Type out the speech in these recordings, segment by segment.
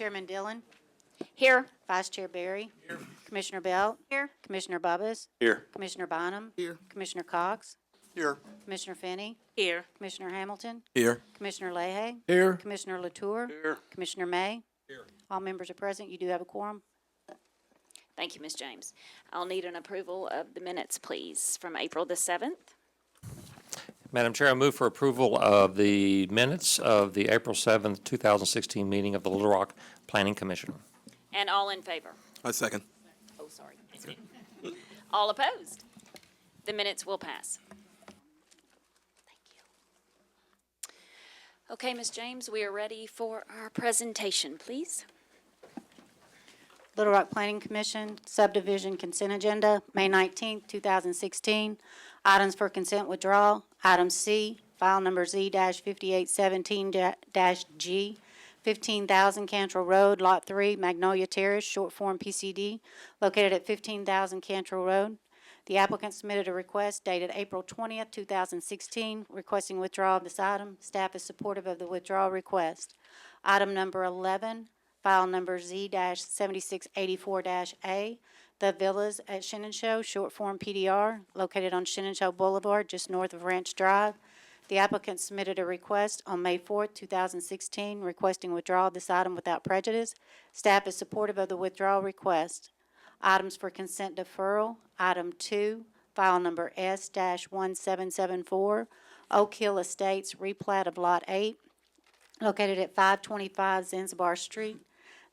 Chairman Dillon. Here. Vice Chair Barry. Here. Commissioner Belt. Here. Commissioner Bubbas. Here. Commissioner Bynum. Here. Commissioner Cox. Here. Commissioner Finney. Here. Commissioner Hamilton. Here. Commissioner Leahy. Here. Commissioner Latour. Here. Commissioner May. Here. All members are present. You do have a quorum. Thank you, Ms. James. I'll need an approval of the minutes, please, from April the 7th. Madam Chair, I move for approval of the minutes of the April 7th, 2016 meeting of the Little Rock Planning Commission. And all in favor? I second. Oh, sorry. All opposed? The minutes will pass. Thank you. Okay, Ms. James, we are ready for our presentation, please. Little Rock Planning Commission Subdivision Consent Agenda, May 19th, 2016. Items for consent withdrawal. Item C, file number Z-5817-G, 15,000 Cantrell Road, Lot 3, Magnolia Terrace, short form PCD, located at 15,000 Cantrell Road. The applicant submitted a request dated April 20th, 2016, requesting withdrawal of this item. Staff is supportive of the withdrawal request. Item number 11, file number Z-7684-A, The Villas at Shenandoah, short form PDR, located on Shenandoah Boulevard, just north of Ranch Drive. The applicant submitted a request on May 4th, 2016, requesting withdrawal of this item without prejudice. Staff is supportive of the withdrawal request. Items for consent deferral. Item 2, file number S-1774, Oak Hill Estates, replat of Lot 8, located at 525 Zanzibar Street.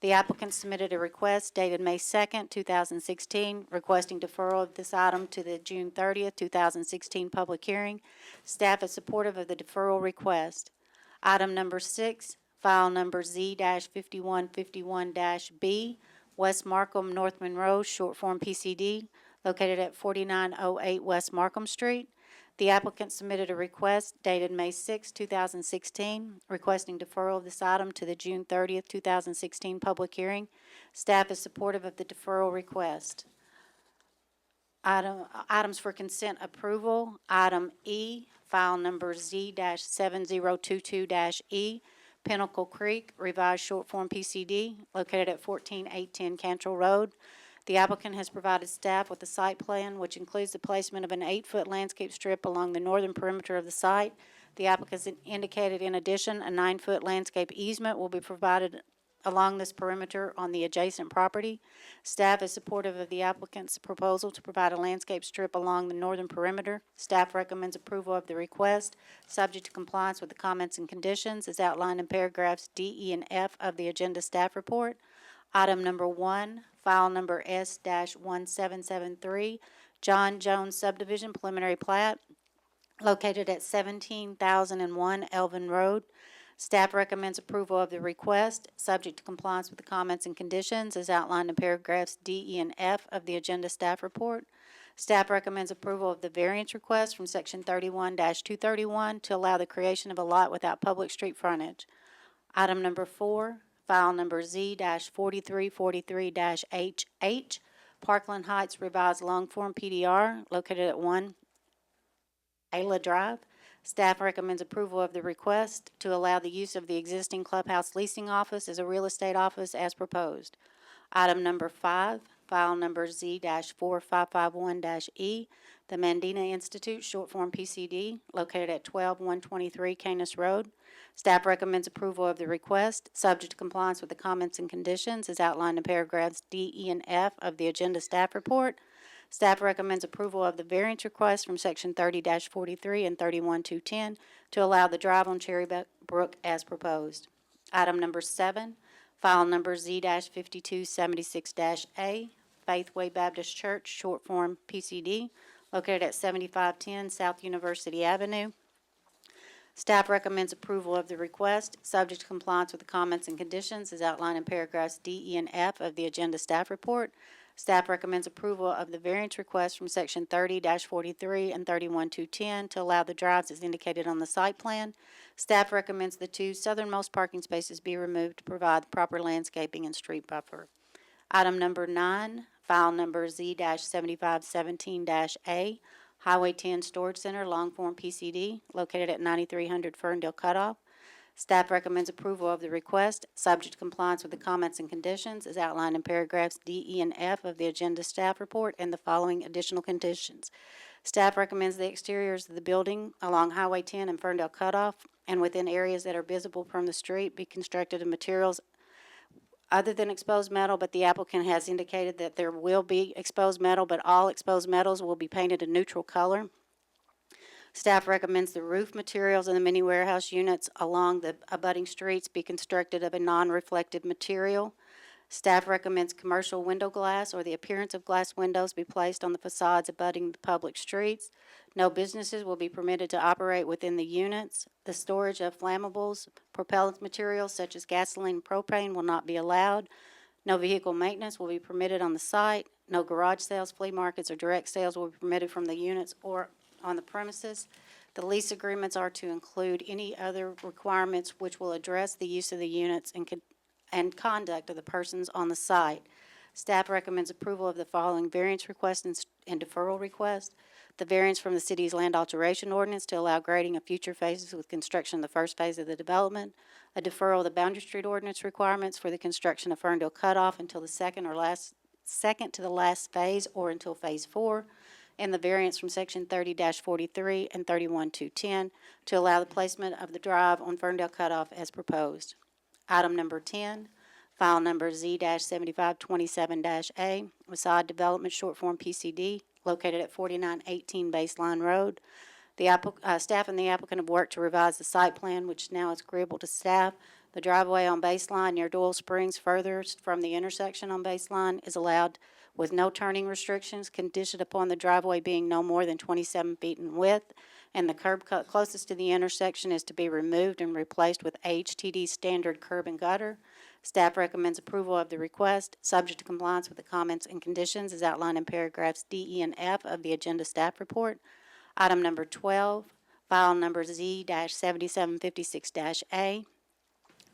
The applicant submitted a request dated May 2nd, 2016, requesting deferral of this item to the June 30th, 2016 public hearing. Staff is supportive of the deferral request. Item number 6, file number Z-5151-B, West Markham, North Monroe, short form PCD, located at 4908 West Markham Street. The applicant submitted a request dated May 6, 2016, requesting deferral of this item to the June 30th, 2016 public hearing. Staff is supportive of the deferral request. Items for consent approval. Item E, file number Z-7022-E, Pinnacle Creek, revised short form PCD, located at 14810 Cantrell Road. The applicant has provided staff with a site plan, which includes the placement of an 8-foot landscape strip along the northern perimeter of the site. The applicant has indicated, in addition, a 9-foot landscape easement will be provided along this perimeter on the adjacent property. Staff is supportive of the applicant's proposal to provide a landscape strip along the northern perimeter. Staff recommends approval of the request, subject to compliance with the comments and conditions as outlined in paragraphs D, E, and F of the agenda staff report. Item number 1, file number S-1773, John Jones Subdivision Preliminary Plat, located at 17,001 Elvin Road. Staff recommends approval of the request, subject to compliance with the comments and conditions as outlined in paragraphs D, E, and F of the agenda staff report. Staff recommends approval of the variance request from section 31-231 to allow the creation of a lot without public street frontage. Item number 4, file number Z-4343-HH, Parkland Heights revised long form PDR, located at 1 Ayla Drive. Staff recommends approval of the request to allow the use of the existing clubhouse leasing office as a real estate office as proposed. Item number 5, file number Z-4551-E, the Mandina Institute, short form PCD, located at 12123 Canis Road. Staff recommends approval of the request, subject to compliance with the comments and conditions as outlined in paragraphs D, E, and F of the agenda staff report. Staff recommends approval of the variance request from section 30-43 and 31-210 to allow the drive on Cherry Brook as proposed. Item number 7, file number Z-5276-A, Faithway Baptist Church, short form PCD, located at 7510 South University Avenue. Staff recommends approval of the request, subject to compliance with the comments and conditions as outlined in paragraphs D, E, and F of the agenda staff report. Staff recommends approval of the variance request from section 30-43 and 31-210 to allow the drives as indicated on the site plan. Staff recommends the 2 southernmost parking spaces be removed to provide the proper landscaping and street buffer. Item number 9, file number Z-7517-A, Highway 10 Storage Center, long form PCD, located at 9300 Ferndale Cutoff. Staff recommends approval of the request, subject to compliance with the comments and conditions as outlined in paragraphs D, E, and F of the agenda staff report and the following additional conditions. Staff recommends the exteriors of the building along Highway 10 and Ferndale Cutoff and within areas that are visible from the street be constructed of materials other than exposed metal, but the applicant has indicated that there will be exposed metal, but all exposed metals will be painted a neutral color. Staff recommends the roof materials in the mini warehouse units along the abutting streets be constructed of a non-reflective material. Staff recommends commercial window glass or the appearance of glass windows be placed on the facades abutting the public streets. No businesses will be permitted to operate within the units. The storage of flammables, propellant materials such as gasoline and propane will not be allowed. No vehicle maintenance will be permitted on the site. No garage sales, flea markets, or direct sales will be permitted from the units or on the premises. The lease agreements are to include any other requirements which will address the use of the units and conduct of the persons on the site. Staff recommends approval of the following variance request and deferral request. The variance from the city's land alteration ordinance to allow grading of future phases with construction of the first phase of the development. A deferral of the Boundary Street ordinance requirements for the construction of Ferndale Cutoff until the second to the last phase or until phase 4. And the variance from section 30-43 and 31-210 to allow the placement of the drive on Ferndale Cutoff as proposed. Item number 10, file number Z-7527-A, Wasad Development Short Form PCD, located at 4918 Baseline Road. The staff and the applicant have worked to revise the site plan, which now is agreeable to staff. The driveway on Baseline near Doyle Springs, furthest from the intersection on Baseline, is allowed with no turning restrictions, conditioned upon the driveway being no more than 27 feet in width, and the curb cut closest to the intersection is to be removed and replaced with HTD standard curb and gutter. Staff recommends approval of the request, subject to compliance with the comments and conditions as outlined in paragraphs D, E, and F of the agenda staff report. Item number 12, file number Z-7756-A,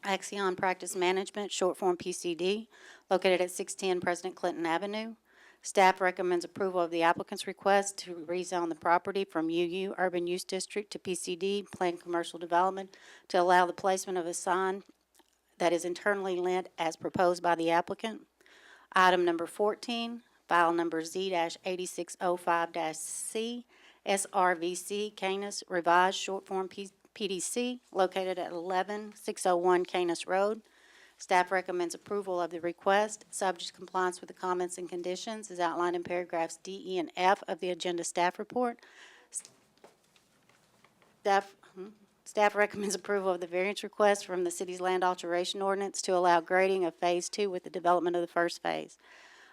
Axion Practice Management, short form PCD, located at 610 President Clinton Avenue. Staff recommends approval of the applicant's request to rezone the property from UU Urban Use District to PCD, Planned Commercial Development, to allow the placement of a sign that is internally lit as proposed by the applicant. Item number 14, file number Z-8605-C, SRVC Canis Revised Short Form PDC, located at 11601 Canis Road. Staff recommends approval of the request, subject to compliance with the comments and conditions as outlined in paragraphs D, E, and F of the agenda staff report. Staff recommends approval of the variance request from the city's land alteration ordinance to allow grading of phase 2 with the development of the first phase.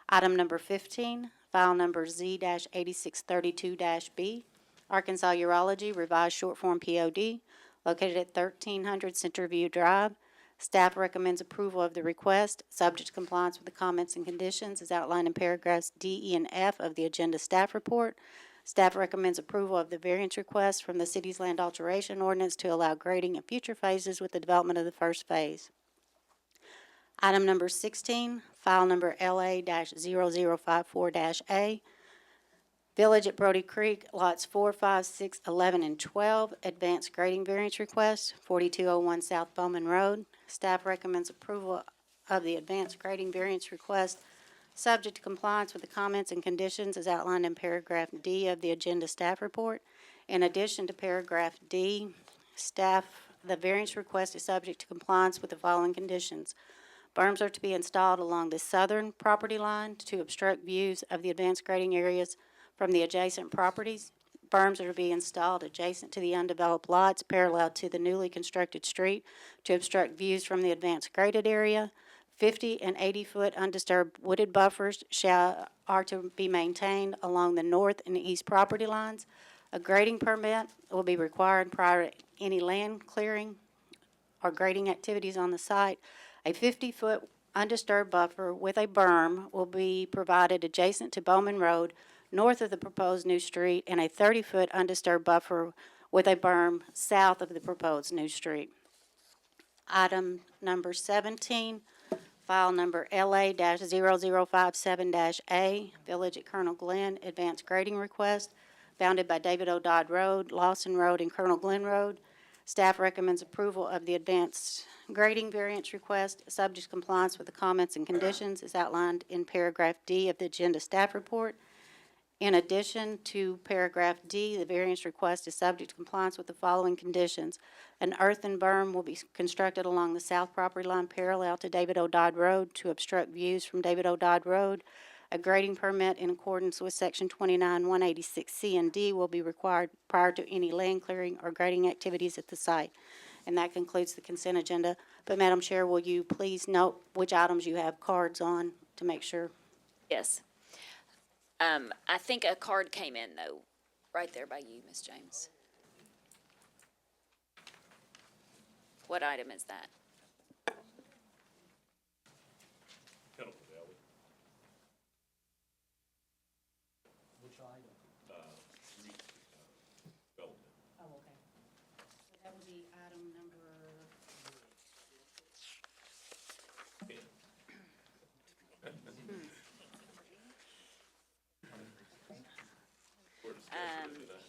Item number 15, file number Z-8632-B, Arkansas Urology Revised Short Form POD, located at 1300 Centerview Drive. Staff recommends approval of the request, subject to compliance with the comments and conditions as outlined in paragraphs D, E, and F of the agenda staff report. Staff recommends approval of the variance request from the city's land alteration ordinance to allow grading in future phases with the development of the first phase. Item number 16, file number LA-0054-A, Village at Brody Creek, lots 4, 5, 6, 11, and 12, advanced grading variance request, 4201 South Bowman Road. Staff recommends approval of the advanced grading variance request, subject to compliance with the comments and conditions as outlined in paragraph D of the agenda staff report. In addition to paragraph D, the variance request is subject to compliance with the following conditions. Berms are to be installed along the southern property line to obstruct views of the advanced grading areas from the adjacent properties. Berms are to be installed adjacent to the undeveloped lots parallel to the newly constructed street to obstruct views from the advanced graded area. 50 and 80-foot undisturbed wooded buffers are to be maintained along the north and east property lines. A grading permit will be required prior to any land clearing or grading activities on the site. A 50-foot undisturbed buffer with a berm will be provided adjacent to Bowman Road, north of the proposed new street, and a 30-foot undisturbed buffer with a berm south of the proposed new street. Item number 17, file number LA-0057-A, Village at Colonel Glenn, advanced grading request, bounded by David O. Dodd Road, Lawson Road, and Colonel Glenn Road. Staff recommends approval of the advanced grading variance request, subject to compliance with the comments and conditions as outlined in paragraph D of the agenda staff report. In addition to paragraph D, the variance request is subject to compliance with the following conditions. An earthen berm will be constructed along the south property line parallel to David O. Dodd Road to obstruct views from David O. Dodd Road. A grading permit in accordance with Section 29-186C and D will be required prior to any land clearing or grading activities at the site. And that concludes the consent agenda. But Madam Chair, will you please note which items you have cards on to make sure? Yes. I think a card came in, though, right there by you, Ms. James. What item is that? Which item? Oh, okay. That would be item number.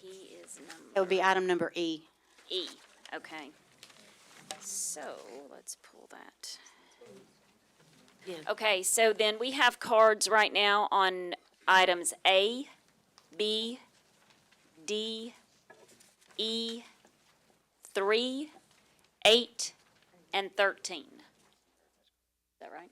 He is That would be item number E. E, okay. So, let's pull that. Okay, so then we have cards right now on items A, B, D, E, 3, 8, and 13. Is that right?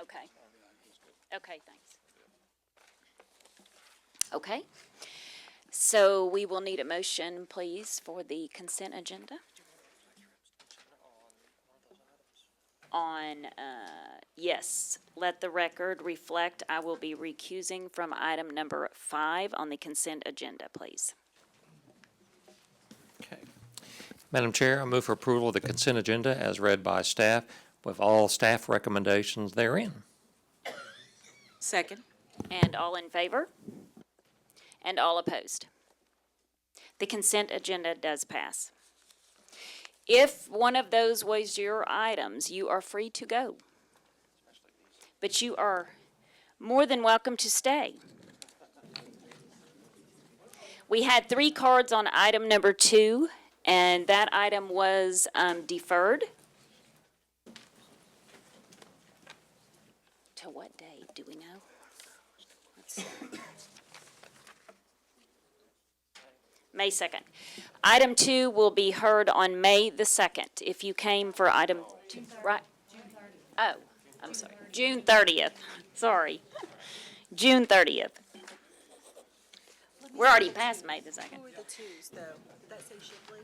Okay. Okay, thanks. Okay. So we will need a motion, please, for the consent agenda. Yes, let the record reflect I will be recusing from item number 5 on the consent agenda, please. Okay. Madam Chair, I move for approval of the consent agenda as read by staff with all staff recommendations therein. Second. And all in favor? And all opposed? The consent agenda does pass. If one of those was your items, you are free to go. But you are more than welcome to stay. We had 3 cards on item number 2, and that item was deferred. To what date, do we know? Let's see. May 2nd. Item 2 will be heard on May the 2nd. If you came for item 2, right? Oh, I'm sorry. June 30th. Sorry. June 30th. We're already past May the 2nd. Who were the twos, though? Did that say Shipley?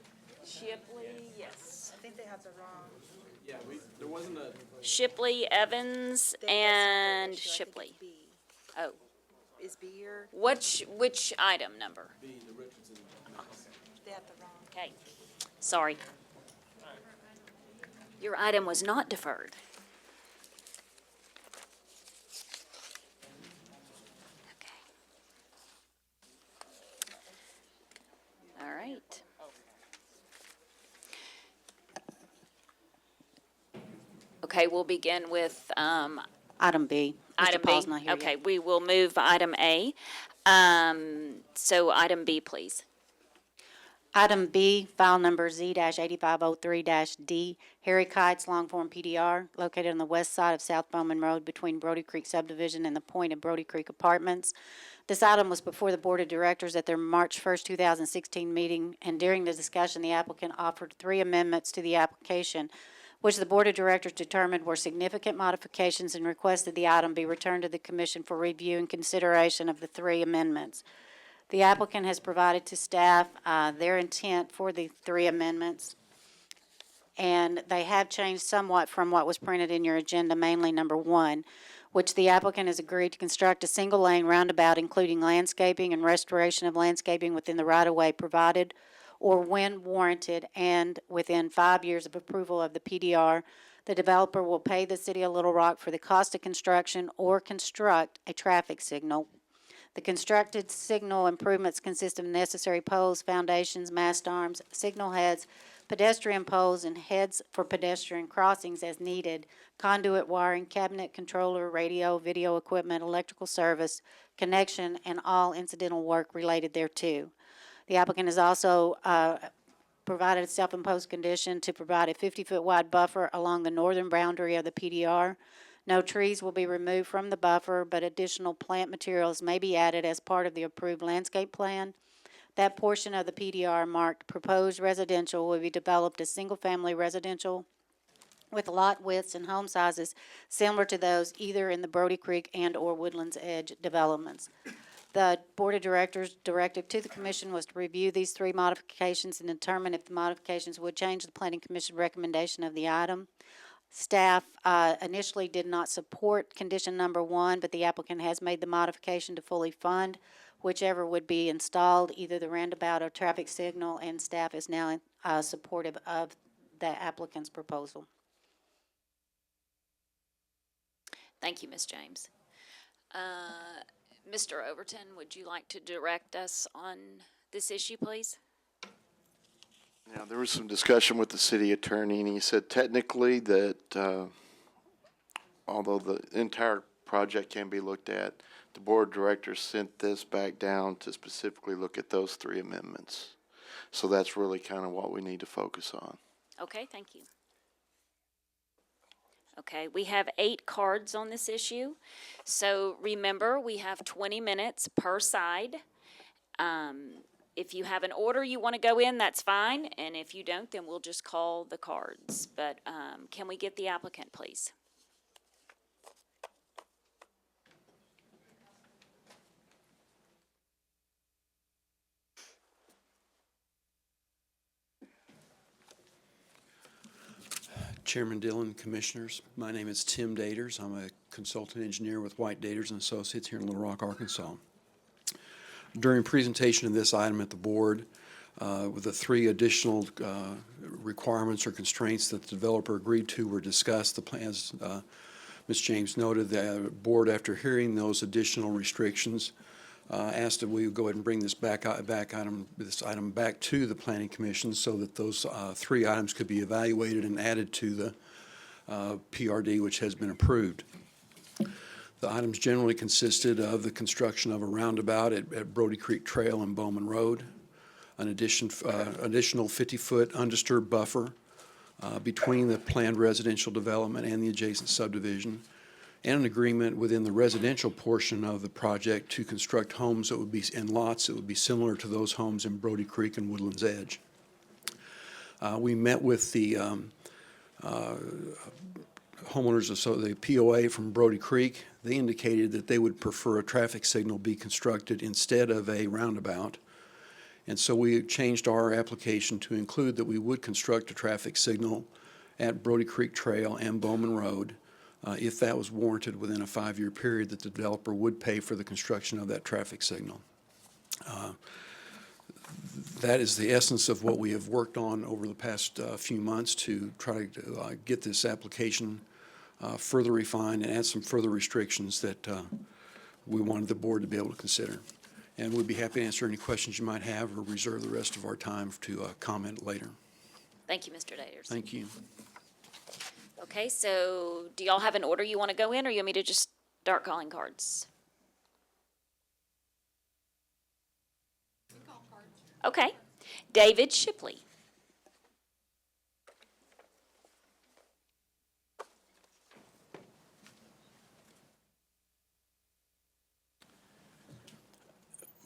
Shipley, yes. I think they have the wrong. Yeah, there wasn't a. Shipley, Evans, They- that's not their and issue. I think Shipley. it's B. Oh, Is B your, which item number? The Richardson. they have the wrong. Okay, sorry. Your item was not deferred. Okay. All right. Okay, we'll begin with Item B. Mr. item B. Paul's not here Okay, yet. we will move item A. So item B, please. Item B, file number Z-8503-D, Harry Kites, long form PDR, located on the west side of South Bowman Road between Brody Creek Subdivision and the point of Brody Creek Apartments. This item was before the Board of Directors at their March 1st, 2016 meeting, and during the discussion, the applicant offered 3 amendments to the application, which the Board of Directors determined were significant modifications and requested the item be returned to the Commission for review and consideration of the 3 amendments. The applicant has provided to staff their intent for the 3 amendments, and they have changed somewhat from what was printed in your agenda, mainly number 1, which the applicant has agreed to construct a single-lane roundabout, including landscaping and restoration of landscaping within the right-of-way provided or when warranted, and within 5 years of approval of the PDR, the developer will pay the City of Little Rock for the cost of construction or construct a traffic signal. The constructed signal improvements consist of necessary poles, foundations, mast arms, signal heads, pedestrian poles and heads for pedestrian crossings as needed, conduit wiring, cabinet controller, radio, video equipment, electrical service, connection, and all incidental work related thereto. The applicant has also provided a self-imposed condition to provide a 50-foot wide buffer along the northern boundary of the PDR. No trees will be removed from the buffer, but additional plant materials may be added as part of the approved landscape plan. That portion of the PDR marked proposed residential will be developed as single-family residential with lot widths and home sizes similar to those either in the Brody Creek and/or Woodlands Edge developments. The Board of Directors' directive to the Commission was to review these three modifications and determine if the modifications would change the Planning Commission recommendation of the item. Staff initially did not support condition number 1, but the applicant has made the modification to fully fund whichever would be installed, either the roundabout or traffic signal, and staff is now supportive of the applicant's proposal. Thank you, Ms. James. Mr. Overton, would you like to direct us on this issue, please? Yeah, there was some discussion with the city attorney, and he said technically that although the entire project can be looked at, the board of directors sent this back down to specifically look at those three amendments. So that's really kind of what we need to focus on. Okay, thank you. Okay, we have 8 cards on this issue. So remember, we have 20 minutes per side. If you have an order you want to go in, that's fine. And if you don't, then we'll just call the cards. But can we get the applicant, please? Chairman Dillon, Commissioners, my name is Tim Daters. I'm a consultant engineer with White Daters and Associates here in Little Rock, Arkansas. During presentation of this item at the board, with the 3 additional requirements or constraints that the developer agreed to were discussed, the plans, Ms. James noted, the board, after hearing those additional restrictions, asked if we would go ahead and bring this item back to the Planning Commission so that those 3 items could be evaluated and added to the PRD, which has been approved. The items generally consisted of the construction of a roundabout at Brody Creek Trail and Bowman Road, an additional 50-foot undisturbed buffer between the planned residential development and the adjacent subdivision, and an agreement within the residential portion of the project to construct homes that would be in lots that would be similar to those homes in Brody Creek and Woodlands Edge. We met with the homeowners, so the POA from Brody Creek. They indicated that they would prefer a traffic signal be constructed instead of a roundabout. And so we changed our application to include that we would construct a traffic signal at Brody Creek Trail and Bowman Road if that was warranted within a 5-year period, that the developer would pay for the construction of that traffic signal. That is the essence of what we have worked on over the past few months to try to get this application further refined and add some further restrictions that we wanted the board to be able to consider. And we'd be happy to answer any questions you might have or reserve the rest of our time to comment later. Thank you, Mr. Daters. Thank you. Okay, so do y'all have an order you want to go in, or you want me to just start calling cards? Okay. David Shipley.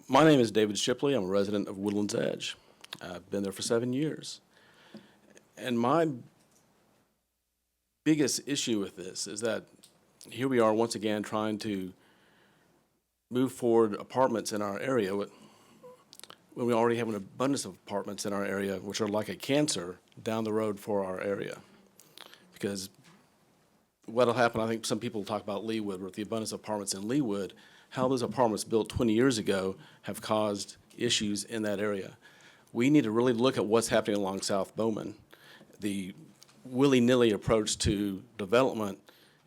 My name is David Shipley. I'm a resident of Woodlands Edge. I've been there for 7 years. And my biggest issue with this is that here we are once again trying to move forward apartments in our area when we already have an abundance of apartments in our area, which are like a cancer down the road for our area. Because what'll happen, I think some people talk about Leawood, with the abundance of apartments in Leawood, how those apartments built 20 years ago have caused issues in that area. We need to really look at what's happening along South Bowman. The willy-nilly approach to development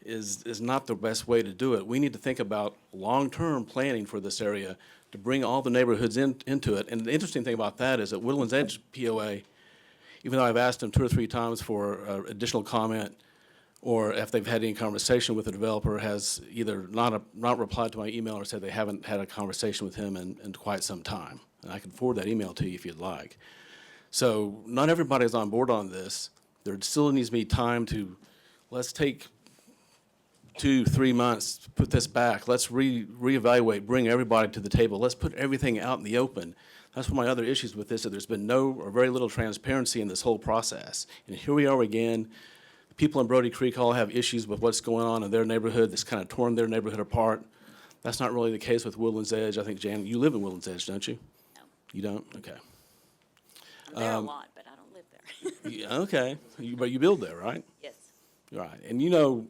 is not the best way to do it. We need to think about long-term planning for this area to bring all the neighborhoods into it. And the interesting thing about that is that Woodlands Edge POA even though I've asked them 2 or 3 times for additional comment, or if they've had any conversation with the developer, has either not replied to my email or said they haven't had a conversation with him in quite some time. And I can forward that email to you if you'd like. So not everybody's on board on this. There still needs to be time to, let's take 2, 3 months, to put this back. Let's reevaluate, bring everybody to the table. Let's put everything out in the open. That's one of my other issues with this, that there's been no or very little transparency in this whole process. And here we are again. People in Brody Creek all have issues with what's going on in their neighborhood that's kind of torn their neighborhood apart. That's not really the case with Woodlands Edge. I think, Jan, you live in Woodlands Edge, don't you? No. You don't? Okay. I'm there a lot, but I don't live there. Yeah, okay. But you build there, right? Yes. Right. And you know,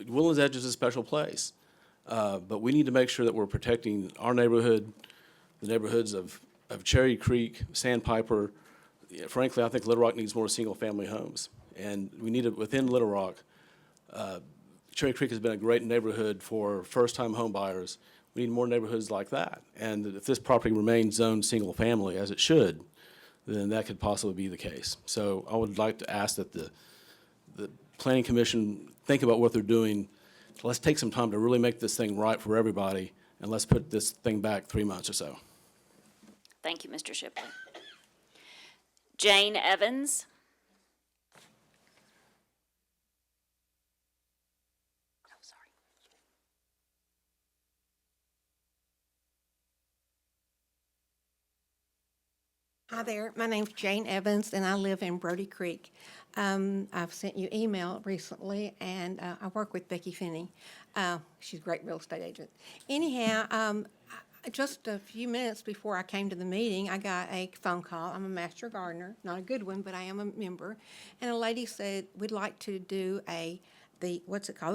Woodlands Edge is a special place. But we need to make sure that we're protecting our neighborhood, the neighborhoods of Cherry Creek, Sandpiper. Yeah, frankly, I think Little Rock needs more single-family homes. And we need it within Little Rock. Cherry Creek has been a great neighborhood for first-time home buyers. We need more neighborhoods like that. And if this property remains zoned single-family, as it should, then that could possibly be the case. So I would like to ask that the Planning Commission think about what they're doing. Let's take some time to really make this thing right for everybody, and let's put this thing back 3 months or so. Thank you, Mr. Shipley. Jane Evans. Oh, sorry. Hi there, my name's Jane Evans, and I live in Brody Creek. I've sent you email recently, and I work with Becky Finney. She's a great real estate agent. Anyhow, just a few minutes before I came to the meeting, I got a phone call. I'm a master gardener, not a good one, but I am a member. And a lady said, we'd like to do a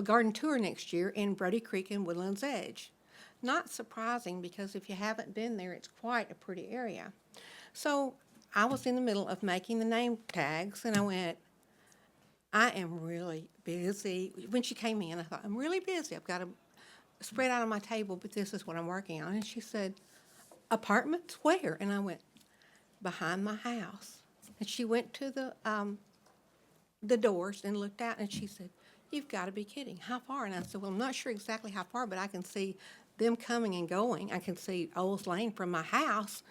garden tour next year in Brody Creek and Woodlands Edge. Not surprising, because if you haven't been there, it's quite a pretty area. So I was in the middle of making the name tags, and I went, I am really busy. When she came in, I thought, I'm really busy. I've got to spread out on my table, but this is what I'm working on. And she said, apartments where? And I went, behind my house. And she went to the doors and looked out, and she said, you've got to be kidding. How far? And I said, well, I'm not sure exactly how far, but I can see them coming and going. I can see Olds Lane from my house.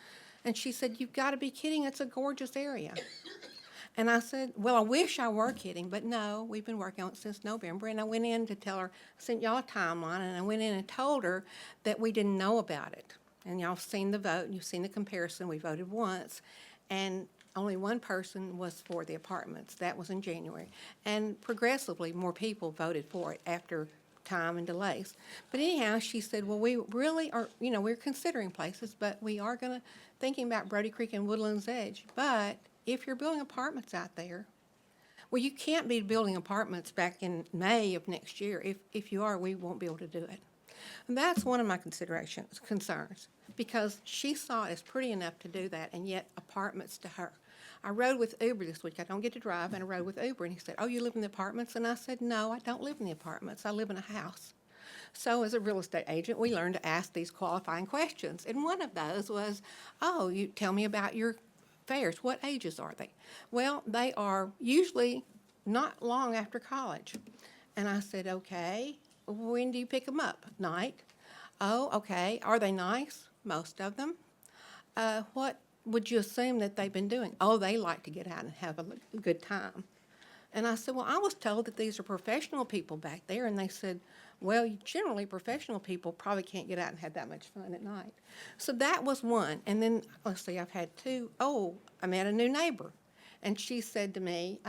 And she said, you've got to be kidding. It's a gorgeous area. And I said, well, I wish I were kidding, but no, we've been working on it since November. And I went in to tell her, I sent y'all a timeline, and I went in and told her that we didn't know about it. And y'all have seen the vote, and you've seen the comparison. We voted once, and only one person was for the apartments. That was in January. And progressively, more people voted for it after time and delays. But anyhow, she said, well, we really are, we're considering places, but we are thinking about Brody Creek and Woodlands Edge. But if you're building apartments out there, well, you can't be building apartments back in May of next year. If you are, we won't be able to do it. And that's one of my concerns, because she saw it as pretty enough to do that, and yet apartments to her. I rode with Uber this week. I don't get to drive, and I rode with Uber, and he said, oh, you live in the apartments? And I said, no, I don't live in the apartments. I live in a house. So as a real estate agent, we learned to ask these qualifying questions. And one of those was, oh, you tell me about your fairs. What ages are they? Well, they are usually not long after college. And I said, okay, when do you pick them up? Night. Oh, okay. Are they nice? Most of them. What would you assume that they've been doing? Oh, they like to get out and have a good time. And I said, well, I was told that these are professional people back there. And they said, well, generally professional people probably can't get out and have that much fun at night. So that was one. And then, let's see, I've had two. Oh, I met a new neighbor. And she said to me,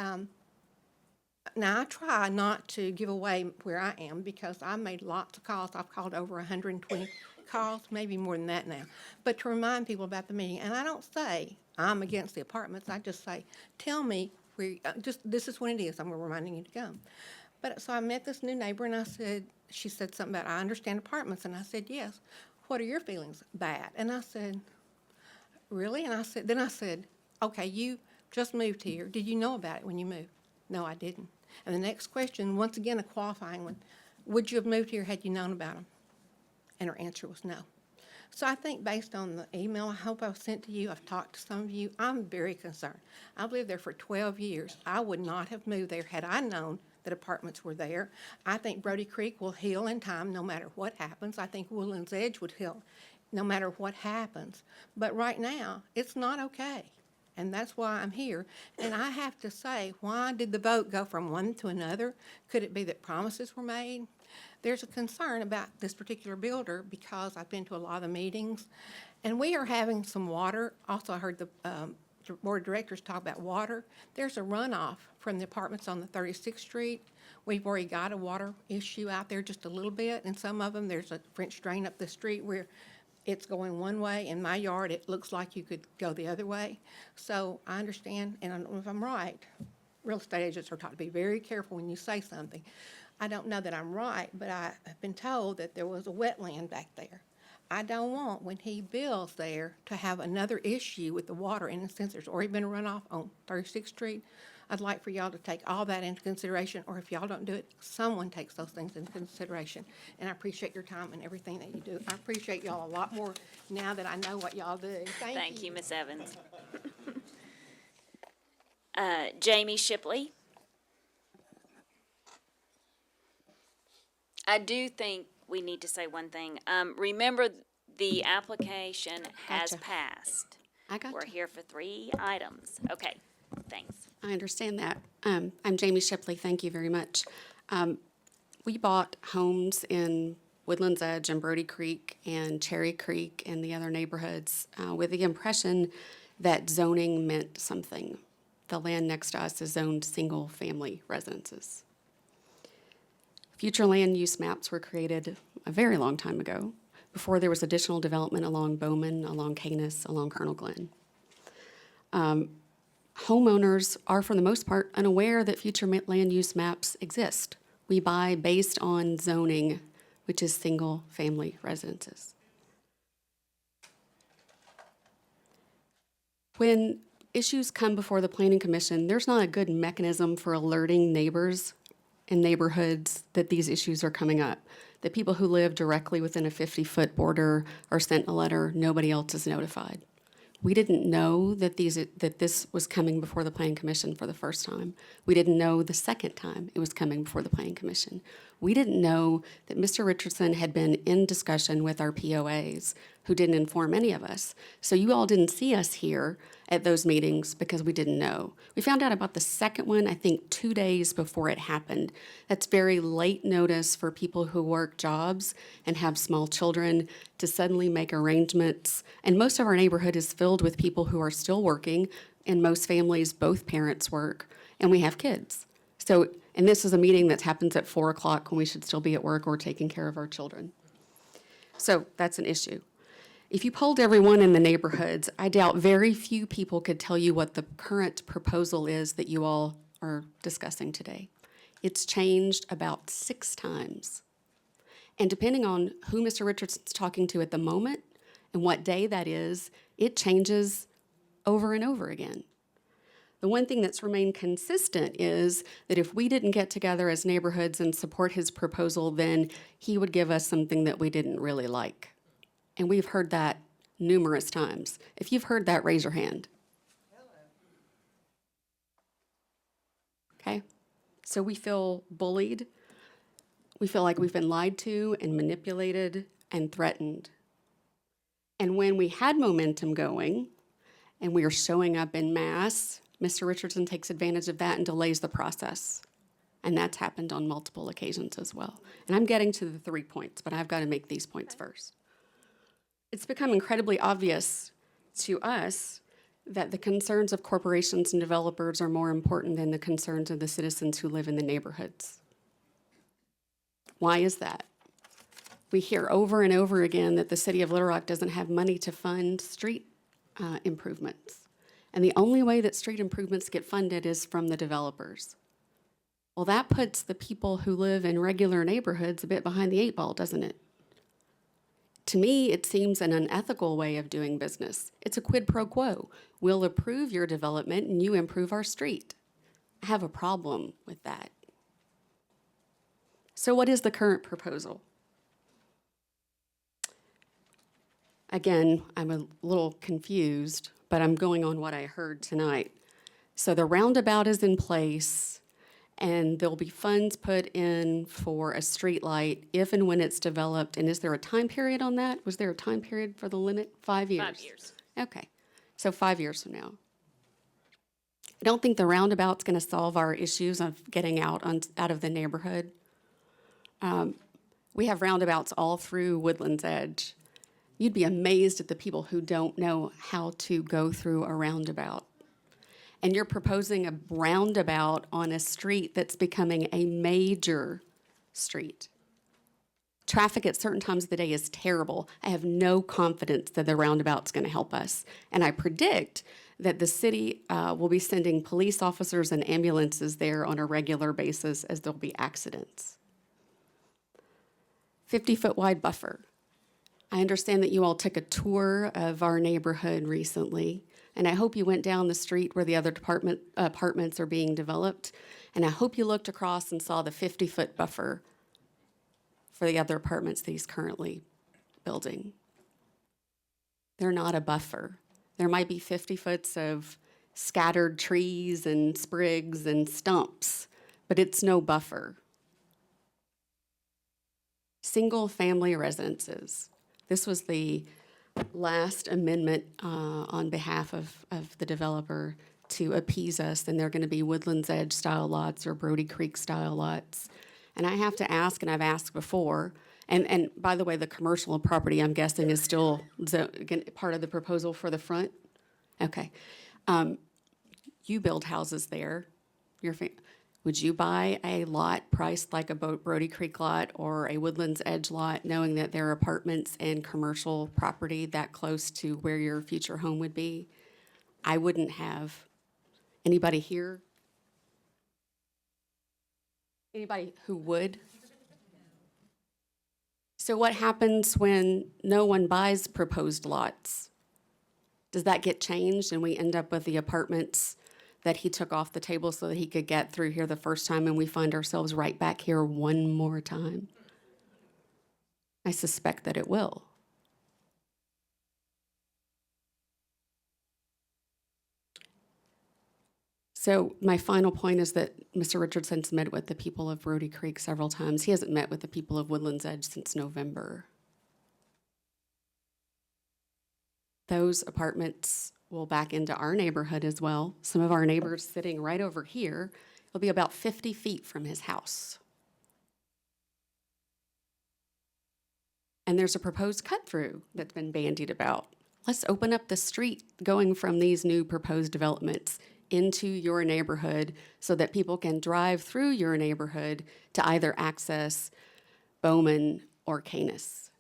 now I try not to give away where I am, because I made lots of calls. I've called over 120 calls, maybe more than that now, but to remind people about the meeting. And I don't say I'm against the apartments. I just say, tell me where, this is when it is. I'm reminding you to come. But so I met this new neighbor, and I said, she said something about, I understand apartments. And I said, yes. What are your feelings? Bad. And I said, really? And then I said, okay, you just moved here. Did you know about it when you moved? No, I didn't. And the next question, once again, a qualifying one, would you have moved here had you known about them? And her answer was no. So I think based on the email I hope I've sent to you, I've talked to some of you, I'm very concerned. I've lived there for 12 years. I would not have moved there had I known that apartments were there. I think Brody Creek will heal in time no matter what happens. I think Woodland's Edge would heal no matter what happens. But right now, it's not okay. And that's why I'm here. And I have to say, why did the vote go from one to another? Could it be that promises were made? There's a concern about this particular builder because I've been to a lot of the meetings, and we are having some water. Also, I heard the board of directors talk about water. There's a runoff from the apartments on the 36th Street. We've already got a water issue out there just a little bit, and some of them, there's a French drain up the street where it's going one way. In my yard, it looks like you could go the other way. So I understand, and I don't know if I'm right. Real estate agents are taught to be very careful when you say something. I don't know that I'm right, but I have been told that there was a wetland back there. I don't want, when he builds there, to have another issue with the water. And since there's already been a runoff on 36th Street, I'd like for y'all to take all that into consideration, or if y'all don't do it, someone takes those things into consideration. And I appreciate your time and everything that you do. I appreciate y'all a lot more now that I know what y'all do. Thank you, Ms. Evans. Jamie Shipley. I do think we need to say one thing. Remember, the application has Gotcha. passed. I got We're you. here for 3 items. Okay, thanks. I understand that. I'm Jamie Shipley. Thank you very much. We bought homes in Woodlands Edge and Brody Creek and Cherry Creek and the other neighborhoods with the impression that zoning meant something. The land next to us is zoned single-family residences. Future land use maps were created a very long time ago, before there was additional development along Bowman, along Canis, along Colonel Glen. Homeowners are, for the most part, unaware that future land use maps exist. We buy based on zoning, which is single-family residences. When issues come before the Planning Commission, there's not a good mechanism for alerting neighbors in neighborhoods that these issues are coming up. The people who live directly within a 50-foot border are sent a letter, nobody else is notified. We didn't know that this was coming before the Planning Commission for the first time. We didn't know the second time it was coming before the Planning Commission. We didn't know that Mr. Richardson had been in discussion with our POAs, who didn't inform any of us. So you all didn't see us here at those meetings because we didn't know. We found out about the second one, I think, 2 days before it happened. That's very late notice for people who work jobs and have small children to suddenly make arrangements. And most of our neighborhood is filled with people who are still working. In most families, both parents work, and we have kids. So, and this is a meeting that happens at 4 o'clock when we should still be at work or taking care of our children. So that's an issue. If you polled everyone in the neighborhoods, I doubt very few people could tell you what the current proposal is that you all are discussing today. It's changed about 6 times. And depending on who Mr. Richardson's talking to at the moment and what day that is, it changes over and over again. The one thing that's remained consistent is that if we didn't get together as neighborhoods and support his proposal, then he would give us something that we didn't really like. And we've heard that numerous times. If you've heard that, raise your hand. Okay? So we feel bullied. We feel like we've been lied to and manipulated and threatened. And when we had momentum going and we are showing up en masse, Mr. Richardson takes advantage of that and delays the process. And that's happened on multiple occasions as well. And I'm getting to the 3 points, but I've got to make these points first. It's become incredibly obvious to us that the concerns of corporations and developers are more important than the concerns of the citizens who live in the neighborhoods. Why is that? We hear over and over again that the city of Little Rock doesn't have money to fund street improvements. And the only way that street improvements get funded is from the developers. Well, that puts the people who live in regular neighborhoods a bit behind the 8 ball, doesn't it? To me, it seems an unethical way of doing business. It's a quid pro quo. We'll approve your development and you improve our street. I have a problem with that. So what is the current proposal? Again, I'm a little confused, but I'm going on what I heard tonight. So the roundabout is in place, and there'll be funds put in for a street light if and when it's developed. And is there a time period on that? Was there a time period for the limit? 5 years? 5 years. Okay, so 5 years from now. I don't think the roundabout's going to solve our issues of getting out of the neighborhood. We have roundabouts all through Woodland's Edge. You'd be amazed at the people who don't know how to go through a roundabout. And you're proposing a roundabout on a street that's becoming a major street. Traffic at certain times of the day is terrible. I have no confidence that the roundabout's going to help us. And I predict that the city will be sending police officers and ambulances there on a regular basis as there'll be accidents. 50-foot wide buffer. I understand that you all took a tour of our neighborhood recently, and I hope you went down the street where the other apartments are being developed, and I hope you looked across and saw the 50-foot buffer for the other apartments that he's currently building. They're not a buffer. There might be 50 foot of scattered trees and sprigs and stumps, but it's no buffer. Single-family residences. This was the last amendment on behalf of the developer to appease us, and they're going to be Woodland's Edge style lots or Brody Creek style lots. And I have to ask, and I've asked before, and by the way, the commercial property, I'm guessing, is still part of the proposal for the front? Okay. You build houses there. Would you buy a lot priced like a Brody Creek lot or a Woodlands Edge lot, knowing that there are apartments and commercial property that close to where your future home would be? I wouldn't have. Anybody here? Anybody who would? So what happens when no one buys proposed lots? Does that get changed and we end up with the apartments that he took off the table so that he could get through here the first time, and we find ourselves right back here one more time? I suspect that it will. So my final point is that Mr. Richardson's met with the people of Brody Creek several times. He hasn't met with the people of Woodland's Edge since November. Those apartments will back into our neighborhood as well. Some of our neighbors sitting right over here will be about 50 feet from his house. And there's a proposed cut-through that's been bandied about. Let's open up the street going from these new proposed developments into your neighborhood so that people can drive through your neighborhood to either access Bowman or Canis.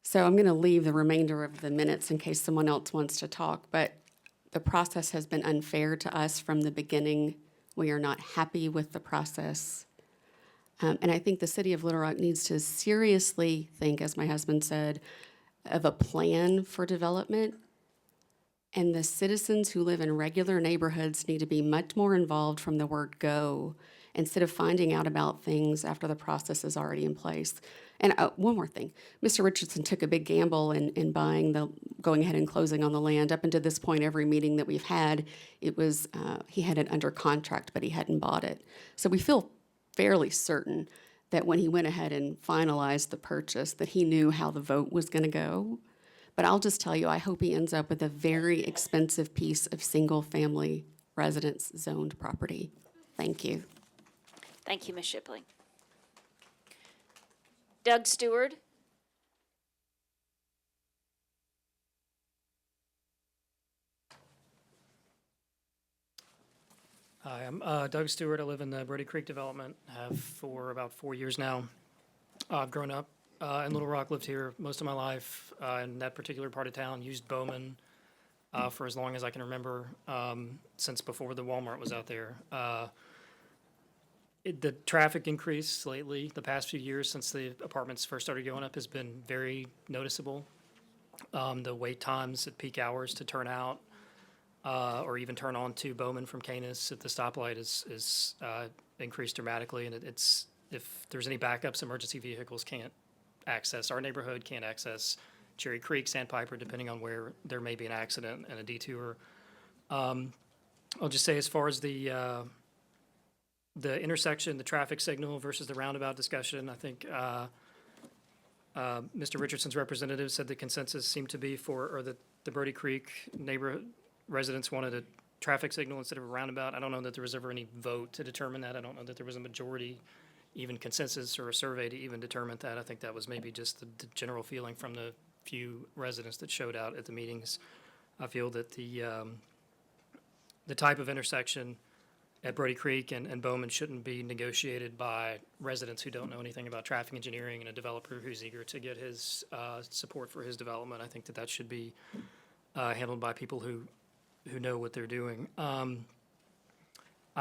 So I'm going to leave the remainder of the minutes in case someone else wants to talk, but the process has been unfair to us from the beginning. We are not happy with the process. And I think the city of Little Rock needs to seriously think, as my husband said, of a plan for development. And the citizens who live in regular neighborhoods need to be much more involved from the word go, instead of finding out about things after the process is already in place. And one more thing, Mr. Richardson took a big gamble in going ahead and closing on the land. Up until this point, every meeting that we've had, it was, he had it under contract, but he hadn't bought it. So we feel fairly certain that when he went ahead and finalized the purchase, that he knew how the vote was going to go. But I'll just tell you, I hope he ends up with a very expensive piece of single-family residence zoned property. Thank you. Thank you, Ms. Shipley. Doug Stewart. Hi, I'm Doug Stewart. I live in the Brody Creek development, have for about 4 years now. I've grown up in Little Rock, lived here most of my life in that particular part of town, used Bowman for as long as I can remember, since before the Walmart was out there. The traffic increase lately, the past few years since the apartments first started going up, has been very noticeable. The wait times at peak hours to turn out or even turn on to Bowman from Canis at the stoplight is increased dramatically, and it's if there's any backups, emergency vehicles can't access our neighborhood, can't access Cherry Creek, Sandpiper, depending on where there may be an accident and a detour. I'll just say, as far as the intersection, the traffic signal versus the roundabout discussion, I think Mr. Richardson's representative said the consensus seemed to be or that the Brody Creek neighborhood residents wanted a traffic signal instead of a roundabout. I don't know that there was ever any vote to determine that. I don't know that there was a majority, even consensus or a survey to even determine that. I think that was maybe just the general feeling from the few residents that showed out at the meetings. I feel that the type of intersection at Brody Creek and Bowman shouldn't be negotiated by residents who don't know anything about traffic engineering and a developer who's eager to get his support for his development. I think that should be handled by people who know what they're doing. I'm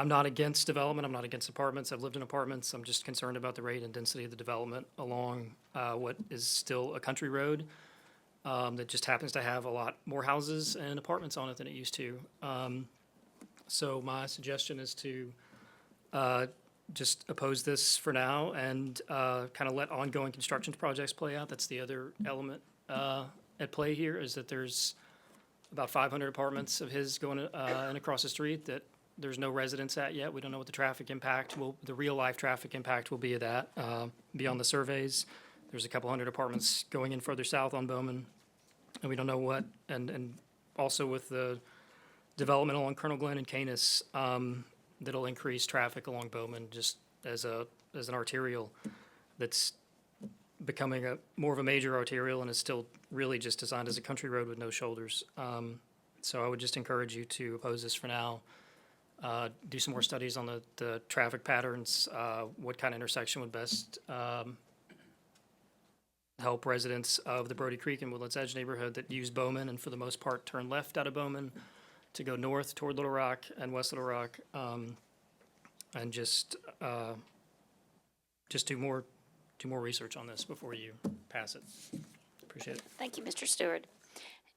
not against development. I'm not against apartments. I've lived in apartments. I'm just concerned about the rate and density of the development along what is still a country road that just happens to have a lot more houses and apartments on it than it used to. So my suggestion is to just oppose this for now and kind of let ongoing construction projects play out. That's the other element at play here, is that there's about 500 apartments of his going in across the street that there's no residents at yet. We don't know what the traffic impact the real life traffic impact will be of that beyond the surveys. There's a couple hundred apartments going in further south on Bowman, and we don't know what. And also with the development along Colonel Glenn and Canis, that'll increase traffic along Bowman just as an arterial that's becoming more of a major arterial and is still really just designed as a country road with no shoulders. So I would just encourage you to oppose this for now. Do some more studies on the traffic patterns, what kind of intersection would best help residents of the Brody Creek and Woodlands Edge neighborhood that use Bowman and for the most part turn left out of Bowman to go north toward Little Rock and West Little Rock, and just do more research on this before you pass it. Appreciate it. Thank you, Mr. Stewart.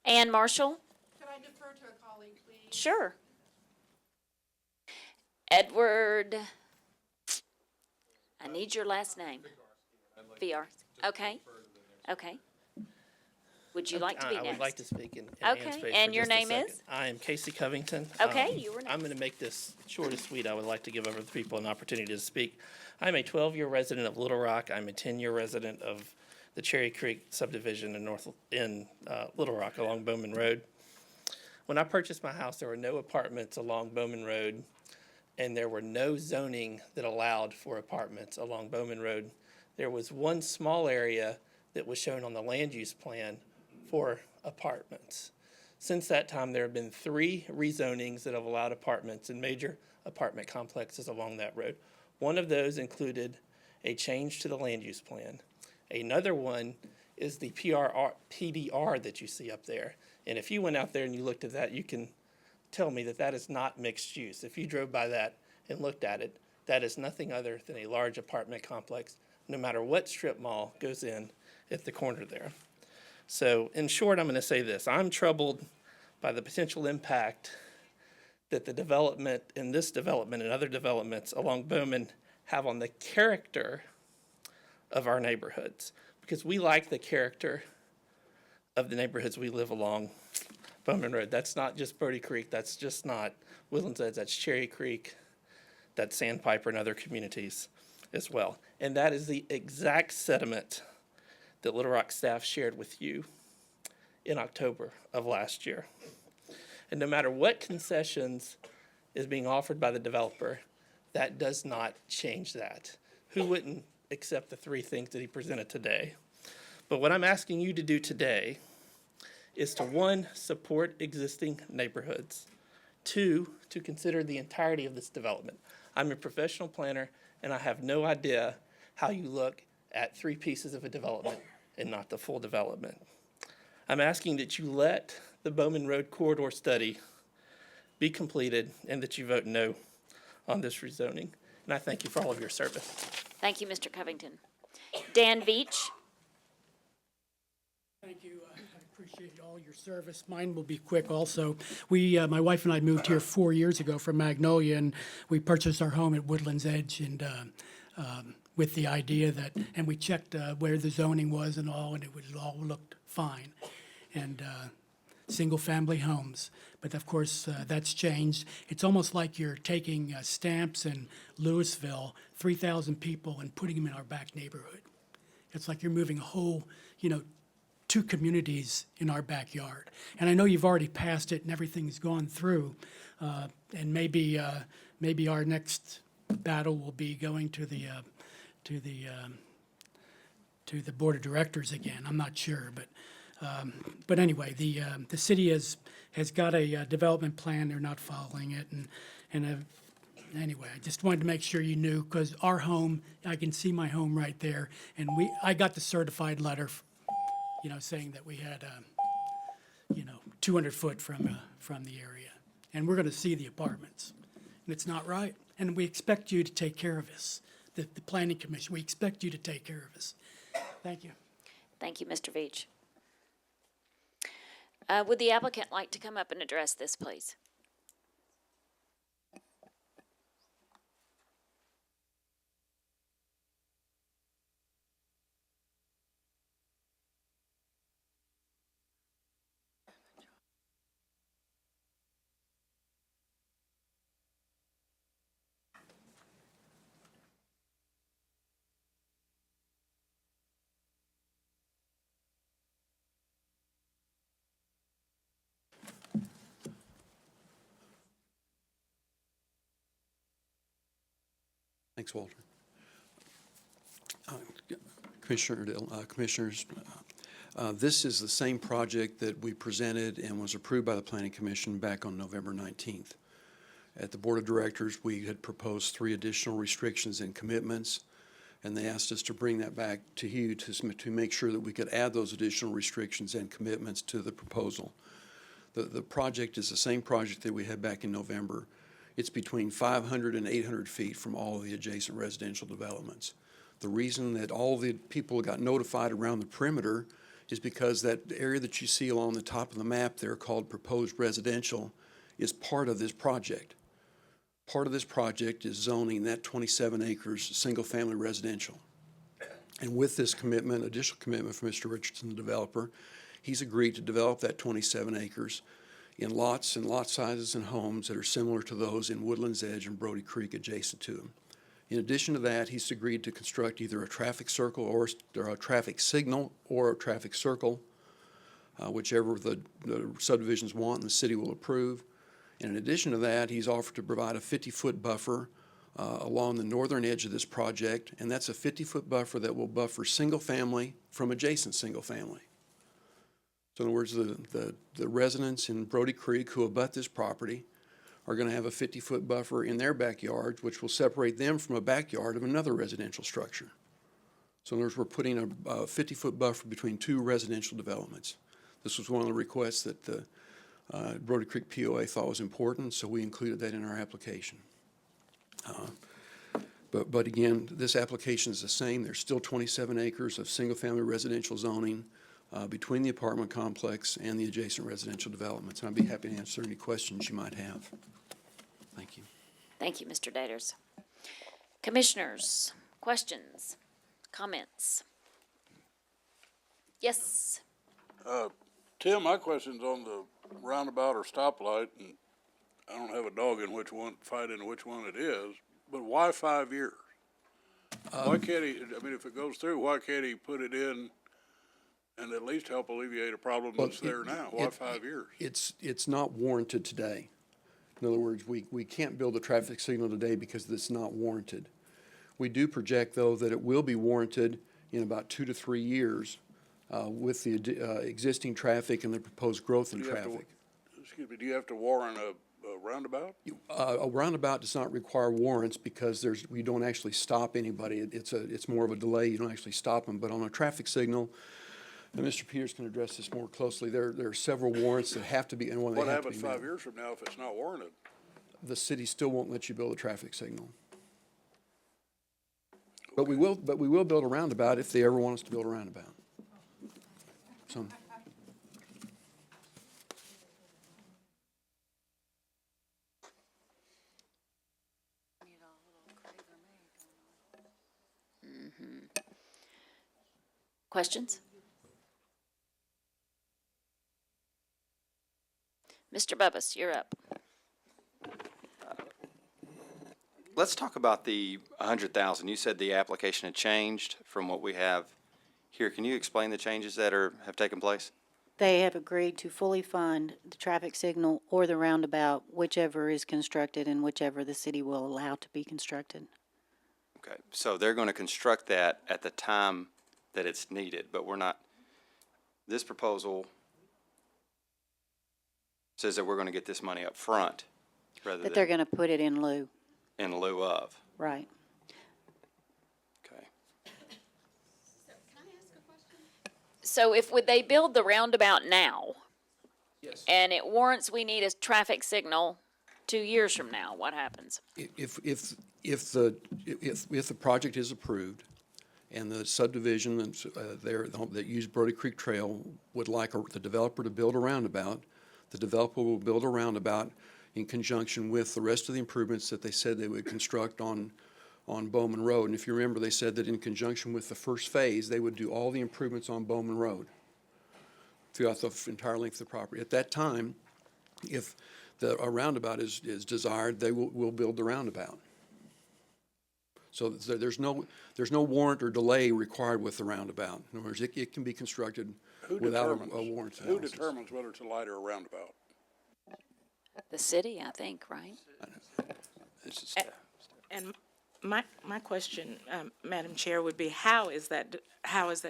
Ann Marshall? Can I defer to a colleague, please? Sure. Edward, I need your last name. VR. Okay. Okay. Would you like to be I next? would like to speak in Ann's Okay, space and for your just a name second. is? I am Casey Covington. Okay, you were I'm going to make this short and sweet. I would like to give other people an opportunity to speak. I'm a 12-year resident of Little Rock. I'm a 10-year resident of the Cherry Creek subdivision in Little Rock along Bowman Road. When I purchased my house, there were no apartments along Bowman Road, and there were no zoning that allowed for apartments along Bowman Road. There was one small area that was shown on the land use plan for apartments. Since that time, there have been 3 rezonings that have allowed apartments in major apartment complexes along that road. One of those included a change to the land use plan. Another one is the PDR that you see up there. And if you went out there and you looked at that, you can tell me that that is not mixed use. If you drove by that and looked at it, that is nothing other than a large apartment complex, no matter what strip mall goes in at the corner there. So in short, I'm going to say this. I'm troubled by the potential impact that the development in this development and other developments along Bowman have on the character of our neighborhoods, because we like the character of the neighborhoods we live along Bowman Road. That's not just Brody Creek. That's just not Woodlands Edge. That's Cherry Creek. That's Sandpiper and other communities as well. And that is the exact sentiment that Little Rock staff shared with you in October of last year. And no matter what concessions is being offered by the developer, that does not change that. Who wouldn't accept the 3 things that he presented today? But what I'm asking you to do today is to, 1, support existing neighborhoods. 2, to consider the entirety of this development. I'm a professional planner, and I have no idea how you look at 3 pieces of a development and not the full development. I'm asking that you let the Bowman Road corridor study be completed and that you vote no on this rezoning. And I thank you for all of your service. Thank you, Mr. Covington. Dan Veach? Thank you. I appreciate all your service. Mine will be quick also. My wife and I moved here 4 years ago from Magnolia, and we purchased our home at Woodlands Edge, and with the idea that, and we checked where the zoning was and all, and it all looked fine. And single-family homes. But of course, that's changed. It's almost like you're taking Stamps in Louisville, 3,000 people, and putting them in our back neighborhood. It's like you're moving a whole, 2 communities in our backyard. And I know you've already passed it and everything's gone through. And maybe our next battle will be going to the board of directors again. I'm not sure, but anyway, the city has got a development plan. They're not following it, and anyway, I just wanted to make sure you knew, because our home, I can see my home right there, and I got the certified letter, saying that we had, 200 foot from the area, and we're going to see the apartments, and it's not right, and we expect you to take care of us, the planning commission. We expect you to take care of us. Thank you. Thank you, Mr. Veach. Would the applicant like to come up and address this, please? Thanks, Walter. Commissioners, this is the same project that we presented and was approved by the Planning Commission back on November 19th. At the Board of Directors, we had proposed 3 additional restrictions and commitments, and they asked us to bring that back to you to make sure that we could add those additional restrictions and commitments to the proposal. The project is the same project that we had back in November. It's between 500 and 800 feet from all of the adjacent residential developments. The reason that all of the people got notified around the perimeter is because that area that you see along the top of the map there called proposed residential is part of this project. Part of this project is zoning that 27 acres single-family residential. And with this commitment, additional commitment from Mr. Richardson, the developer, he's agreed to develop that 27 acres in lots and lot sizes and homes that are similar to those in Woodlands Edge and Brody Creek adjacent to them. In addition to that, he's agreed to construct either a traffic circle or a traffic signal or a traffic circle, whichever the subdivisions want and the city will approve. And in addition to that, he's offered to provide a 50-foot buffer along the northern edge of this project, and that's a 50-foot buffer that will buffer single-family from adjacent single-family. So in other words, the residents in Brody Creek who abut this property are going to have a 50-foot buffer in their backyards, which will separate them from a backyard of another residential structure. So in other words, we're putting a 50-foot buffer between 2 residential developments. This was one of the requests that the Brody Creek POA thought was important, so we included that in our application. But again, this application is the same. There's still 27 acres of single-family residential zoning between the apartment complex and the adjacent residential developments. And I'd be happy to answer any questions you might have. Thank you. Thank you, Mr. Daters. Commissioners, questions, comments? Yes, Tim, my question's on the roundabout or stoplight, and I don't have a dog in which one, fight in which one it is, but why 5 years? Why can't he, I mean, if it goes through, why can't he put it in and at least help alleviate a problem that's there now? Why 5 years? It's not warranted today. In other words, we can't build a traffic signal today because it's not warranted. We do project, though, that it will be warranted in about 2 to 3 years with the existing traffic and the proposed growth in traffic. Excuse me, do you have to warrant a roundabout? A roundabout does not require warrants because we don't actually stop anybody. It's more of a delay. You don't actually stop them. But on a traffic signal, and Mr. Peters can address this more closely, there are several warrants that have to be, and when they What have to be happens met. 5 years from now if it's not warranted? The city still won't let you build a traffic signal. But we will build a roundabout if they ever want us to build a roundabout. So. Questions? Mr. Bubbas, you're up. Let's talk about the 100,000. You said the application had changed from what we have here. Can you explain the changes that have taken place? They have agreed to fully fund the traffic signal or the roundabout, whichever is constructed and whichever the city will allow to be constructed. Okay, so they're going to construct that at the time that it's needed, but we're not, this proposal says that we're going to get this money up front rather That they're than gonna put it in lieu, in lieu of. right. Okay. So if would they build the roundabout now? Yes. And it warrants we need a traffic signal 2 years from now, what happens? If the project is approved and the subdivision that use Brody Creek Trail would like the developer to build a roundabout, the developer will build a roundabout in conjunction with the rest of the improvements that they said they would construct on Bowman Road. And if you remember, they said that in conjunction with the first phase, they would do all the improvements on Bowman Road throughout the entire length of the property. At that time, if a roundabout is desired, they will build the roundabout. So there's no warrant or delay required with the roundabout. In other words, it can be constructed without a warrant Who analysis. determines whether it's a light or a roundabout? The city, I think, right? This is And my question, Madam Chair, would be, how is that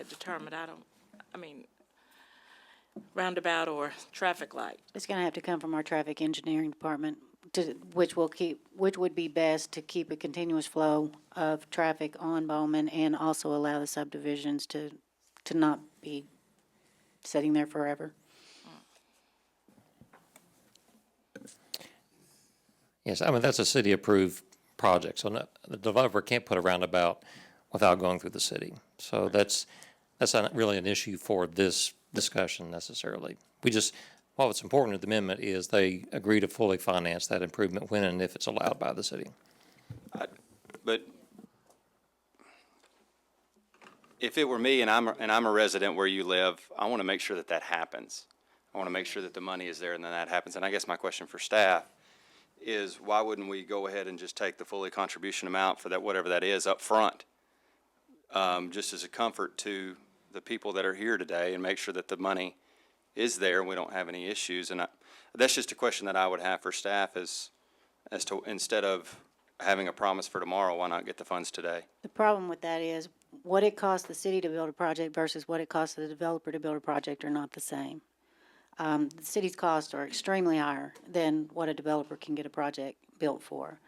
determined? I mean, roundabout or traffic light? It's gonna have to come from our traffic engineering department, which would be best to keep a continuous flow of traffic on Bowman and also allow the subdivisions to not be sitting there forever. Yes, I mean, that's a city-approved project, so the developer can't put a roundabout without going through the city. So that's not really an issue for this discussion necessarily. What's important in the amendment is they agree to fully finance that improvement when and if it's allowed by the city. But if it were me and I'm a resident where you live, I want to make sure that that happens. I want to make sure that the money is there and then that happens. And I guess my question for staff is, why wouldn't we go ahead and just take the fully contribution amount for that, whatever that is, up front, just as a comfort to the people that are here today, and make sure that the money is there and we don't have any issues. And that's just a question that I would have for staff as to, instead of having a promise for tomorrow, why not get the funds today? The problem with that is what it costs the city to build a project versus what it costs the developer to build a project are not the same. The city's costs are extremely higher than what a developer can get a project built for.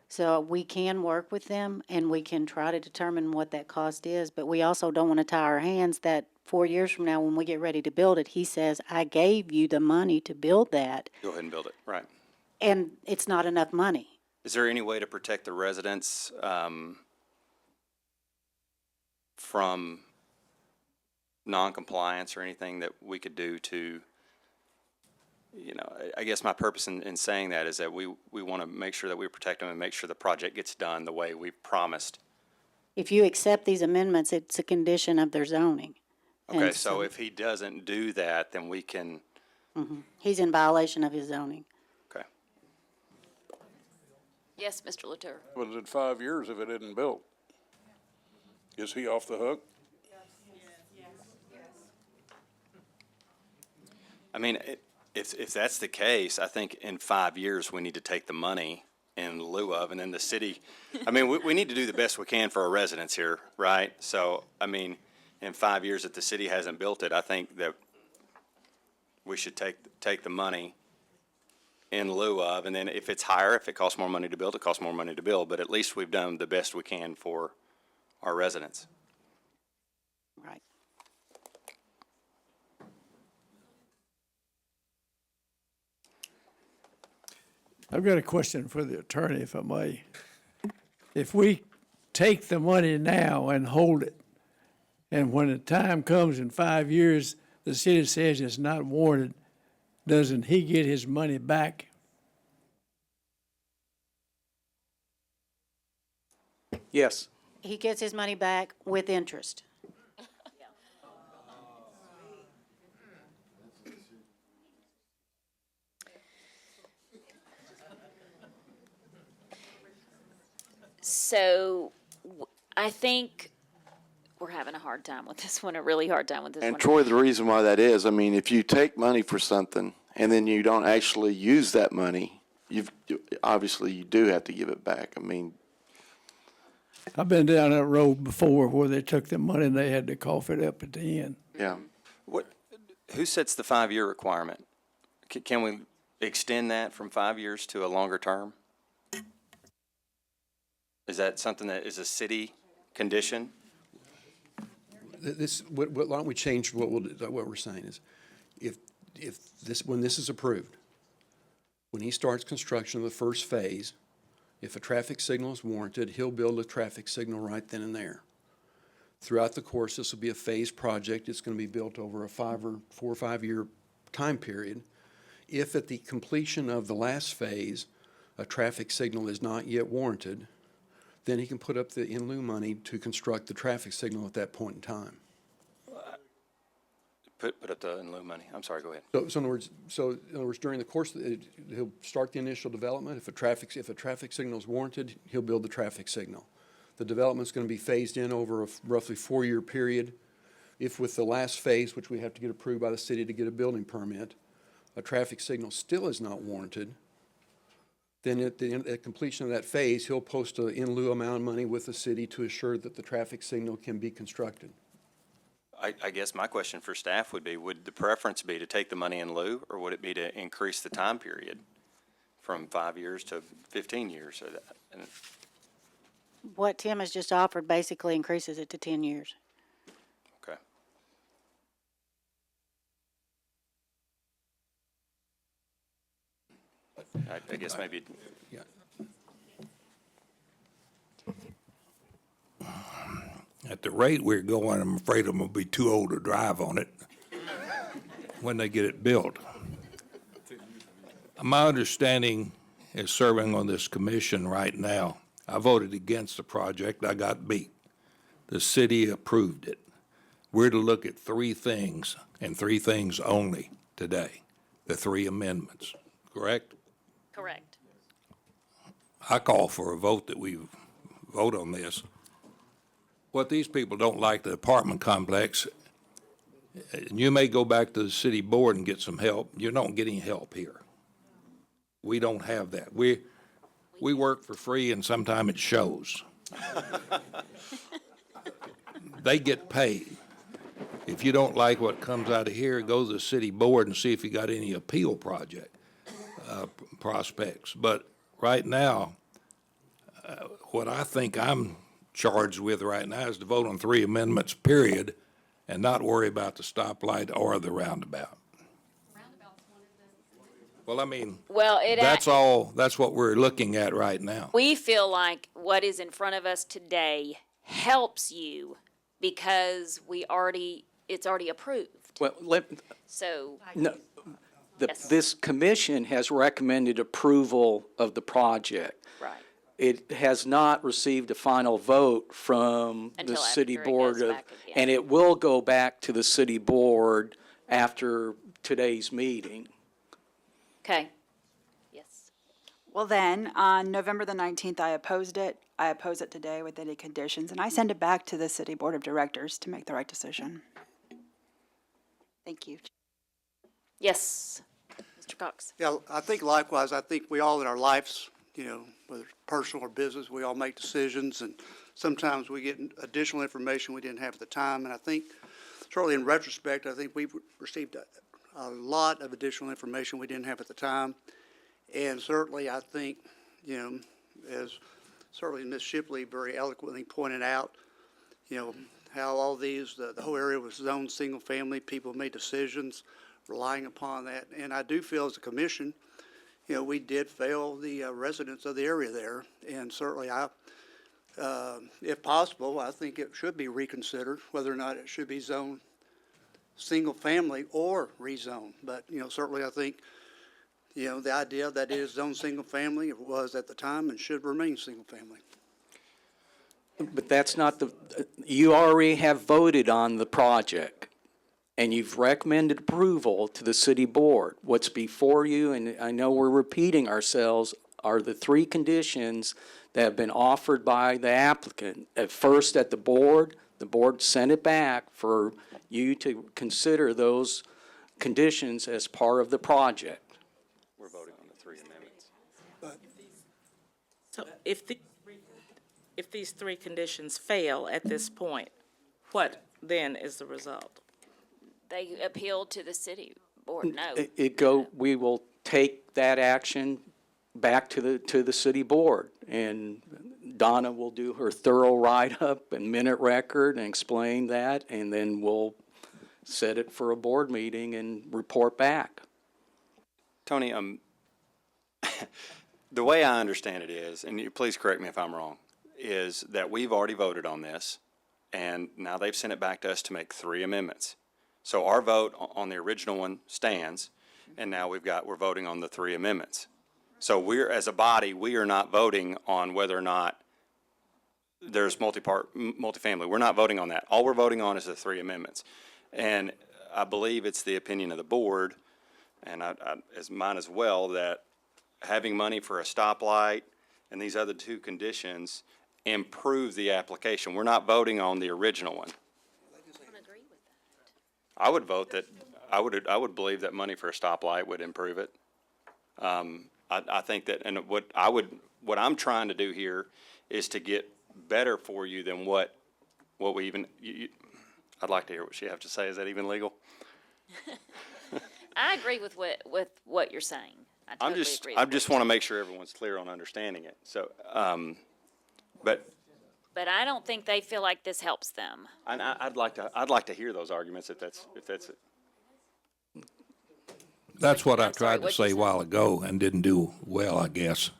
So we can work with them and we can try to determine what that cost is, but we also don't want to tie our hands that 4 years from now, when we get ready to build it, he says, I gave you the money to build that, Go ahead and build it, right. and it's not enough money. Is there any way to protect the residents from non-compliance or anything that we could do to, I guess my purpose in saying that is that we want to make sure that we protect them and make sure the project gets done the way we promised. If you accept these amendments, it's a condition of their zoning. Okay, And so if he doesn't do that, then we can, he's in violation of his zoning. okay. Yes, Mr. Latour. Was it 5 years if it isn't built? Is he off the hook? I mean, if that's the case, I think in 5 years, we need to take the money in lieu of, and then the city, I mean, we need to do the best we can for our residents here, right? So, I mean, in 5 years, if the city hasn't built it, I think that we should take the money in lieu of, and then if it's higher, if it costs more money to build, it costs more money to build, but at least we've done the best we can for our residents. Right. I've got a question for the attorney, if I may. If we take the money now and hold it, and when the time comes in 5 years, the city says it's not warranted, doesn't he get his money back? Yes. He gets his money back with interest. So I think we're having a hard time with this one, a really hard time with this And one. Troy, the reason why that is, I mean, if you take money for something and then you don't actually use that money, obviously you do have to give it back. I mean, I've been down that road before where they took the money and they had to cough it up at the end. yeah. Who sets the 5-year requirement? Can we extend that from 5 years to a longer term? Is that something that is a city condition? Why don't we change what we're saying is, when this is approved, when he starts construction of the first phase, if a traffic signal is warranted, he'll build a traffic signal right then and there. Throughout the course, this will be a phased project. It's going to be built over a 4 or 5 year time period. If at the completion of the last phase, a traffic signal is not yet warranted, then he can put up the in lieu money to construct the traffic signal at that point in time. Put up the in lieu money. I'm sorry, go ahead. So in other words, during the course, he'll start the initial development. If a traffic signal is warranted, he'll build the traffic signal. The development's going to be phased in over a roughly 4-year period. If with the last phase, which we have to get approved by the city to get a building permit, a traffic signal still is not warranted, then at completion of that phase, he'll post an in lieu amount of money with the city to assure that the traffic signal can be constructed. I guess my question for staff would be, would the preference be to take the money in lieu, or would it be to increase the time period from 5 years to 15 years? What Tim has just offered basically increases it to 10 years. Okay. I guess maybe. Yeah. At the rate we're going, I'm afraid I'm going to be too old to drive on it when they get it built. My understanding is, serving on this commission right now, I voted against the project. I got beat. The city approved it. We're to look at 3 things, and 3 things only today, the 3 amendments, correct? Correct. I call for a vote that we vote on this. What these people don't like, the apartment complex, and you may go back to the city board and get some help. You don't get any help here. We don't have that. We work for free, and sometimes it shows. They get paid. If you don't like what comes out of here, go to the city board and see if you got any appeal prospects. But right now, what I think I'm charged with right now is to vote on 3 amendments, period, and not worry about the stoplight or the roundabout. Well, I mean, that's what we're looking at right now. We feel like what is in front of us today helps you because it's already approved. Well, So, no, Yes. this commission has recommended approval of the project. right. It has not received a final vote from the Until city after it board goes of, back again. and it will go back to the city board after today's meeting. Okay. Yes. Well then, on November the 19th, I opposed it. I oppose it today with any conditions, and I send it back to the city board of directors to make the right decision. Thank you. Yes. Mr. Cox. Yeah, I think likewise, I think we all in our lives, whether it's personal or business, we all make decisions, and sometimes we get additional information we didn't have at the time. And I think, certainly in retrospect, I think we've received a lot of additional information we didn't have at the time. And certainly, I think, as certainly Ms. Shipley very eloquently pointed out, how all these, the whole area was zoned single family, people made decisions relying upon that. And I do feel as a commission, we did fail the residents of the area there. And certainly if possible, I think it should be reconsidered whether or not it should be zoned single family or rezoned. But, certainly I think, the idea that it is zoned single family, it was at the time and should remain single family. But that's not you already have voted on the project, and you've recommended approval to the city board. What's before you, and I know we're repeating ourselves are the three conditions that have been offered by the applicant. At first at the board sent it back for you to consider those conditions as part of the project. We're voting on the three amendments. So if these three conditions fail at this point, what then is the result? They appealed to the city board, We will take that action back to the city board, and Donna will do her thorough write-up and minute record and explain that, and then we'll set it for a board meeting and report back. Tony, the way I understand it is, and please correct me if I'm wrong, is that we've already voted on this, and now they've sent it back to us to make three amendments. So our vote on the original one stands, and now we're voting on the three amendments. So as a body, we are not voting on whether or not there's multifamily. We're not voting on that. All we're voting on is the three amendments. And I believe it's the opinion of the board, and as mine as well, that having money for a stoplight and these other two conditions improve the application. We're not voting on the original one. I would vote that, I would believe that money for a stoplight would improve it. I think that, and what I'm trying to do here is to get better for you than what we even, I'd like to hear what she has to say. Is that even legal? I agree with what you're saying. I totally agree. I just want to make sure everyone's clear on understanding it. So, but I don't think they feel like this helps them. and I'd like to hear those arguments if that's it. That's what I I'm sorry, tried to what'd you say say? a while ago and didn't do well, I guess.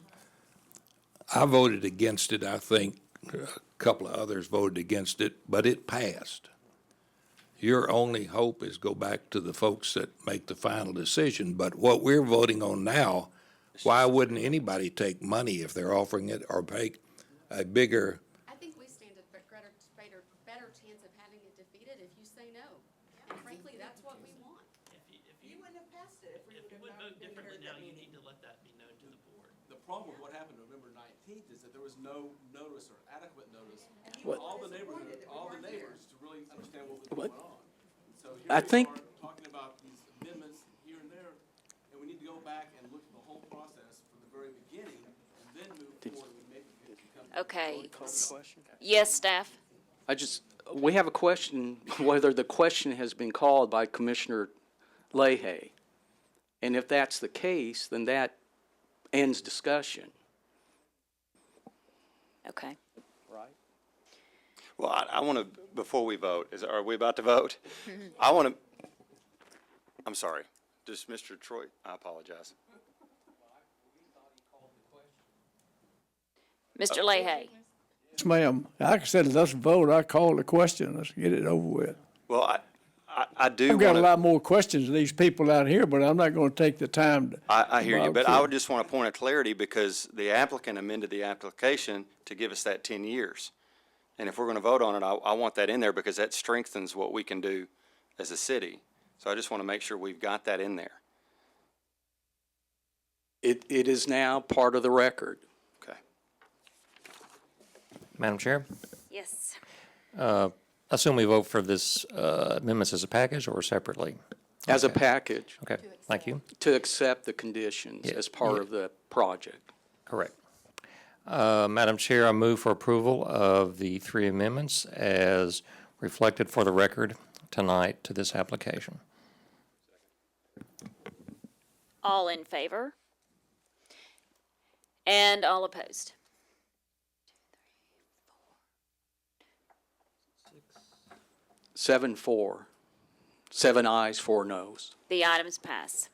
I voted against it. I think a couple of others voted against it, but it passed. Your only hope is go back to the folks that make the final decision. But what we're voting on now, why wouldn't anybody take money if they're offering it or pay a bigger? I think we stand a better chance of having it defeated if you say no. And frankly, that's what we want. You wouldn't have passed it if we would vote differently now. You need to let that be known to the board. The problem with what happened November 19th is that there was no notice or adequate notice for all the neighbors to really understand what was going on. So here I think we are talking about these amendments here and there, and we need to go back and look at the whole process from the very beginning and then move forward and make it become. Okay. Yes, staff? We have a question, whether the question has been called by Commissioner Leahy. And if that's the case, then that ends discussion. Okay. Right. Well, I want to, before we vote, are we about to vote? I'm sorry. Just Mr. Troy, I apologize. Mr. Leahy? Yes, ma'am. Like I said, let's vote. I called the question. Let's get it over with. Well, I do I've got want a to. lot more questions of these people out here, but I'm not going to take the time to. I hear you, but I Okay. would just want a point of clarity because the applicant amended the application to give us that 10 years. And if we're going to vote on it, I want that in there because that strengthens what we can do as a city. So I just want to make sure we've got that in there. It is now part of the record. Okay. Madam Chair, Yes. assume we vote for this amendments as a package or separately? As a package, Okay, thank you. to accept the conditions as part of the project. Correct. Madam Chair, I move for approval of the three amendments as reflected for the record tonight to this application. All in favor? And all opposed? 7-4, 7 ayes, 4 noes. The items pass.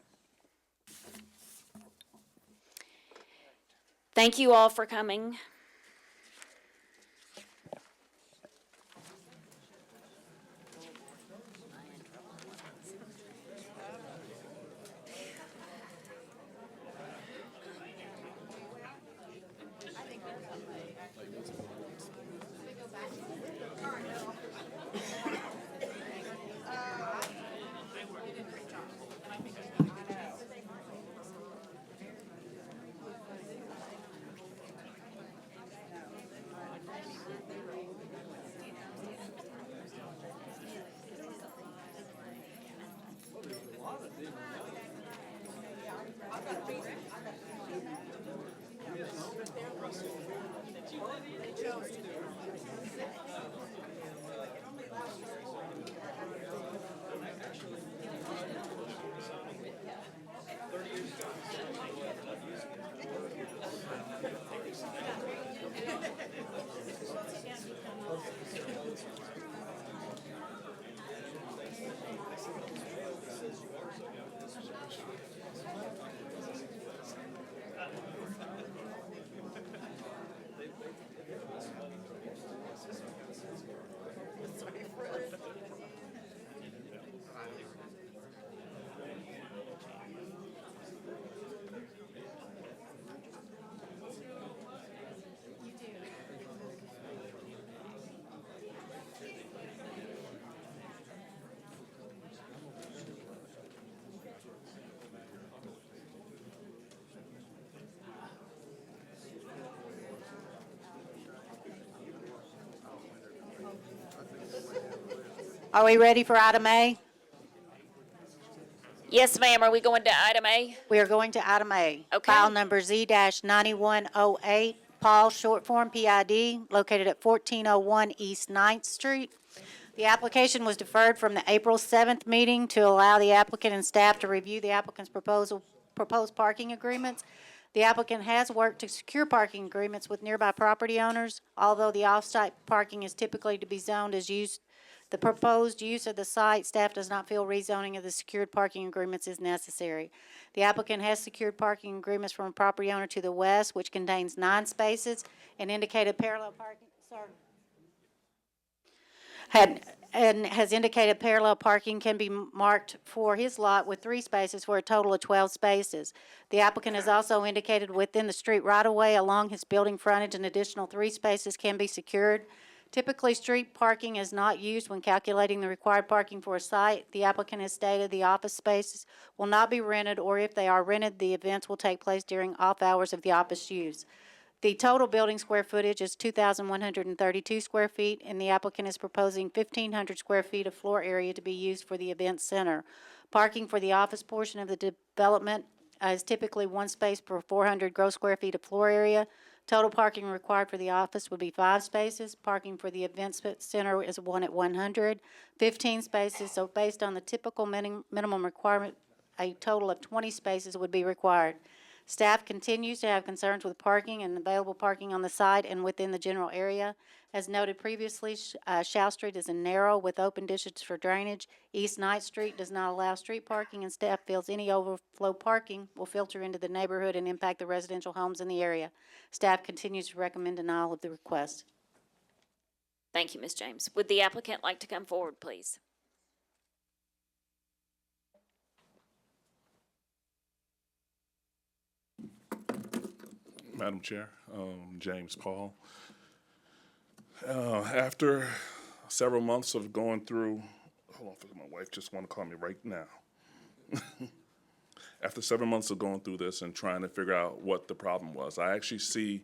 Thank you all for coming. Are we ready for item A? Yes, ma'am. Are we going to item A? We are going to item A. Okay. File number Z-9108, Paul, short form PID, located at 1401 East 9th Street. The application was deferred from the April 7th meeting to allow the applicant and staff to review the applicant's proposed parking agreements. The applicant has worked to secure parking agreements with nearby property owners, although the off-site parking is typically to be zoned as used. The proposed use of the site, staff does not feel rezoning of the secured parking agreements is necessary. The applicant has secured parking agreements from a property owner to the west, which contains 9 spaces and indicated parallel parking, has indicated parallel parking can be marked for his lot with 3 spaces for a total of 12 spaces. The applicant has also indicated within the street right-of-way along his building frontage an additional 3 spaces can be secured. Typically, street parking is not used when calculating the required parking for a site. The applicant has stated the office spaces will not be rented, or if they are rented, the events will take place during off hours of the office use. The total building square footage is 2,132 square feet, and the applicant is proposing 1,500 square feet of floor area to be used for the event center. Parking for the office portion of the development is typically 1 space per 400 gross square feet of floor area. Total parking required for the office would be 5 spaces. Parking for the event center is 1 at 100, 15 spaces. So based on the typical minimum requirement, a total of 20 spaces would be required. Staff continues to have concerns with parking and available parking on the site and within the general area. As noted previously, Shaw Street is narrow with open ditches for drainage. East 9th Street does not allow street parking, and staff feels any overflow parking will filter into the neighborhood and impact the residential homes in the area. Staff continues to recommend denial of the request. Thank you, Ms. James. Would the applicant like to come forward, please? Madam Chair, James Paul. After several months of going through, hold on, my wife just want to call me right now. After 7 months of going through this and trying to figure out what the problem was, I actually see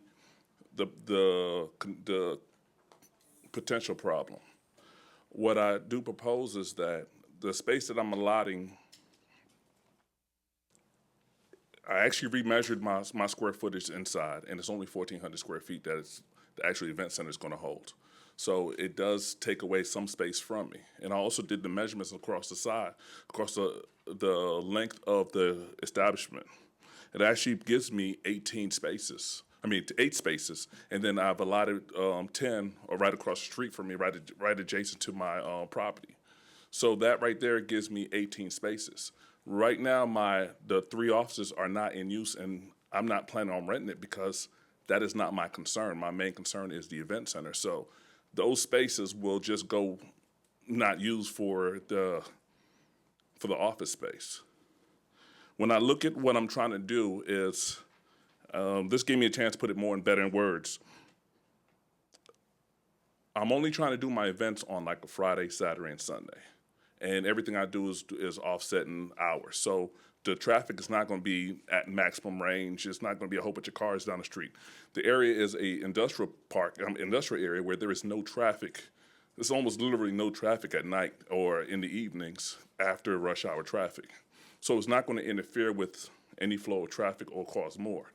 the potential problem. What I do propose is that the space that I'm allotting, I actually remeasured my square footage inside, and it's only 1,400 square feet that the actual event center is going to hold. So it does take away some space from me. And I also did the measurements across the side, across the length of the establishment. It actually gives me 8 spaces, and then I've allotted 10 right across the street from me, right adjacent to my property. So that right there gives me 18 spaces. Right now, the 3 offices are not in use, and I'm not planning on renting it because that is not my concern. My main concern is the event center. So those spaces will just go not used for the office space. When I look at what I'm trying to do is, this gave me a chance to put it better in words. I'm only trying to do my events on like a Friday, Saturday, and Sunday. And everything I do is offsetting hours. So the traffic is not going to be at maximum range. It's not going to be a whole bunch of cars down the street. The area is a industrial area where there is no traffic. There's almost literally no traffic at night or in the evenings after rush hour traffic. So it's not going to interfere with any flow of traffic or cause more.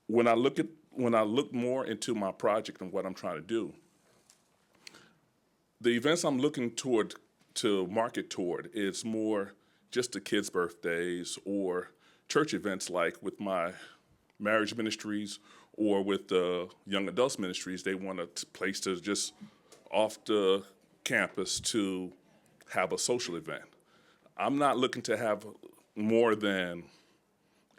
When I look more into my project and what I'm trying to do, the events I'm looking to market toward is more just the kids' birthdays or church events like with my marriage ministries or with the young adults ministries. They want a place to just off the campus to have a social event. I'm not looking to have more than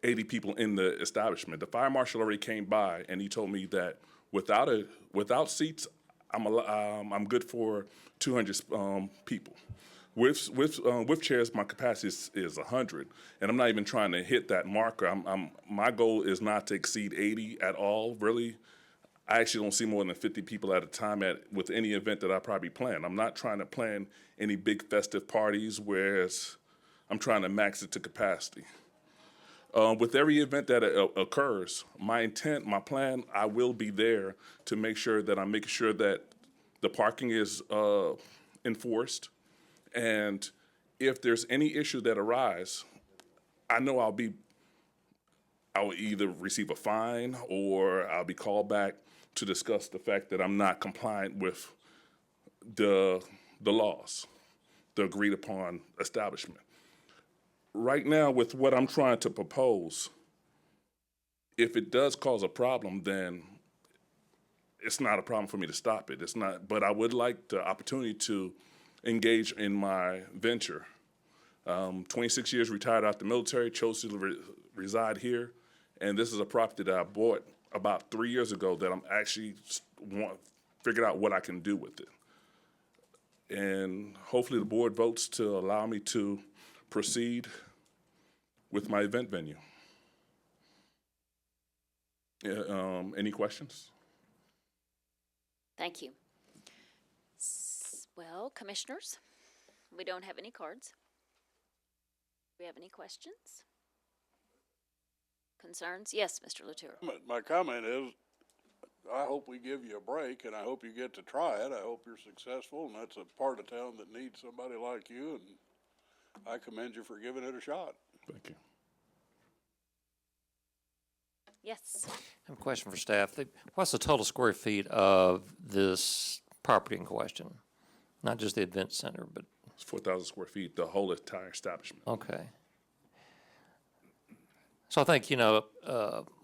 80 people in the establishment. The fire marshal already came by and he told me that without seats, I'm good for 200 people. With chairs, my capacity is 100, and I'm not even trying to hit that marker. My goal is not to exceed 80 at all. Really, I actually don't see more than 50 people at a time with any event that I probably plan. I'm not trying to plan any big festive parties, whereas I'm trying to max it to capacity. With every event that occurs, my intent, my plan, I will be there to make sure that I'm making sure that the parking is enforced. And if there's any issue that arise, I know I will either receive a fine or I'll be called back to discuss the fact that I'm not compliant with the laws, the agreed upon establishment. Right now, with what I'm trying to propose, if it does cause a problem, then it's not a problem for me to stop it. It's not, but I would like the opportunity to engage in my venture. 26 years retired out the military, chose to reside here, and this is a property that I bought about 3 years ago that I'm actually figured out what I can do with it. And hopefully the board votes to allow me to proceed with my event venue. Any questions? Thank you. Well, commissioners, we don't have any cards. Do we have any questions? Concerns? Yes, Mr. Latour. My comment is, I hope we give you a break, and I hope you get to try it. I hope you're successful, and that's a part of town that needs somebody like you, and I commend you for giving it a shot. Thank you. Yes. I have a question for staff. What's the total square feet of this property in question? Not just the event center, but... It's 4,000 square feet, the whole entire establishment. Okay. So I think,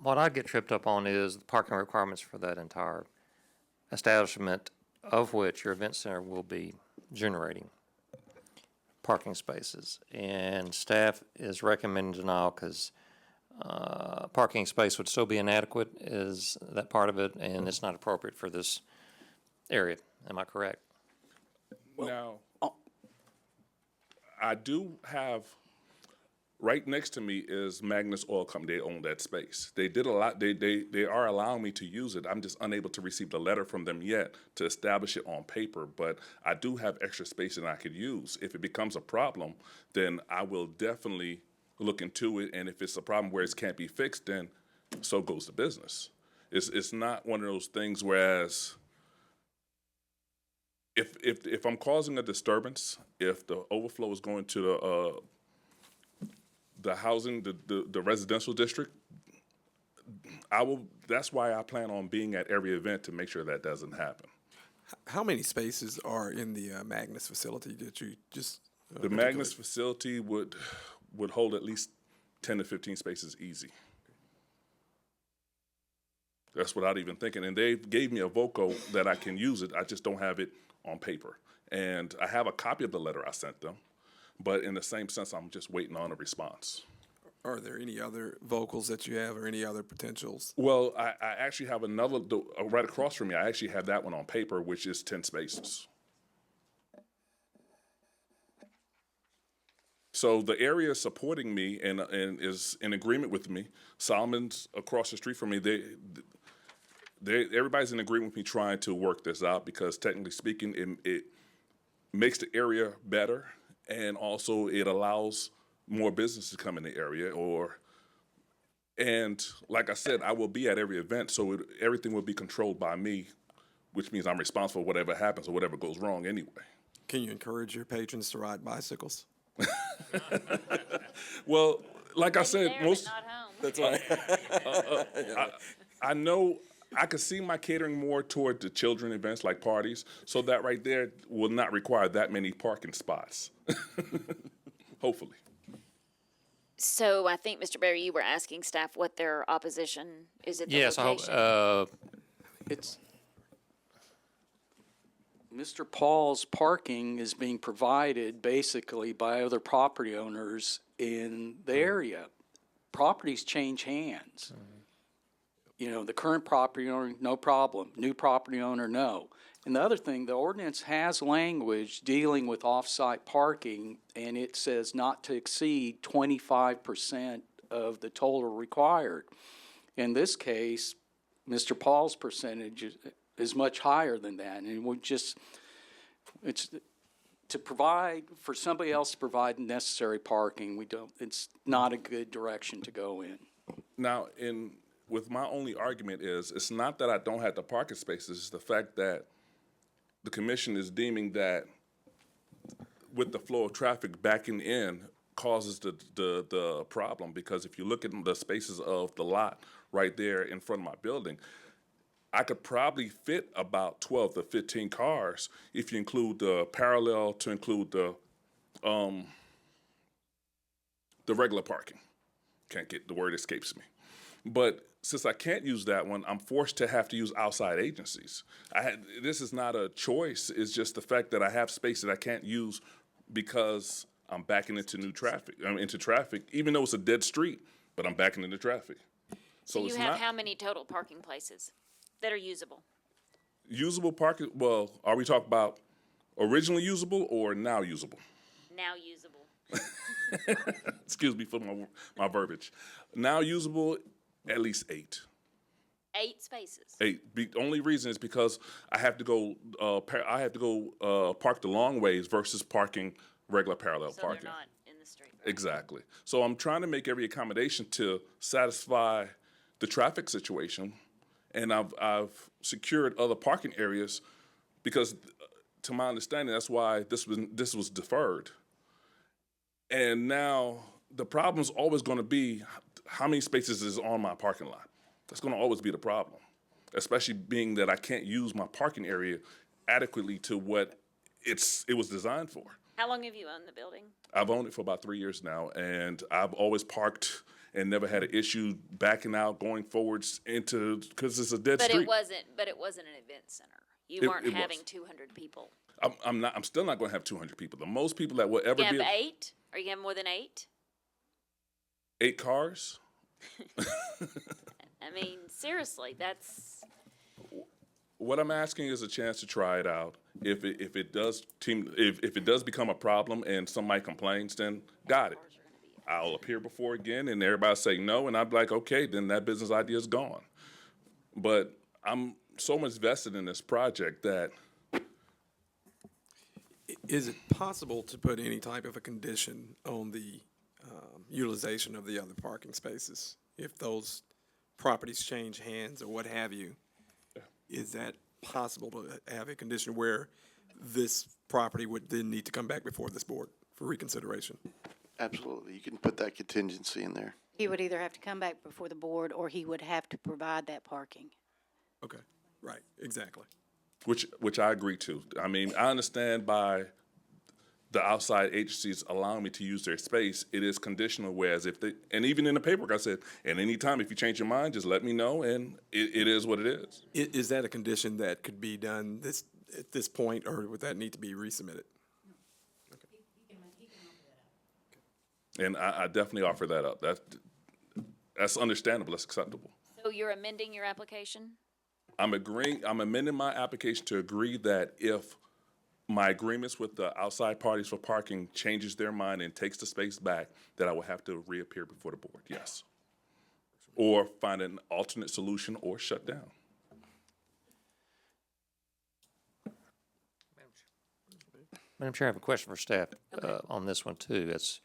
what I get tripped up on is the parking requirements for that entire establishment, of which your event center will be generating parking spaces. And staff is recommending denial because parking space would still be inadequate, is that part of it, and it's not appropriate for this area. Am I correct? Now, I do have, right next to me is Magnus Oil Company. They own that space. They did a lot. They are allowing me to use it. I'm just unable to receive the letter from them yet to establish it on paper. But I do have extra space that I could use. If it becomes a problem, then I will definitely look into it. And if it's a problem where it can't be fixed, then so goes the business. It's not one of those things whereas if I'm causing a disturbance, if the overflow is going to the housing, the residential district, that's why I plan on being at every event to make sure that doesn't happen. How many spaces are in the Magnus facility that you just? The Magnus facility would hold at least 10 to 15 spaces easy. That's without even thinking. And they gave me a voco that I can use it. I just don't have it on paper. And I have a copy of the letter I sent them. But in the same sense, I'm just waiting on a response. Are there any other vocals that you have or any other potentials? Well, I actually have another, right across from me, I actually have that one on paper, which is 10 spaces. So the area supporting me and is in agreement with me. Solomon's across the street from me. Everybody's in agreement with me trying to work this out because technically speaking, it makes the area better. And also it allows more business to come in the area and like I said, I will be at every event. So everything will be controlled by me, which means I'm responsible for whatever happens or whatever goes wrong anyway. Can you encourage your patrons to ride bicycles? Well, like I said, There, most. but not home. That's right. I know I could see my catering more toward the children events like parties, so that right there will not require that many parking spots. Hopefully. So I think, Mr. Barry, you were asking staff what their opposition is at the Yes, I hope, location. It's, Mr. Paul's parking is being provided basically by other property owners in the area. Properties change hands. You know, the current property owner, no problem. New property owner, no. And the other thing, the ordinance has language dealing with off-site parking, and it says not to exceed 25% of the total required. In this case, Mr. Paul's percentage is much higher than that, and we just, it's to provide, for somebody else to provide necessary parking, we don't, it's not a good direction to go in. Now, with my only argument is, it's not that I don't have the parking spaces, it's the fact that the commission is deeming that with the flow of traffic backing in causes the problem, because if you look at the spaces of the lot right there in front of my building, I could probably fit about 12 to 15 cars if you include the parallel to include the regular parking. Can't get, the word escapes me. But since I can't use that one, I'm forced to have to use outside agencies. This is not a choice. It's just the fact that I have space that I can't use because I'm backing into into traffic, even though it's a dead street, but I'm backing into traffic. So you it's have not how many total parking places that are usable? usable parking. Well, are we talking about originally usable or now usable? Now usable. Excuse me for my verbiage. Now usable, at least 8. 8 spaces. 8. The only reason is because I have to go. Park the long ways versus parking regular parallel So parking. they're not in the street. Exactly. So I'm trying to make every accommodation to satisfy the traffic situation, and I've secured other parking areas because, to my understanding, that's why this was deferred. And now the problem's always going to be how many spaces is on my parking lot. That's going to always be the problem, especially being that I can't use my parking area adequately to what it was designed for. How long have you owned the building? I've owned it for about 3 years now, and I've always parked and never had an issue backing out, going forwards because it's a dead street. But it wasn't an event center. You weren't it having was. 200 people. I'm still not going to have 200 people. The most people that will ever You have be 8? Are you having more than 8? 8 cars. I mean, seriously, that's. What I'm asking is a chance to try it out. If it does become a problem and somebody complains, then got it. I'll appear before again, and everybody say no, and I'm like, okay, then that business idea is gone. But I'm so much vested in this project that. Is it possible to put any type of a condition on the utilization of the other parking spaces? If those properties change hands or what have you, is that possible to have a condition where this property would then need to come back before this board for reconsideration? Absolutely. You can put that contingency in there. He would either have to come back before the board or he would have to provide that parking. Okay, right, exactly. Which I agree to. I mean, I understand by the outside agencies allowing me to use their space, it is conditional, whereas and even in the paperwork I said, at any time, if you change your mind, just let me know, and it is what it is. Is that a condition that could be done at this point, or would that need to be resubmitted? And I definitely offer that up. That's understandable, that's acceptable. So you're amending your application? I'm amending my application to agree that if my agreements with the outside parties for parking changes their mind and takes the space back, that I will have to reappear before the board, yes. Or find an alternate solution or shut down. Madam Chair, I have a question for staff on this one too. It's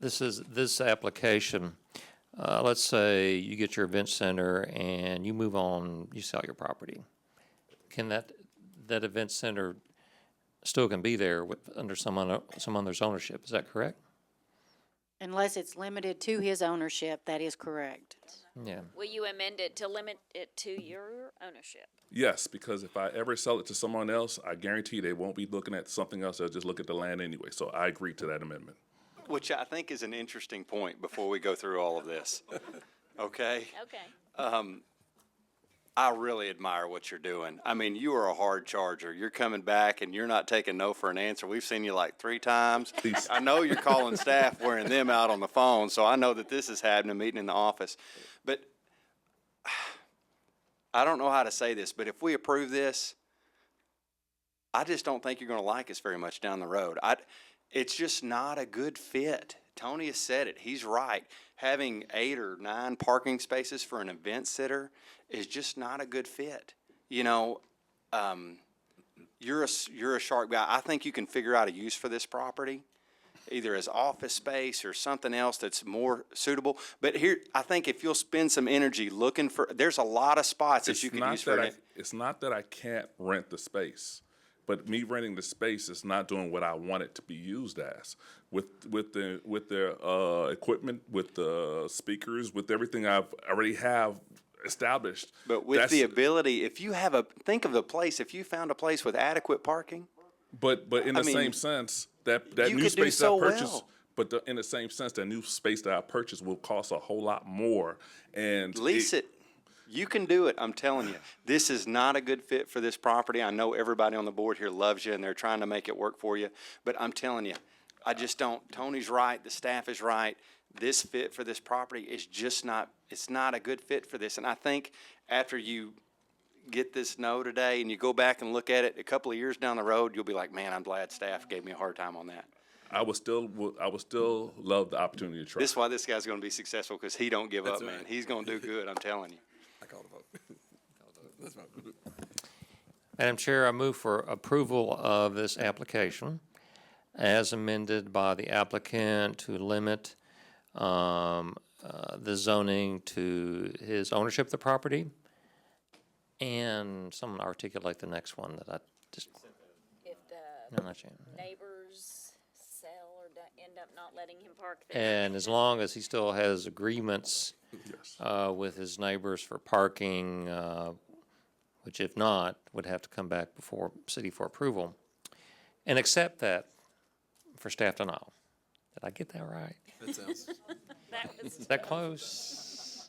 this application. Let's say you get your event center and you move on, you sell your property. Can that event center still can be there under some other's ownership. Is that correct? Unless it's limited to his ownership, that is correct. Yeah. Will you amend it to limit it to your ownership? Yes, because if I ever sell it to someone else, I guarantee they won't be looking at something else. They'll just look at the land anyway. So I agree to that amendment. Which I think is an interesting point before we go through all of this. Okay? Okay. I really admire what you're doing. I mean, you are a hard charger. You're coming back and you're not taking no for an answer. We've seen you like 3 times. I know you're calling staff, wearing them out on the phone, so I know that this is happening, meeting in the office. But I don't know how to say this, but if we approve this, I just don't think you're going to like us very much down the road. It's just not a good fit. Tony has said it. He's right. Having 8 or 9 parking spaces for an event center is just not a good fit. You know, you're a sharp guy. I think you can figure out a use for this property, either as office space or something else that's more suitable. But here, I think if you'll spend some energy looking for, there's a lot of spots that you can use for it. It's not that I can't rent the space, but me renting the space is not doing what I want it to be used as. With the equipment, with the speakers, with everything I've already have established. But with the ability, if you have think of the place, if you found a place with adequate parking. But in the same sense, that you new could do space that so I purchased, well. but in the same sense, that new space that I purchased will cost a whole lot more. And Lease it. You can do it, I'm telling you. This is not a good fit for this property. I know everybody on the board here loves you, and they're trying to make it work for you. But I'm telling you, I just don't. Tony's right. The staff is right. This fit for this property is just not, it's not a good fit for this. And I think after you get this no today and you go back and look at it a couple of years down the road, you'll be like, man, I'm glad staff gave me a hard time on that. I would still love the opportunity to try. This is why this guy's going to be successful, because he don't give That's up, right. man. He's going to do good, I'm telling you. I call the vote. Let's vote. Madam Chair, I move for approval of this application as amended by the applicant to limit the zoning to his ownership of the property. And someone articulate the next one that I just. If No, not yet. neighbors sell or end up not letting him park there. And as long as he still has agreements with his neighbors for parking, which if not, would have to come back before city for approval, and accept that for staff denial. Did I get that right? That sounds. Is that close?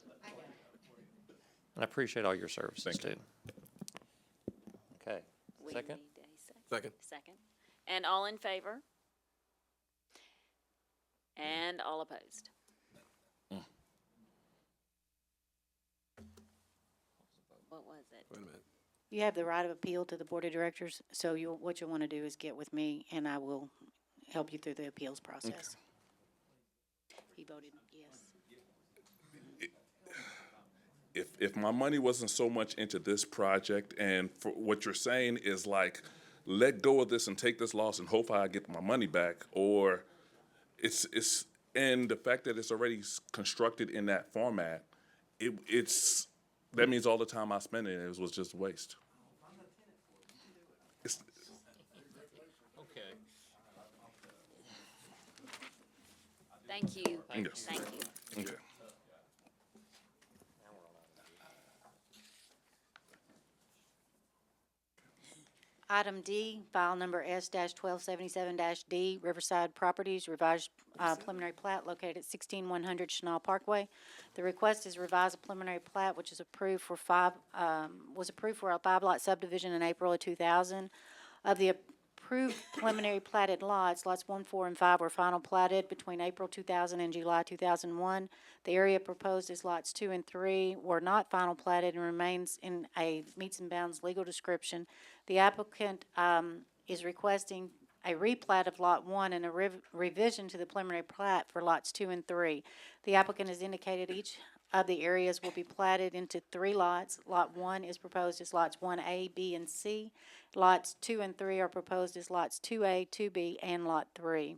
And I appreciate all your services too. Okay, We second? need a Second. Second. And all in favor? And all opposed? What was it? Wait a minute. You have the right of appeal to the Board of Directors, so what you'll want to do is get with me, and I will help you through the appeals process. He voted yes. If my money wasn't so much into this project, and for what you're saying is like, let go of this and take this loss and hope I get my money back, or it's and the fact that it's already constructed in that format, it's that means all the time I spent in it was just waste. It's, Okay. Thank you. Yes. Thank you. okay. Item D, file number S-1277-D, Riverside Properties, revised preliminary plat located at 16100 Chenal Parkway. The request is revise a preliminary plat which is approved for was approved for a 5-lot subdivision in April of 2000. Of the approved preliminary platted lots, lots 1, 4, and 5 were final platted between April 2000 and July 2001. The area proposed as lots 2 and 3 were not final platted and remains in a meets and bounds legal description. The applicant is requesting a replat of Lot 1 and a revision to the preliminary plat for Lots 2 and 3. The applicant has indicated each of the areas will be platted into 3 lots. Lot 1 is proposed as Lots 1A, B, and C. Lots 2 and 3 are proposed as Lots 2A, 2B, and Lot 3.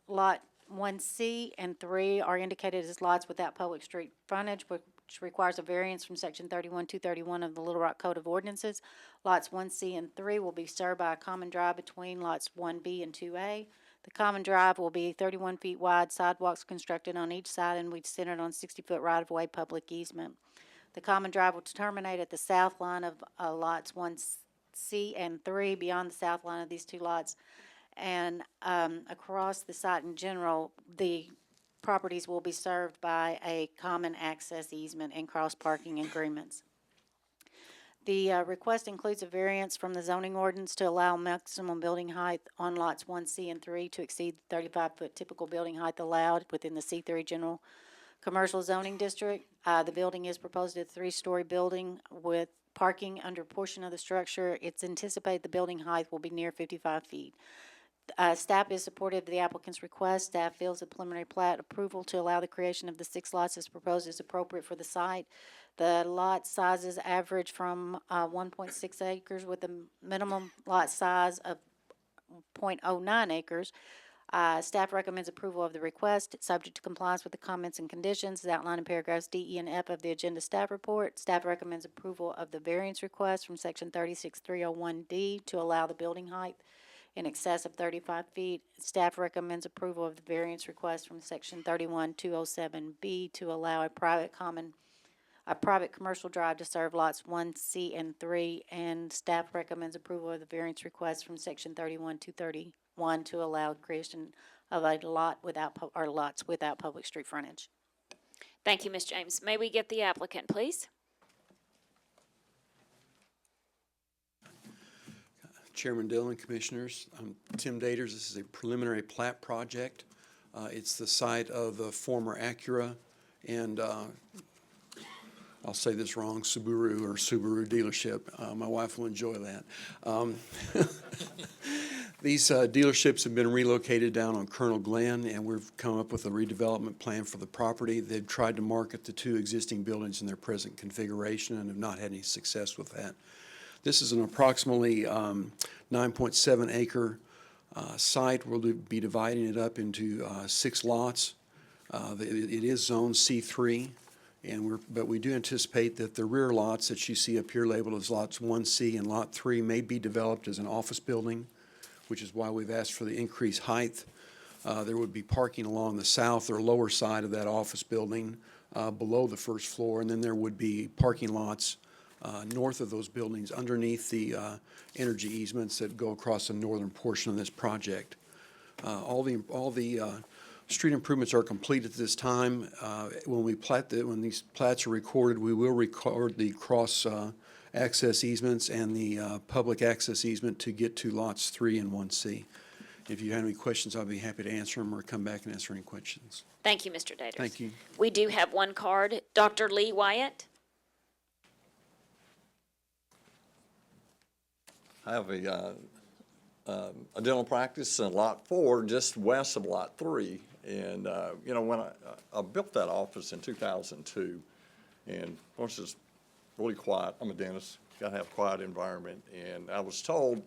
Lot 1C and 3 are indicated as lots without public street frontage, which requires a variance from section 31-231 of the Little Rock Code of Ordinances. Lots 1C and 3 will be served by a common drive between lots 1B and 2A. The common drive will be 31 feet wide, sidewalks constructed on each side, and we centered on 60-foot right-of-way public easement. The common drive will terminate at the south line of lots 1C and 3, beyond the south line of these two lots. And across the site in general, the properties will be served by a common access easement and cross-parking agreements. The request includes a variance from the zoning ordinance to allow maximum building height on lots 1C and 3 to exceed 35-foot typical building height allowed within the C3 General Commercial Zoning District. The building is proposed as a 3-story building with parking under a portion of the structure. It's anticipated the building height will be near 55 feet. Staff is supportive of the applicant's request. Staff feels the preliminary plat approval to allow the creation of the 6 lots as proposed is appropriate for the site. The lot sizes average from 1.6 acres with a minimum lot size of 0.09 acres. Staff recommends approval of the request, subject to compliance with the comments and conditions as outlined in paragraphs D, E, and F of the agenda staff report. Staff recommends approval of the variance request from section 36301D to allow the building height in excess of 35 feet. Staff recommends approval of the variance request from section 31207B to allow a private commercial drive to serve lots 1C and 3, and staff recommends approval of the variance request from section 31231 to allow creation of a lot without, or lots without public street frontage. Thank you, Ms. James. May we get the applicant, please? Chairman Dillon, Commissioners, I'm Tim Daters. This is a preliminary plat project. It's the site of the former Acura and I'll say this wrong, Subaru dealership. My wife will enjoy that. These dealerships have been relocated down on Colonel Glenn, and we've come up with a redevelopment plan for the property. They've tried to market the 2 existing buildings in their present configuration and have not had any success with that. This is an approximately 9.7 acre site. We'll be dividing it up into 6 lots. It is zone C3, but we do anticipate that the rear lots that you see up here labeled as lots 1C and lot 3 may be developed as an office building, which is why we've asked for the increased height. There would be parking along the south or lower side of that office building below the first floor, and then there would be parking lots north of those buildings underneath the energy easements that go across the northern portion of this project. All the street improvements are complete at this time. When these plats are recorded, we will record the cross access easements and the public access easement to get to lots 3 and 1C. If you have any questions, I'll be happy to answer them or come back and answer any questions. Thank you, Mr. Daters. Thank you. We do have one card. Dr. Lee Wyatt. I have a dental practice in Lot 4, just west of Lot 3. And, when I built that office in 2002, and of course it's really quiet. I'm a dentist, got to have a quiet environment. And I was told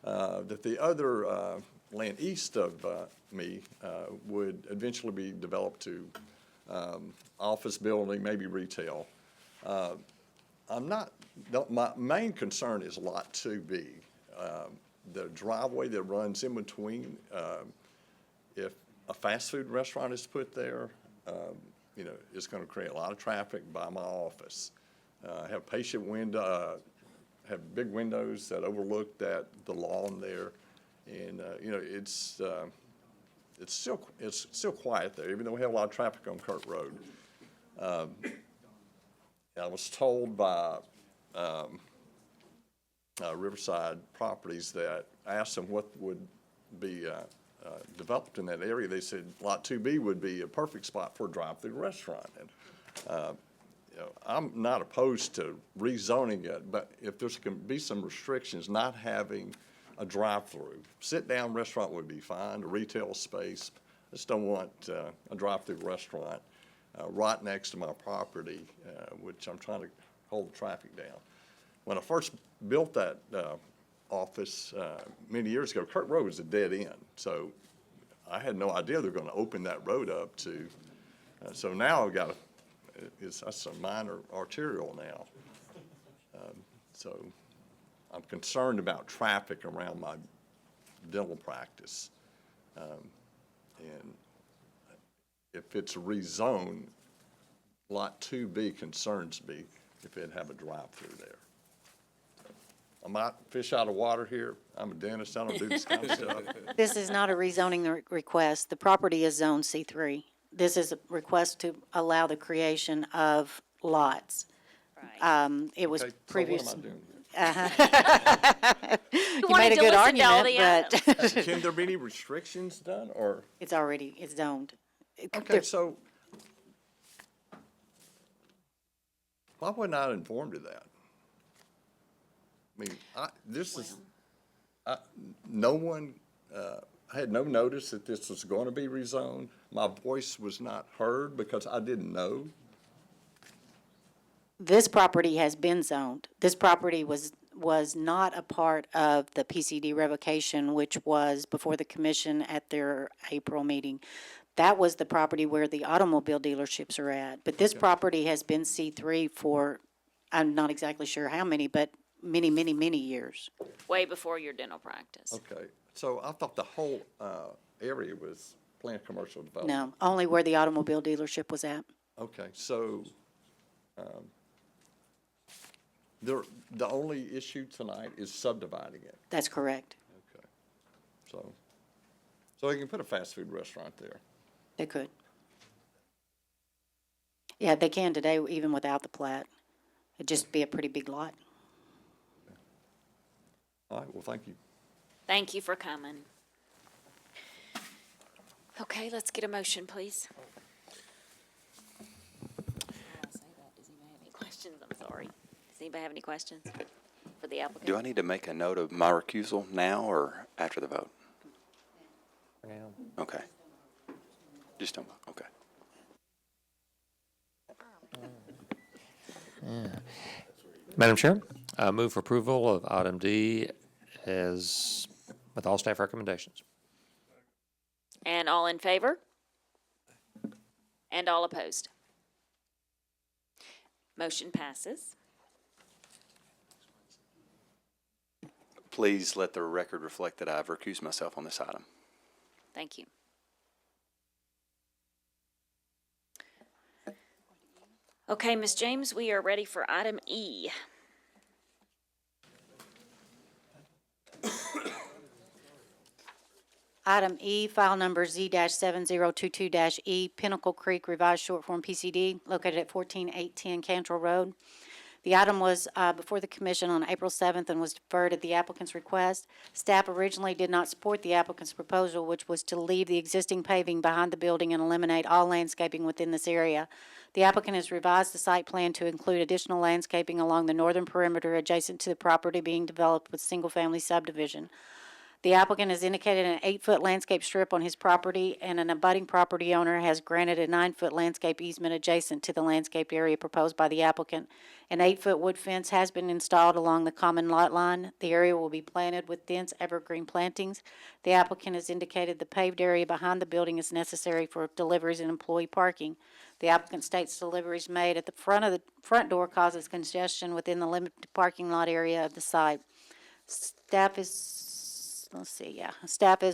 that the other land east of me would eventually be developed to office building, maybe retail. My main concern is Lot 2B. The driveway that runs in between, if a fast food restaurant is put there, it's going to create a lot of traffic by my office. Have patient window, have big windows that overlook the lawn there, and it's still quiet there, even though we have a lot of traffic on Kurt Road. I was told by Riverside Properties that I asked them what would be developed in that area. They said Lot 2B would be a perfect spot for a drive-through restaurant. And I'm not opposed to rezoning it, but if there's going to be some restrictions, not having a drive-through, sit-down restaurant would be fine, a retail space. I just don't want a drive-through restaurant right next to my property, which I'm trying to hold the traffic down. When I first built that office many years ago, Kurt Road was a dead end, so I had no idea they were going to open that road up to. So now I've got that's a minor arterial now. So I'm concerned about traffic around my dental practice. And if it's rezoned, Lot 2B concerns me if it'd have a drive-through there. I might fish out of water here. I'm a dentist. I don't do this kind of stuff. This is not a rezoning request. The property is zone C3. This is a request to allow the creation of lots. It was Okay, previous. So what am I doing here? You wanted made a to good listen to all argument, the but Can there be any restrictions done, or? it's zoned. Okay, so why wasn't I informed of that? I mean, no one, I had no notice that this was going to be rezoned. My voice was not heard because I didn't know. This property has been zoned. This property was not a part of the PCD revocation, which was before the commission at their April meeting. That was the property where the automobile dealerships are at. But this property has been C3 for, I'm not exactly sure how many, but many, many, many years. Way before your dental practice. Okay, so I thought the whole area was planned commercial development. No, only where the automobile dealership was at. Okay, so the only issue tonight is subdividing it. That's correct. Okay, so you can put a fast food restaurant there. They could. Yeah, they can today, even without the plat. It'd just be a pretty big lot. All right, well, thank you. Thank you for coming. Okay, let's get a motion, please. Does anybody have any questions? I'm sorry. Does anybody have any questions for the applicant? Do I need to make a note of my recusal now or after the vote? Now. Okay. Just don't, okay. Madam Chair, I move for approval of item D as, with all staff recommendations. And all in favor? And all opposed? Motion passes. Please let the record reflect that I've recused myself on this item. Thank you. Okay, Ms. James, we are ready for item E. Item E, file number Z-7022-E, Pinnacle Creek Revised Short Form PCD, located at 14810 Cantrell Road. The item was before the commission on April 7th and was deferred at the applicant's request. Staff originally did not support the applicant's proposal, which was to leave the existing paving behind the building and eliminate all landscaping within this area. The applicant has revised the site plan to include additional landscaping along the northern perimeter adjacent to the property being developed with single-family subdivision. The applicant has indicated an 8-foot landscape strip on his property, and an abutting property owner has granted a 9-foot landscape easement adjacent to the landscaped area proposed by the applicant. An 8-foot wood fence has been installed along the common lot line. The area will be planted with dense evergreen plantings. The applicant has indicated the paved area behind the building is necessary for deliveries and employee parking. The applicant states deliveries made at the front door causes congestion within the limited parking lot area of the site. Staff is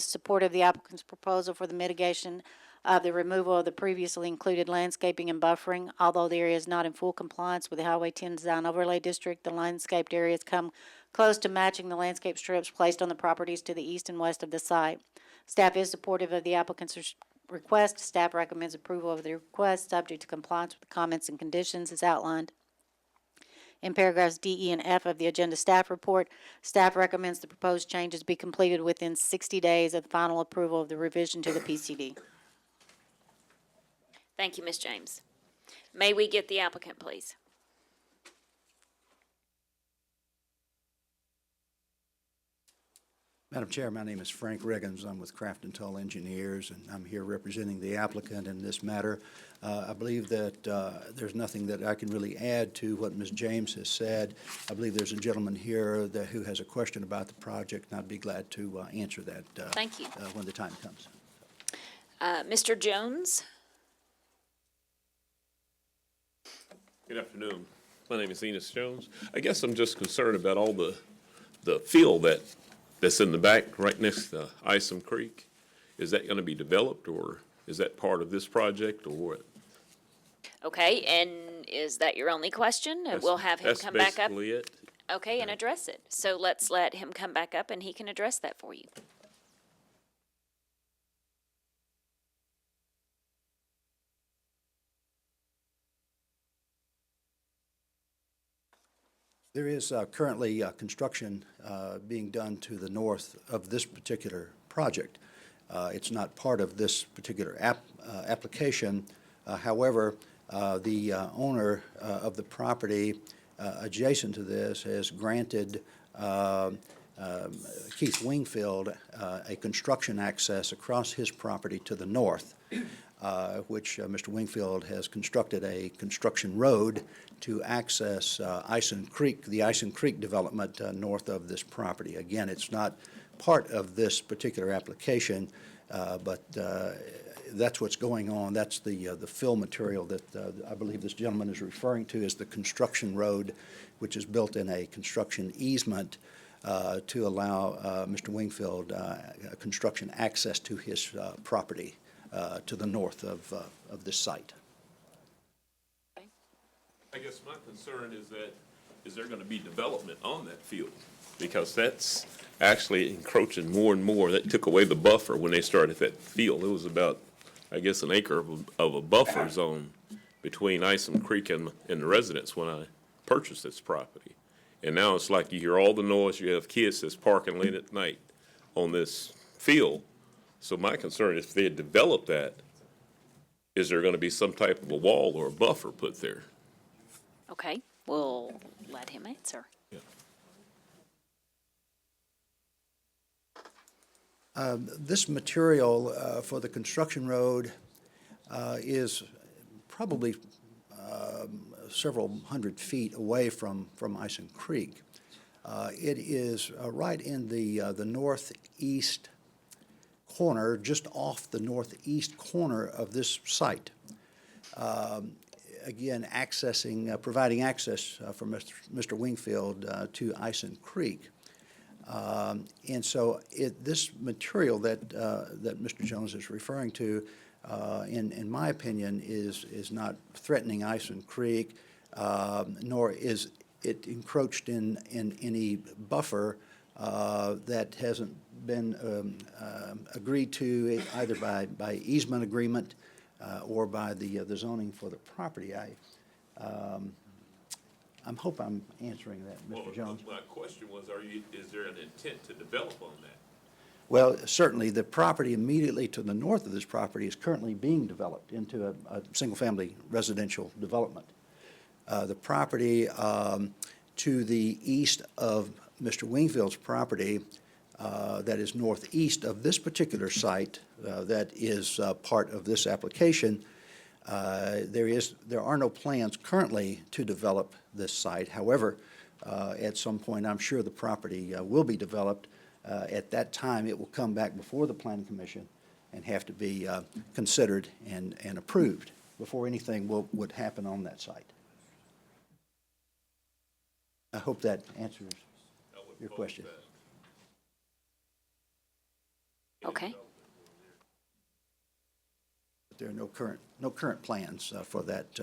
supportive of the applicant's proposal for the mitigation of the removal of the previously included landscaping and buffering. Although the area is not in full compliance with the Highway 10 Design Overlay District, the landscaped areas come close to matching the landscape strips placed on the properties to the east and west of the site. Staff is supportive of the applicant's request. Staff recommends approval of the request, subject to compliance with the comments and conditions as outlined in paragraphs D, E, and F of the agenda staff report. Staff recommends the proposed changes be completed within 60 days of final approval of the revision to the PCD. Thank you, Ms. James. May we get the applicant, please? Madam Chair, my name is Frank Riggins. I'm with Craft and Tull Engineers, and I'm here representing the applicant in this matter. I believe that there's nothing that I can really add to what Ms. James has said. I believe there's a gentleman here who has a question about the project, and I'd be glad to answer that Thank you. when the time comes. Mr. Jones? Good afternoon. My name is Enos Jones. I guess I'm just concerned about all the field that's in the back, right next to Isom Creek. Is that going to be developed, or is that part of this project, or what? Okay, and is that your only question? And we'll have him come back up. That's basically it. Okay, and address it. So let's let him come back up and he can address that for you. There is currently construction being done to the north of this particular project. It's not part of this particular application. However, the owner of the property adjacent to this has granted Keith Wingfield a construction access across his property to the north, which Mr. Wingfield has constructed a construction road to access Ison Creek, the Ison Creek development north of this property. Again, it's not part of this particular application, but that's what's going on. That's the fill material that I believe this gentleman is referring to as the construction road, which is built in a construction easement to allow Mr. Wingfield construction access to his property to the north of this site. I guess my concern is there going to be development on that field? Because that's actually encroaching more and more. That took away the buffer when they started that field. It was about, I guess, an acre of a buffer zone between Isom Creek and the residents when I purchased this property. And now it's like you hear all the noise. You have kids that's parking late at night on this field. So my concern is if they had developed that, is there going to be some type of a wall or a buffer put there? Okay, we'll let him answer. This material for the construction road is probably several hundred feet away from Ison Creek. It is right in the northeast corner, just off the northeast corner of this site. Again, providing access for Mr. Wingfield to Ison Creek. And so this material that Mr. Jones is referring to, in my opinion, is not threatening Ison Creek, nor is it encroached in any buffer that hasn't been agreed to either by easement agreement or by the zoning for the property. I hope I'm answering that, Mr. Jones. My question was, is there an intent to develop on that? Well, certainly, the property immediately to the north of this property is currently being developed into a single-family residential development. The property to the east of Mr. Wingfield's property, that is northeast of this particular site, that is part of this application, there are no plans currently to develop this site. However, at some point, I'm sure the property will be developed. At that time, it will come back before the Planning Commission and have to be considered and approved before anything would happen on that site. I hope that answers your question. Okay. There are no current plans for that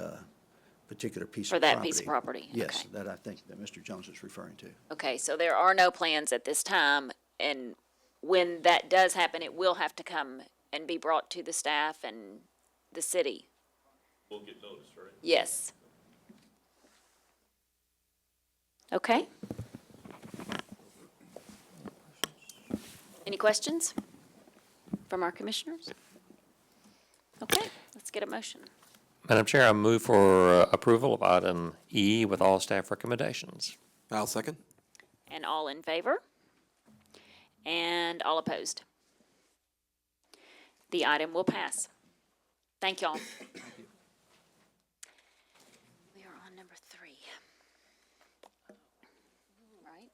particular piece For of that property. piece of property, Yes, okay. that I think that Mr. Jones is referring to. Okay, so there are no plans at this time, and when that does happen, it will have to come and be brought to the staff and the city. We'll get notice, right? Yes. Okay. Any questions from our commissioners? Okay, let's get a motion. Madam Chair, I move for approval of item E with all staff recommendations. I'll second. And all in favor? And all opposed? The item will pass. Thank y'all. We are on number 3. Right?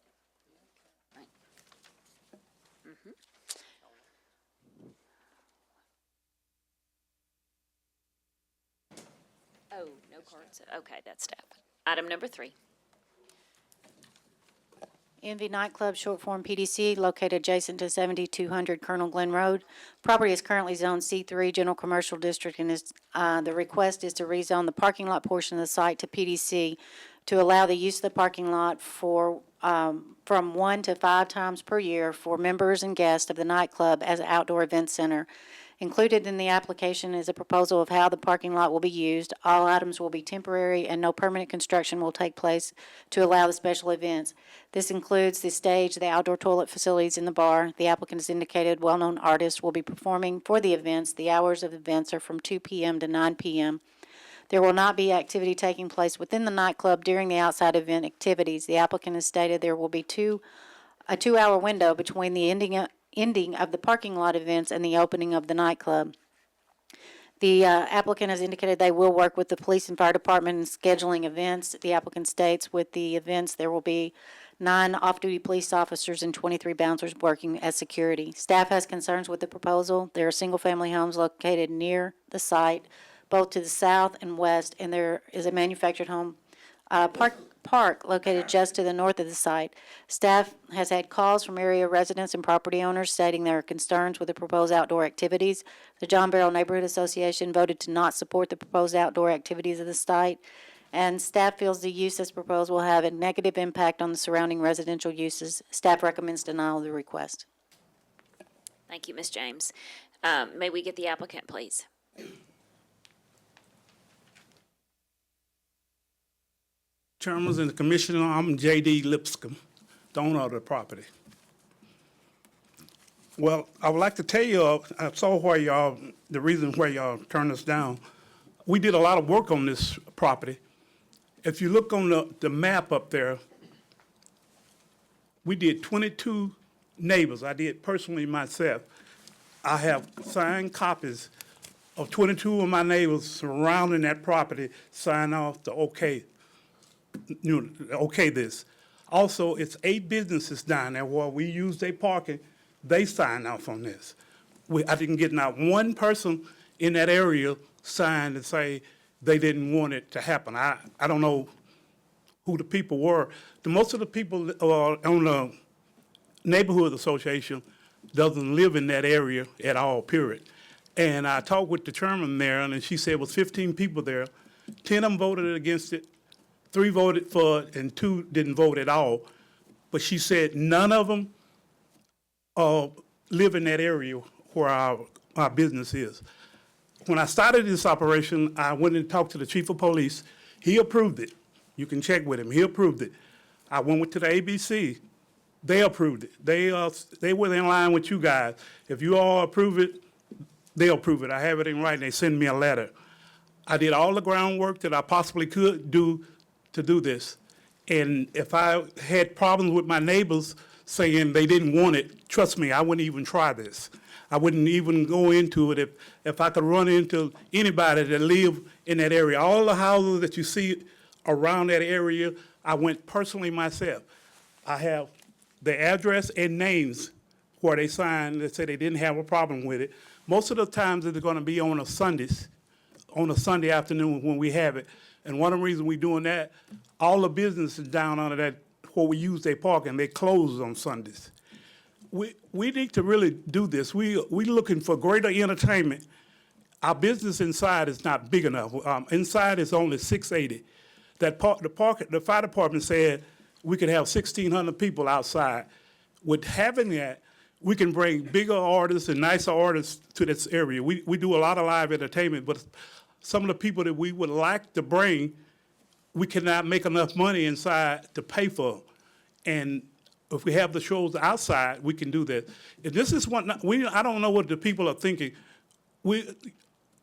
Right. Mm-hmm. Oh, no cards. Okay, that's staff. Item number 3. Envy Nightclub, short form PDC, located adjacent to 7200 Colonel Glen Road. Property is currently zoned C3 General Commercial District, and the request is to rezone the parking lot portion of the site to PDC to allow the use of the parking lot for, from 1 to 5 times per year for members and guests of the nightclub as an outdoor event center. Included in the application is a proposal of how the parking lot will be used. All items will be temporary and no permanent construction will take place to allow the special events. This includes the stage, the outdoor toilet facilities, and the bar. The applicant has indicated well-known artists will be performing for the events. The hours of the events are from 2 p.m. to 9 p.m. There will not be activity taking place within the nightclub during the outside event activities. The applicant has stated there will be a 2-hour window between the ending of the parking lot events and the opening of the nightclub. The applicant has indicated they will work with the police and fire department in scheduling events. The applicant states with the events there will be 9 off-duty police officers and 23 bouncers working as security. Staff has concerns with the proposal. There are single-family homes located near the site, both to the south and west, and there is a manufactured home park located just to the north of the site. Staff has had calls from area residents and property owners stating there are concerns with the proposed outdoor activities. The John Barrow Neighborhood Association voted to not support the proposed outdoor activities of the site, and staff feels the use as proposed will have a negative impact on the surrounding residential uses. Staff recommends denial of the request. Thank you, Ms. James. May we get the applicant, please? Chairman and the Commissioner, I'm J.D. Lipscomb, the owner of the property. Well, I would like to tell you, I saw where the reason why y'all turned us down. We did a lot of work on this property. If you look on the map up there, we did 22 neighbors. I did personally myself. I have signed copies of 22 of my neighbors surrounding that property sign off the okay. Okay this. Also, it's 8 businesses down there where we use their parking. They sign off on this. I didn't get not one person in that area signed and say they didn't want it to happen. I don't know who the people were. Most of the people on the neighborhood association doesn't live in that area at all, period. And I talked with the chairman there, and she said it was 15 people there. 10 of them voted against it. 3 voted for it, and 2 didn't vote at all. But she said none of them live in that area where our business is. When I started this operation, I went and talked to the chief of police. He approved it. You can check with him. He approved it. I went to the ABC. They approved it. They were in line with you guys. If you all approve it, they'll approve it. I have it in writing. They send me a letter. I did all the groundwork that I possibly could do to do this. And if I had problems with my neighbors saying they didn't want it, trust me, I wouldn't even try this. I wouldn't even go into it if I could run into anybody that live in that area. All the houses that you see around that area, I went personally myself. I have the address and names where they signed that say they didn't have a problem with it. Most of the times it's going to be on a Sunday afternoon when we have it. And one of the reasons we're doing that, all the businesses down under that where we use their parking, they close on Sundays. We need to really do this. We're looking for greater entertainment. Our business inside is not big enough. Inside is only 680. The fire department said we could have 1,600 people outside. With having that, we can bring bigger artists and nicer artists to this area. We do a lot of live entertainment, but some of the people that we would like to bring, we cannot make enough money inside to pay for. And if we have the shows outside, we can do that. And this is what I don't know what the people are thinking.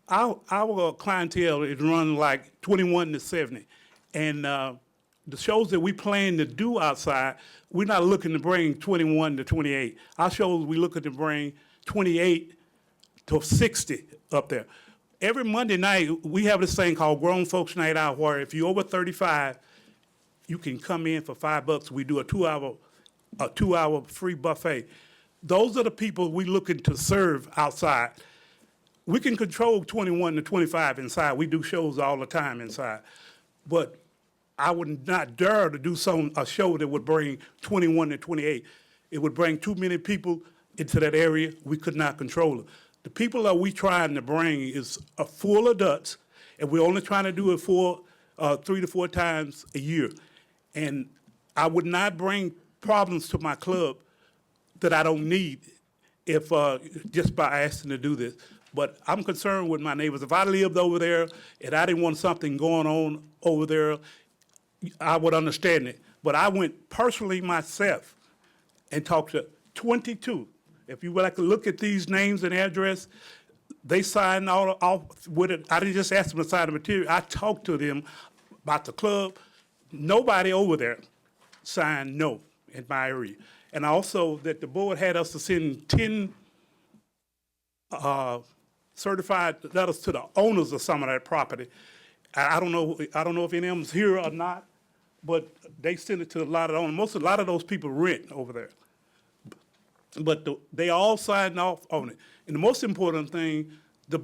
Our clientele is run like 21 to 70, and the shows that we plan to do outside, we're not looking to bring 21 to 28. Our shows we looking to bring 28 to 60 up there. Every Monday night we have this thing called Grown Folks Night Out, where if you're over 35, you can come in for $5. We do a 2-hour free buffet. Those are the people we looking to serve outside. we can control 21 to 25 inside. We do shows all the time inside. But I would not dare to do a show that would bring 21 to 28. It would bring too many people into that area. We could not control it. The people that we trying to bring is full adults, and we're only trying to do it for 3 to 4 times a year. And I would not bring problems to my club that I don't need if just by asking to do this. But I'm concerned with my neighbors. If I lived over there and I didn't want something going on over there, I would understand it. But I went personally myself and talked to 22. If you would like to look at these names and address, they signed all off with it. I didn't just ask them to sign the material. I talked to them about the club. Nobody over there signed no in my area. And also that the board had us to send 10 certified letters to the owners of some of that property. I don't know if any of them's here or not, but they sent it to a lot of owners. A lot of those people rent over there. But they all signed off on it. And the most important thing, the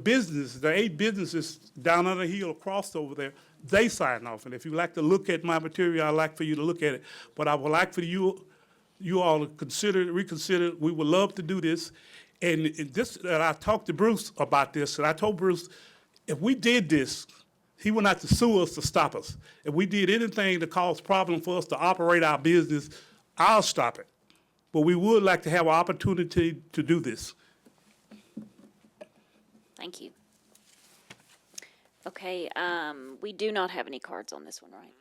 8 businesses down on the hill across over there, they signed off. And if you'd like to look at my material, I'd like for you to look at it. But I would like for you all to reconsider. We would love to do this. And I talked to Bruce about this, and I told Bruce, if we did this, he would not to sue us to stop us. If we did anything to cause problem for us to operate our business, I'll stop it. But we would like to have an opportunity to do this. Thank you. Okay, we do not have any cards on this one, right?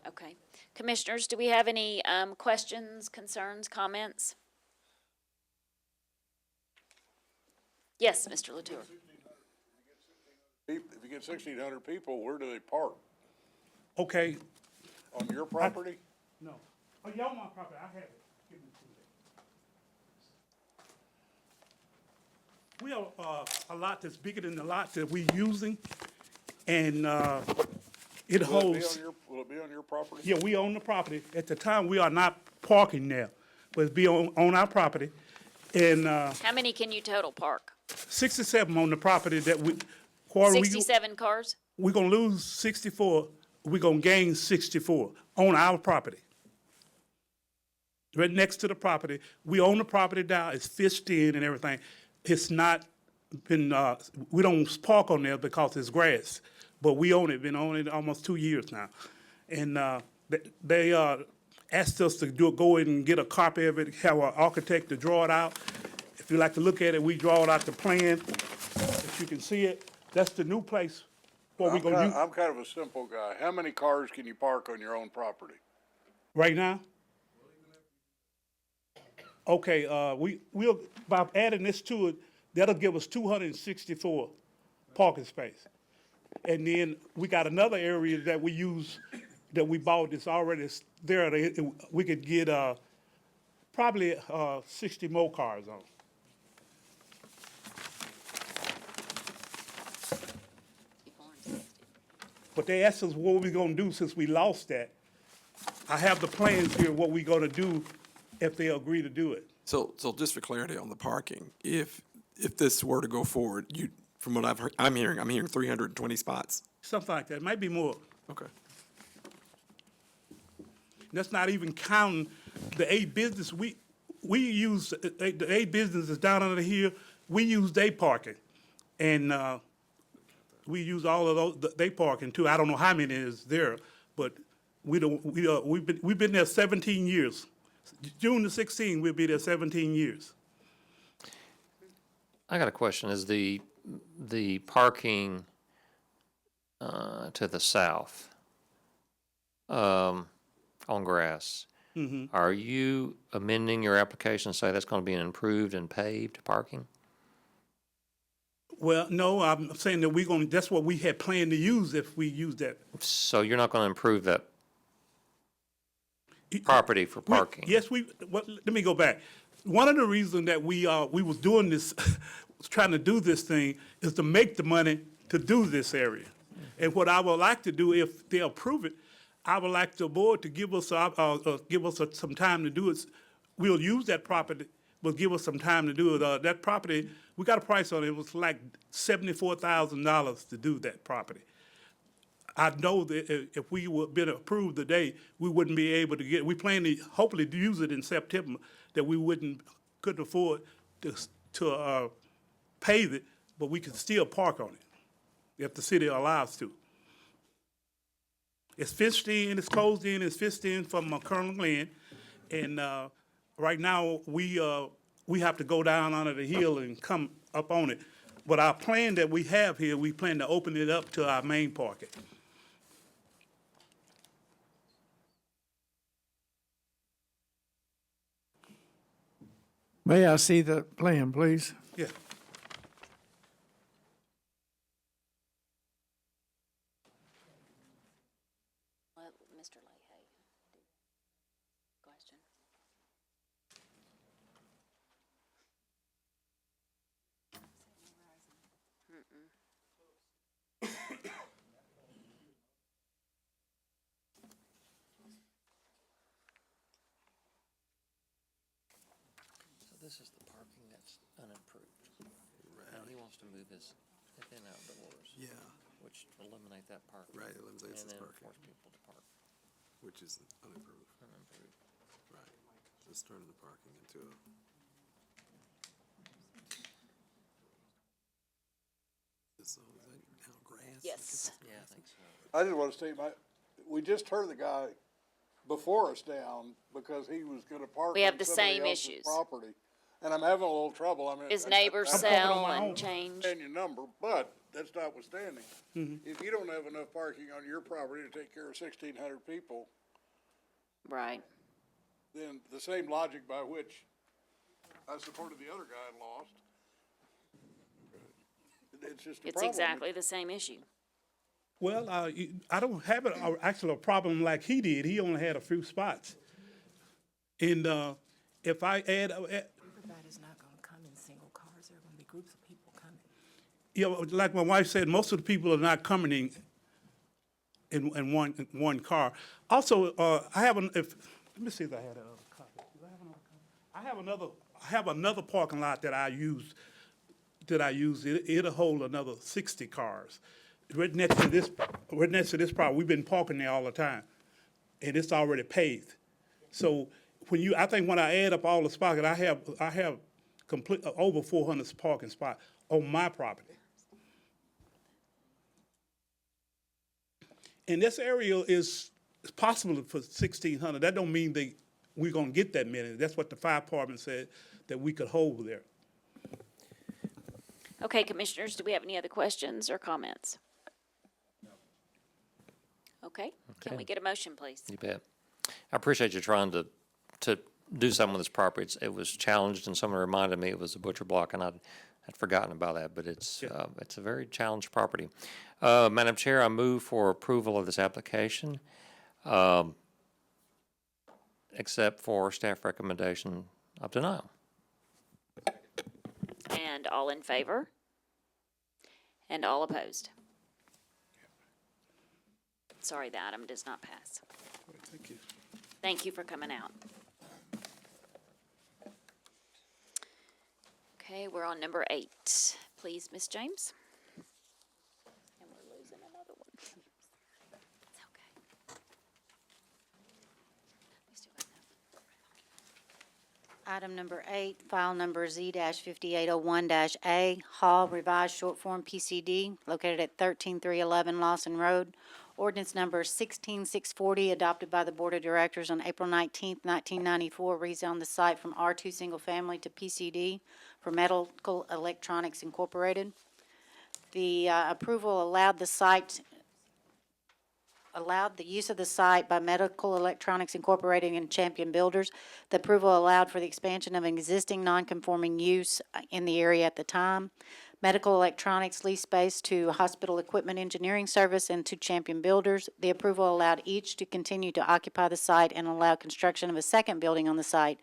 Okay. Commissioners, do we have any questions, concerns, comments? Yes, Mr. Latour. If you get 1,600 people, where do they park? Okay. On your property? No. Oh, y'all my property. I have it. Give me 2 days. We have a lot that's bigger than the lot that we're using, and it holds. Will it be on your property? Yeah, we own the property. At the time, we are not parking there, but it's be on our property. And How many can you total park? 67 on the property that we. 67 cars? We're going to lose 64. We're going to gain 64 on our property. Right next to the property. We own the property now. It's fished in and everything. It's not been, we don't park on there because it's grass. But we own it. Been on it almost 2 years now. And they asked us to go in and get a copy of it, have an architect to draw it out. If you like to look at it, we draw it out the plan. If you can see it, that's the new place where we're going to use. I'm kind of a simple guy. How many cars can you park on your own property? Right now? Okay, we'll, by adding this to it, that'll give us 264 parking space. And then we got another area that we use, that we bought that's already there. We could get probably 60 more cars on. But they asked us what we're gonna do since we lost that. I have the plans here, what we're gonna do if they agree to do it. So just for clarity on the parking, if this were to go forward, from what I'm hearing 320 spots. Something like that, it might be more. Okay. That's not even counting the 8 business, we use, the 8 businesses down under here, we use their parking. And, we use all of those, they parking too. I don't know how many is there, but we've been there 17 years. June the 16th, we'll be there 17 years. I got a question. Is the parking to the south on grass, are you amending your application to say that's going to be an improved and paved parking? Well, no, I'm saying that that's what we had planned to use if we use that. So you're not going to improve that property for parking? Yes, let me go back. One of the reasons that we was doing this, trying to do this thing, is to make the money to do this area. And what I would like to do, if they approve it, I would like the board to give us some time to do it. We'll use that property but give us some time to do it. That property, we got a price on it. It was like $74,000 to do that property. I know that if we would been approved today, we wouldn't be able to get, we plan to hopefully to use it in September, that we couldn't afford to pave it, but we could still park on it if the city allows to. It's fenced in, it's closed in, it's fenced in from Colonel Glenn, and right now we have to go down under the hill and come up on it. But our plan that we have here, we plan to open it up to our main parking. May I see the plan, please? Yeah. Let Mr. Leahy do question. So this is the parking that's unimproved. Now he wants to move his in outdoors. Yeah. Which eliminate that parking. Right, eliminates and this then parking. force people to park Which is unimproved. unimproved. Right. Just turning the parking into a. Is that now grass? Yes. Yeah, I think so. I just want to state we just turned the guy before us down because he was gonna park We have on the somebody same else's issues. property. And I'm having a little trouble. I mean. His I- neighbors I'm sell my and own. change. understand your number, but that's notwithstanding. If you don't have enough parking on your property to take care of 1,600 people, Right. then the same logic by which I supported the other guy and lost. It's just a It's problem. exactly the same issue. Well, I don't have actually a problem like he did. He only had a few spots. And if I add, Everybody's not gonna come in single cars. There are gonna be groups of people coming. you know, like my wife said, most of the people are not coming in one car. Also, I have let me see if I had another copy. Do I have another copy? I have another parking lot that I use. It'll hold another 60 cars. Right next to this property, we've been parking there all the time, and it's already paved. So I think when I add up all the spots, I have complete over 400 parking spots on my property. And this area is possible for 1,600. That don't mean we're gonna get that many. That's what the fire department said that we could hold there. Okay, commissioners, do we have any other questions or comments? Okay, can we get a motion, please? You bet. I appreciate you trying to do something with this property. It was challenged, and someone reminded me it was a butcher block, and I'd forgotten about that, but it's a very challenged property. Madam Chair, I move for approval of this application, except for staff recommendation of denial. And all in favor? And all opposed? Sorry, the item does not pass. Thank you. Thank you for coming out. Okay, we're on number 8. Please, Ms. James. And we're losing another one. It's okay. We still got that. Item number 8, file number Z-5801-A, Hall Revised Short Form PCD, located at 13311 Lawson Road. Ordinance number 16640, adopted by the Board of Directors on April 19th, 1994, rezoned the site from R2 Single Family to PCD for Medical Electronics Incorporated. The approval allowed the use of the site by Medical Electronics Incorporated and Champion Builders. The approval allowed for the expansion of an existing non-conforming use in the area at the time. Medical Electronics leased space to Hospital Equipment Engineering Service and to Champion Builders. The approval allowed each to continue to occupy the site and allow construction of a second building on the site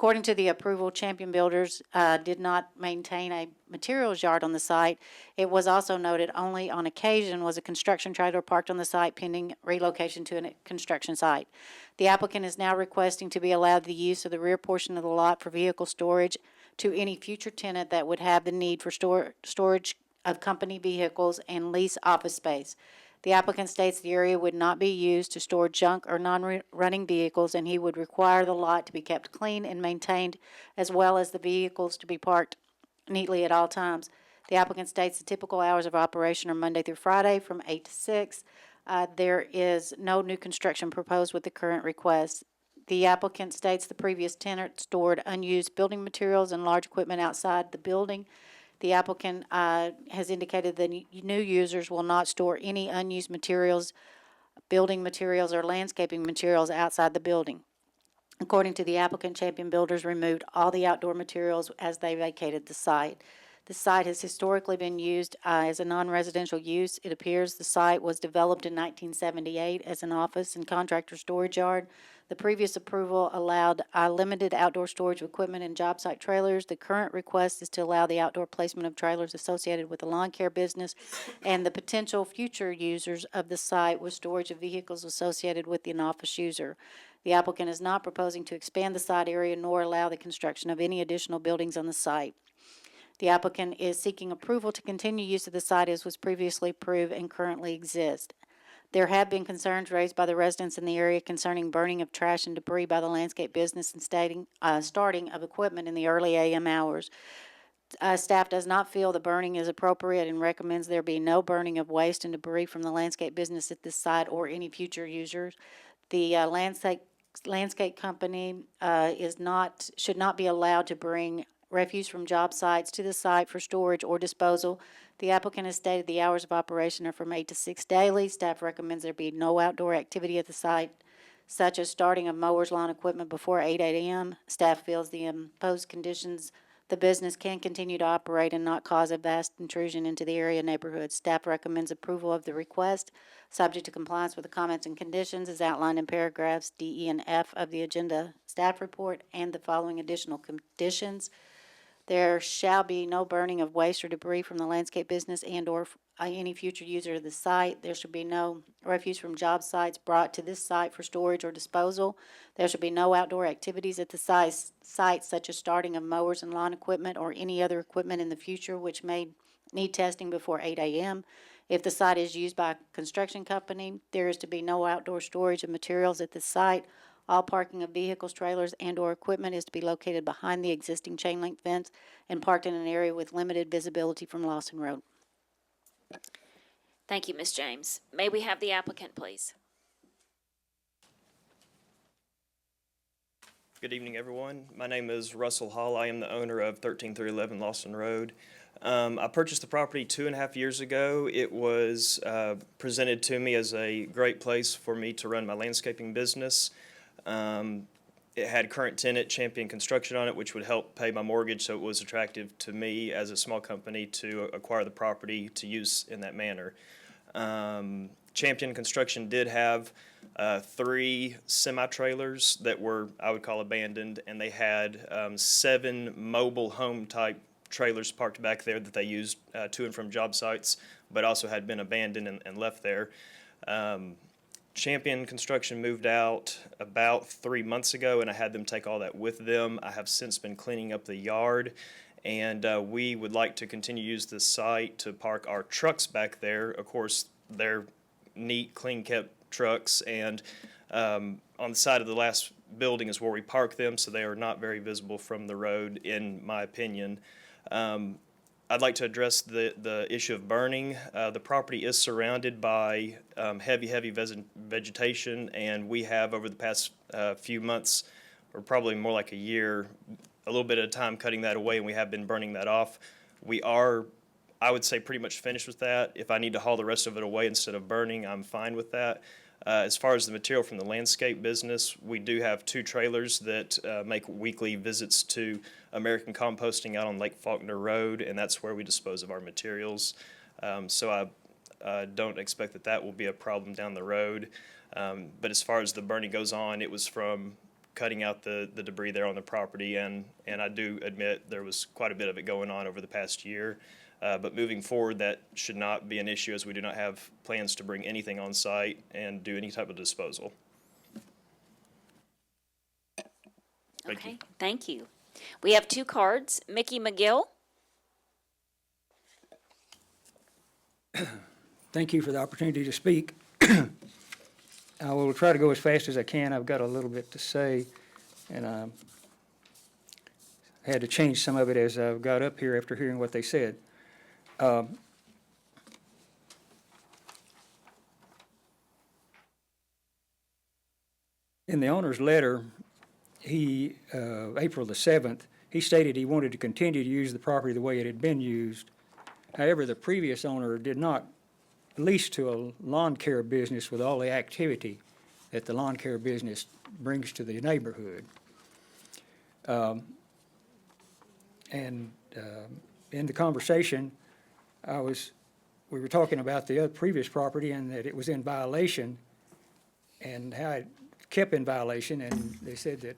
According to the approval, Champion Builders did not maintain a materials yard on the site. It was also noted only on occasion was a construction trailer parked on the site pending relocation to a construction site. The applicant is now requesting to be allowed the use of the rear portion of the lot for vehicle storage to any future tenant that would have the need for storage of company vehicles and lease office space. The applicant states the area would not be used to store junk or non-running vehicles, and he would require the lot to be kept clean and maintained, as well as the vehicles to be parked neatly at all times. The applicant states the typical hours of operation are Monday through Friday from 8 to 6. There is no new construction proposed with the current request. The applicant states the previous tenant stored unused building materials and large equipment outside the building. The applicant has indicated that new users will not store any unused materials, building materials, or landscaping materials outside the building. According to the applicant, Champion Builders removed all the outdoor materials as they vacated the site. The site has historically been used as a non-residential use. It appears the site was developed in 1978 as an office and contractor storage yard. The previous approval allowed limited outdoor storage of equipment and job site trailers. The current request is to allow the outdoor placement of trailers associated with the lawn care business and the potential future users of the site with storage of vehicles associated with an office user. The applicant is not proposing to expand the site area nor allow the construction of any additional buildings on the site. The applicant is seeking approval to continue use of the site as was previously approved and currently exists. There have been concerns raised by the residents in the area concerning burning of trash and debris by the landscape business and starting of equipment in the early AM hours. Staff does not feel the burning is appropriate and recommends there be no burning of waste and debris from the landscape business at this site or any future users. The landscape company should not be allowed to bring refuse from job sites to the site for storage or disposal. The applicant has stated the hours of operation are from 8 to 6 daily. Staff recommends there be no outdoor activity at the site, such as starting of mowers, lawn equipment before 8 a.m. Staff feels the imposed conditions, the business can continue to operate and not cause a vast intrusion into the area neighborhood. Staff recommends approval of the request, subject to compliance with the comments and conditions as outlined in paragraphs D, E, and F of the agenda staff report and the following additional conditions. There shall be no burning of waste or debris from the landscape business and/or any future user of the site. There should be no refuse from job sites brought to this site for storage or disposal. There should be no outdoor activities at the site such as starting of mowers and lawn equipment or any other equipment in the future which may need testing before 8 a.m. If the site is used by a construction company, there is to be no outdoor storage of materials at the site. All parking of vehicles, trailers, and/or equipment is to be located behind the existing chain link fence and parked in an area with limited visibility from Lawson Road. Thank you, Ms. James. May we have the applicant, please? Good evening, everyone. My name is Russell Hall. I am the owner of 13311 Lawson Road. I purchased the property 2.5 years ago. It was presented to me as a great place for me to run my landscaping business. It had current tenant Champion Construction on it, which would help pay my mortgage, so it was attractive to me as a small company to acquire the property to use in that manner. Champion Construction did have 3 semi-trailers that were, I would call, abandoned, and they had 7 mobile home type trailers parked back there that they used to and from job sites, but also had been abandoned and left there. Champion Construction moved out about 3 months ago, and I had them take all that with them. I have since been cleaning up the yard, and we would like to continue to use this site to park our trucks back there. Of course, they're neat, clean-kept trucks, and on the side of the last building is where we park them, so they are not very visible from the road, in my opinion. I'd like to address the issue of burning. The property is surrounded by heavy vegetation, and we have, over the past few months, or probably more like a year, a little bit at a time cutting that away, and we have been burning that off. We are, I would say, pretty much finished with that. If I need to haul the rest of it away instead of burning, I'm fine with that. As far as the material from the landscape business, we do have 2 trailers that make weekly visits to American Composting out on Lake Faulkner Road, and that's where we dispose of our materials. So I don't expect that will be a problem down the road. But as far as the burning goes on, it was from cutting out the debris there on the property, and I do admit there was quite a bit of it going on over the past year. But moving forward, that should not be an issue, as we do not have plans to bring anything on site and do any type of disposal. Okay, thank you. We have 2 cards. Mickey McGill. Thank you for the opportunity to speak. I will try to go as fast as I can. I've got a little bit to say, and I had to change some of it as I got up here after hearing what they said. In the owner's letter, April the 7th, he stated he wanted to continue to use the property the way it had been used. However, the previous owner did not lease to a lawn care business with all the activity that the lawn care business brings to the neighborhood. In the conversation, we were talking about the other previous property and that it was in violation and how it kept in violation, and they said that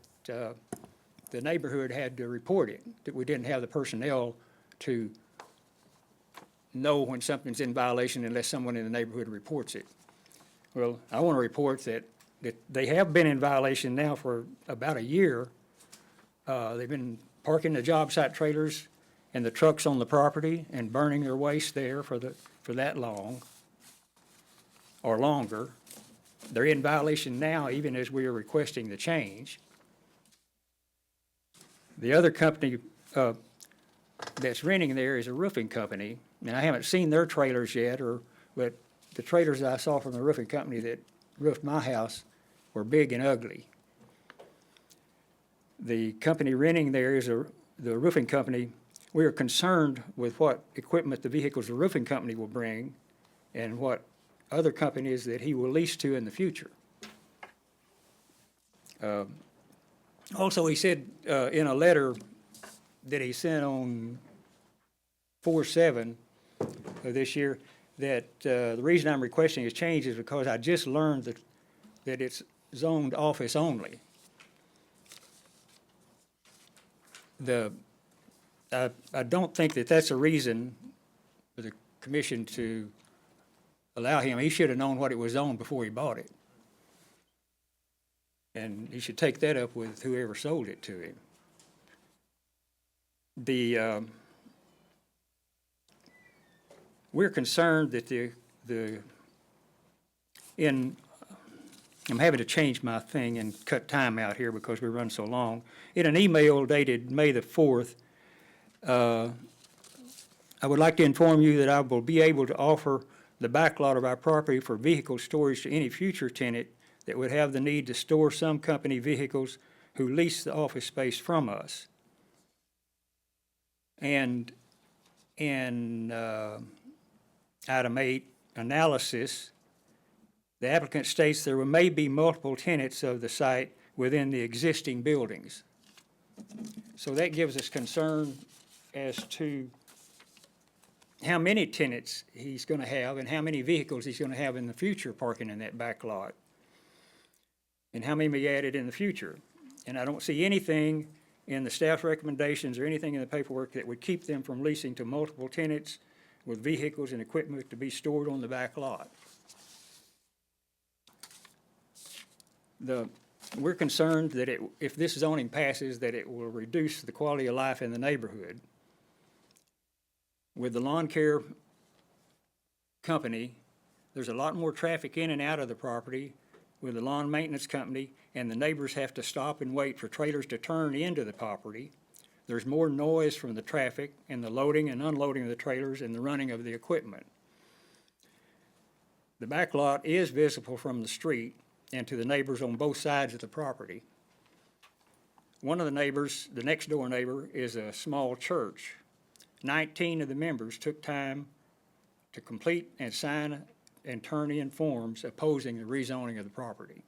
the neighborhood had to report it, that we didn't have the personnel to know when something's in violation unless someone in the neighborhood reports it. Well, I want to report that they have been in violation now for about a year. They've been parking the job site trailers and the trucks on the property and burning their waste there for that long or longer. They're in violation now, even as we are requesting the change. The other company that's renting there is a roofing company, and I haven't seen their trailers yet, but the trailers I saw from the roofing company that roofed my house were big and ugly. The company renting there is the roofing company. We are concerned with what equipment the vehicles the roofing company will bring and what other companies that he will lease to in the future. Also, he said in a letter that he sent on 4/7 of this year that the reason I'm requesting his change is because I just learned that it's zoned office only. I don't think that that's a reason for the commission to allow him. He should have known what it was zoned before he bought it. And he should take that up with whoever sold it to him. We're concerned that I'm having to change my thing and cut time out here because we run so long. In an email dated May the 4th, I would like to inform you that I will be able to offer the backlot of our property for vehicle storage to any future tenant that would have the need to store some company vehicles who lease the office space from us. And in item 8, analysis, the applicant states there may be multiple tenants of the site within the existing buildings. So that gives us concern as to how many tenants he's going to have and how many vehicles he's going to have in the future parking in that back lot, and how many may be added in the future. And I don't see anything in the staff's recommendations or anything in the paperwork that would keep them from leasing to multiple tenants with vehicles and equipment to be stored on the back lot. We're concerned that if this zoning passes, that it will reduce the quality of life in the neighborhood. With the lawn care company, there's a lot more traffic in and out of the property with the lawn maintenance company, and the neighbors have to stop and wait for trailers to turn into the property. There's more noise from the traffic and the loading and unloading of the trailers and the running of the equipment. The back lot is visible from the street and to the neighbors on both sides of the property. One of the neighbors, the next door neighbor, is a small church. 19 of the members took time to complete and sign and turn in forms opposing the rezoning of the property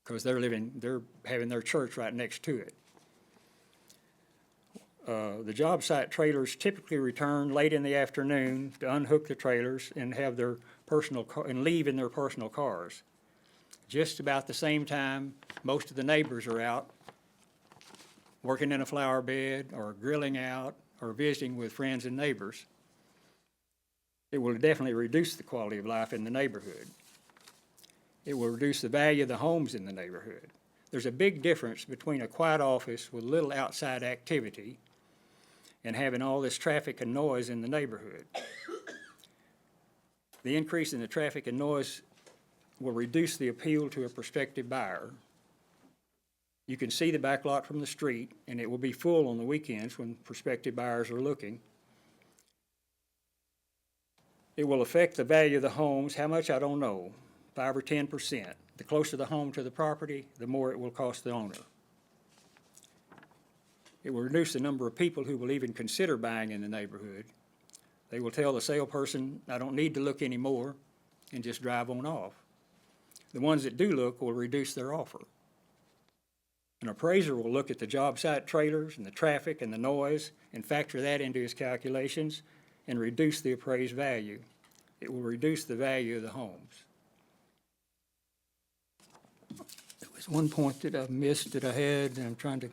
because they're having their church right next to it. The job site trailers typically return late in the afternoon to unhook the trailers and have their personal and leave in their personal cars. just about the same time most of the neighbors are out working in a flower bed or grilling out or visiting with friends and neighbors, it will definitely reduce the quality of life in the neighborhood. It will reduce the value of the homes in the neighborhood. There's a big difference between a quiet office with little outside activity and having all this traffic and noise in the neighborhood. The increase in the traffic and noise will reduce the appeal to a prospective buyer. You can see the back lot from the street, and it will be full on the weekends when prospective buyers are looking. It will affect the value of the homes. How much, I don't know, 5 or 10%. The closer the home to the property, the more it will cost the owner. It will reduce the number of people who will even consider buying in the neighborhood. They will tell the salesperson, I don't need to look anymore, and just drive on off. The ones that do look will reduce their offer. An appraiser will look at the job site trailers and the traffic and the noise and factor that into his calculations and reduce the appraised value. It will reduce the value of the homes. There was one point that I missed that I had, and I'm trying to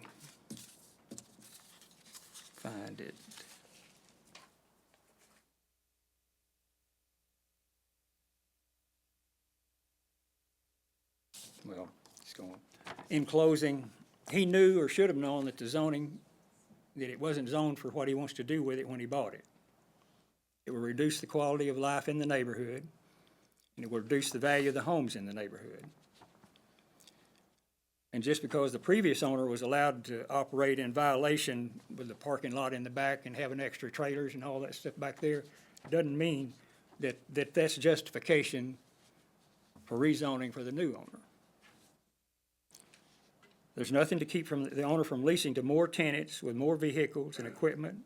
find it. Well, it's going. In closing, he knew or should have known that the zoning, that it wasn't zoned for what he wants to do with it when he bought it. It will reduce the quality of life in the neighborhood, and it will reduce the value of the homes in the neighborhood. And just because the previous owner was allowed to operate in violation with the parking lot in the back and having extra trailers and all that stuff back there, doesn't mean that that's justification for rezoning for the new owner. There's nothing to keep the owner from leasing to more tenants with more vehicles and equipment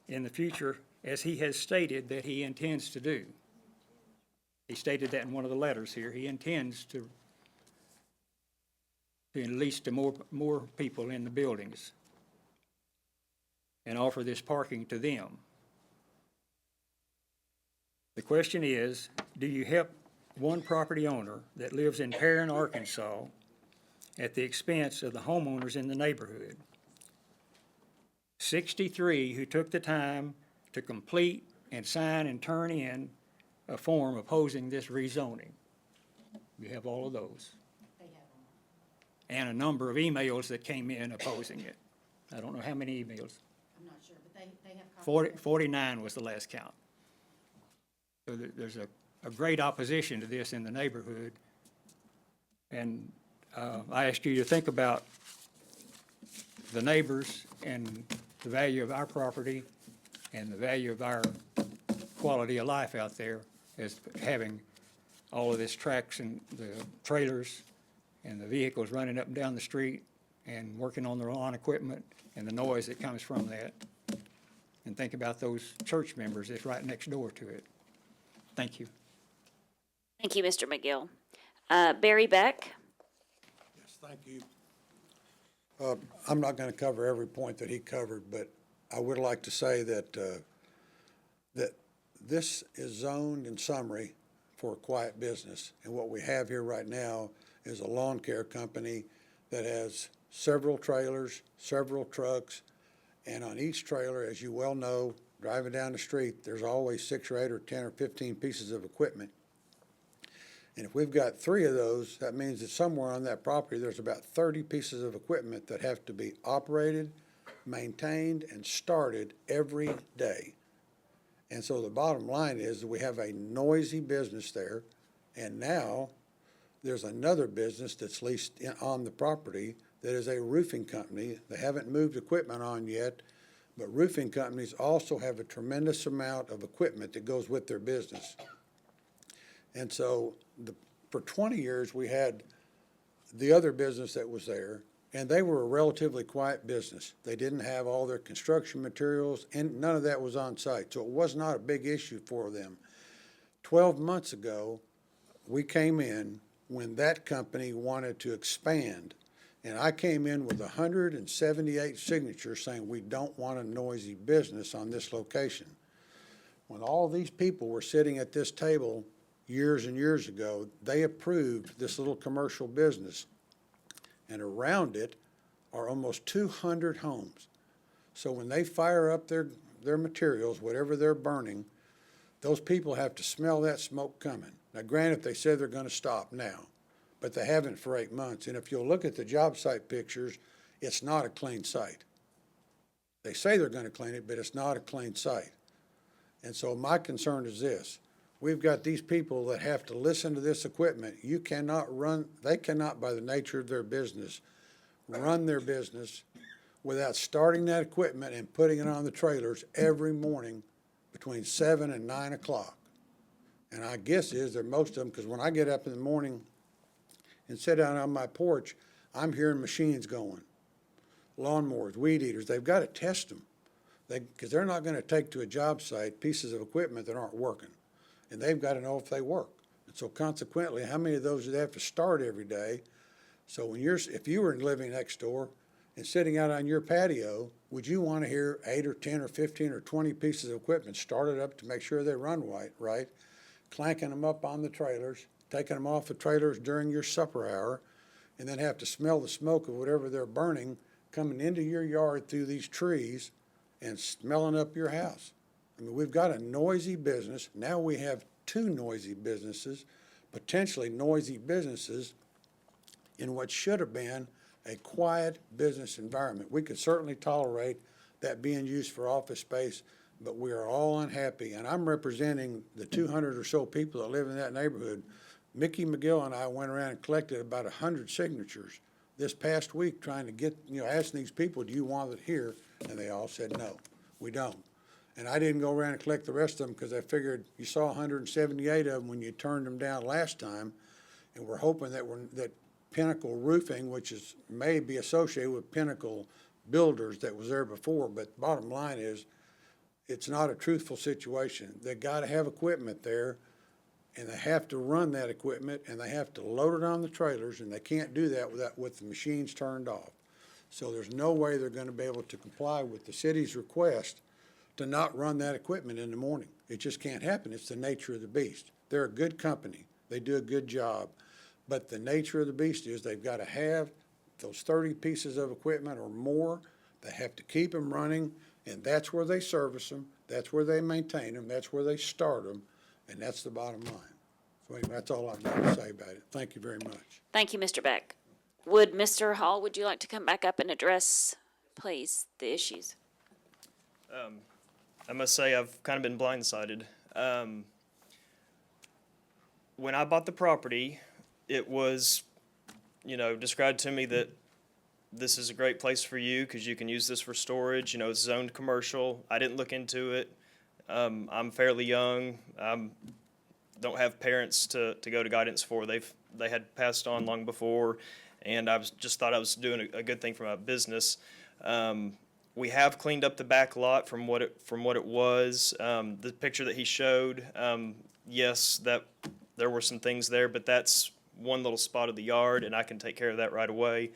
in the future, as he has stated that he intends to do. He stated that in one of the letters here. He intends to lease to more people in the buildings and offer this parking to them. The question is, do you help one property owner that lives in Perrin, Arkansas, at the expense of the homeowners in the neighborhood? 63 who took the time to complete and sign and turn in a form opposing this rezoning. You have all of those. And a number of emails that came in opposing it. I don't know how many emails. I'm not sure, but they have. 49 was the last count. So there's a great opposition to this in the neighborhood. And I ask you to think about the neighbors and the value of our property and the value of our quality of life out there as having all of this tracks and the trailers and the vehicles running up and down the street and working on their lawn equipment and the noise that comes from that. And think about those church members that's right next door to it. Thank you. Thank you, Mr. McGill. Barry Beck? Yes, thank you. I'm not going to cover every point that he covered, but I would like to say that that this is zoned in summary for a quiet business. And what we have here right now is a lawn care company that has several trailers, several trucks, and on each trailer, as you well know, driving down the street, there's always 6 or 8 or 10 or 15 pieces of equipment. And if we've got 3 of those, that means that somewhere on that property, there's about 30 pieces of equipment that have to be operated, maintained, and started every day. And so the bottom line is that we have a noisy business there, and now there's another business that's leased on the property that is a roofing company. They haven't moved equipment on yet, but roofing companies also have a tremendous amount of equipment that goes with their business. And so for 20 years, we had the other business that was there, and they were a relatively quiet business. They didn't have all their construction materials, and none of that was on site, so it was not a big issue for them. 12 months ago, we came in when that company wanted to expand, and I came in with 178 signatures saying we don't want a noisy business on this location. When all these people were sitting at this table years and years ago, they approved this little commercial business. And around it are almost 200 homes. So when they fire up their materials, whatever they're burning, those people have to smell that smoke coming. Now granted, they said they're gonna stop now, but they haven't for 8 months. And if you'll look at the job site pictures, it's not a clean site. They say they're gonna clean it, but it's not a clean site. And so my concern is this. We've got these people that have to listen to this equipment. You cannot run, they cannot, by the nature of their business, run their business without starting that equipment and putting it on the trailers every morning between 7 and 9 o'clock. And I guess is that most of them, because when I get up in the morning and sit down on my porch, I'm hearing machines going, lawnmowers, weed eaters. They've got to test them, because they're not going to take to a job site pieces of equipment that aren't working, and they've got to know if they work. And so consequently, how many of those do they have to start every day? So when if you were living next door and sitting out on your patio, would you want to hear 8 or 10 or 15 or 20 pieces of equipment started up to make sure they run right, clanking them up on the trailers, taking them off the trailers during your supper hour, and then have to smell the smoke of whatever they're burning coming into your yard through these trees and smelling up your house? I mean, we've got a noisy business. Now we have 2 noisy businesses, potentially noisy businesses, in what should have been a quiet business environment. We could certainly tolerate that being used for office space, but we are all unhappy. And I'm representing the 200 or so people that live in that neighborhood. Mickey McGill and I went around and collected about 100 signatures this past week trying to get, asking these people, do you want it here? And they all said, no, we don't. And I didn't go around and collect the rest of them because I figured you saw 178 of them when you turned them down last time. And we're hoping that Pinnacle Roofing, which may be associated with Pinnacle Builders that was there before, but bottom line is, it's not a truthful situation. They gotta have equipment there, and they have to run that equipment, and they have to load it on the trailers, and they can't do that with the machines turned off. So there's no way they're gonna be able to comply with the city's request to not run that equipment in the morning. It just can't happen. It's the nature of the beast. They're a good company. They do a good job. But the nature of the beast is they've got to have those 30 pieces of equipment or more. They have to keep them running, and that's where they service them. That's where they maintain them. That's where they start them, and that's the bottom line. So anyway, that's all I've got to say about it. Thank you very much. Thank you, Mr. Beck. Mr. Hall, would you like to come back up and address, please, the issues? I must say I've kind of been blindsided. When I bought the property, it was, described to me that this is a great place for you because you can use this for storage. It's zoned commercial. I didn't look into it. I'm fairly young. Don't have parents to go to guidance for. They had passed on long before, and I just thought I was doing a good thing for my business. We have cleaned up the back lot from what it was. The picture that he showed, yes, that there were some things there, but that's one little spot of the yard, and I can take care of that right away.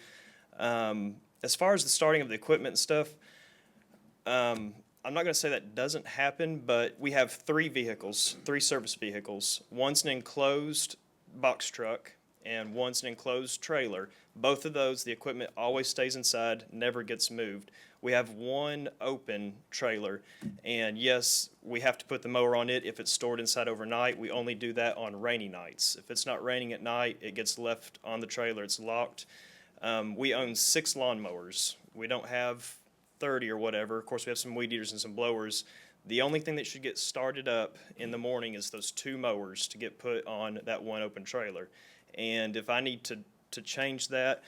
As far as the starting of the equipment and stuff, I'm not going to say that doesn't happen, but we have 3 service vehicles. One's an enclosed box truck, and one's an enclosed trailer. Both of those, the equipment always stays inside, never gets moved. We have one open trailer, and yes, we have to put the mower on it if it's stored inside overnight. We only do that on rainy nights. If it's not raining at night, it gets left on the trailer. It's locked. We own 6 lawnmowers. We don't have 30 or whatever. Of course, we have some weed eaters and some blowers. The only thing that should get started up in the morning is those 2 mowers to get put on that one open trailer. And if I need to change that,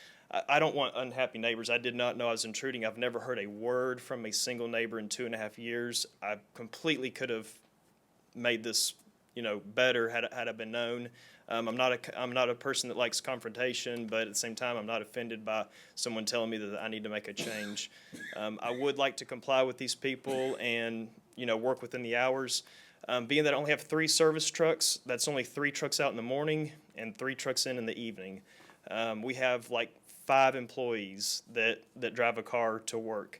I don't want unhappy neighbors. I did not know I was intruding. I've never heard a word from a single neighbor in 2.5 years. I completely could have made this, better had I been known. I'm not a person that likes confrontation, but at the same time, I'm not offended by someone telling me that I need to make a change. I would like to comply with these people and, work within the hours. Being that I only have 3 service trucks, that's only 3 trucks out in the morning and 3 trucks in the evening. We have like 5 employees that drive a car to work.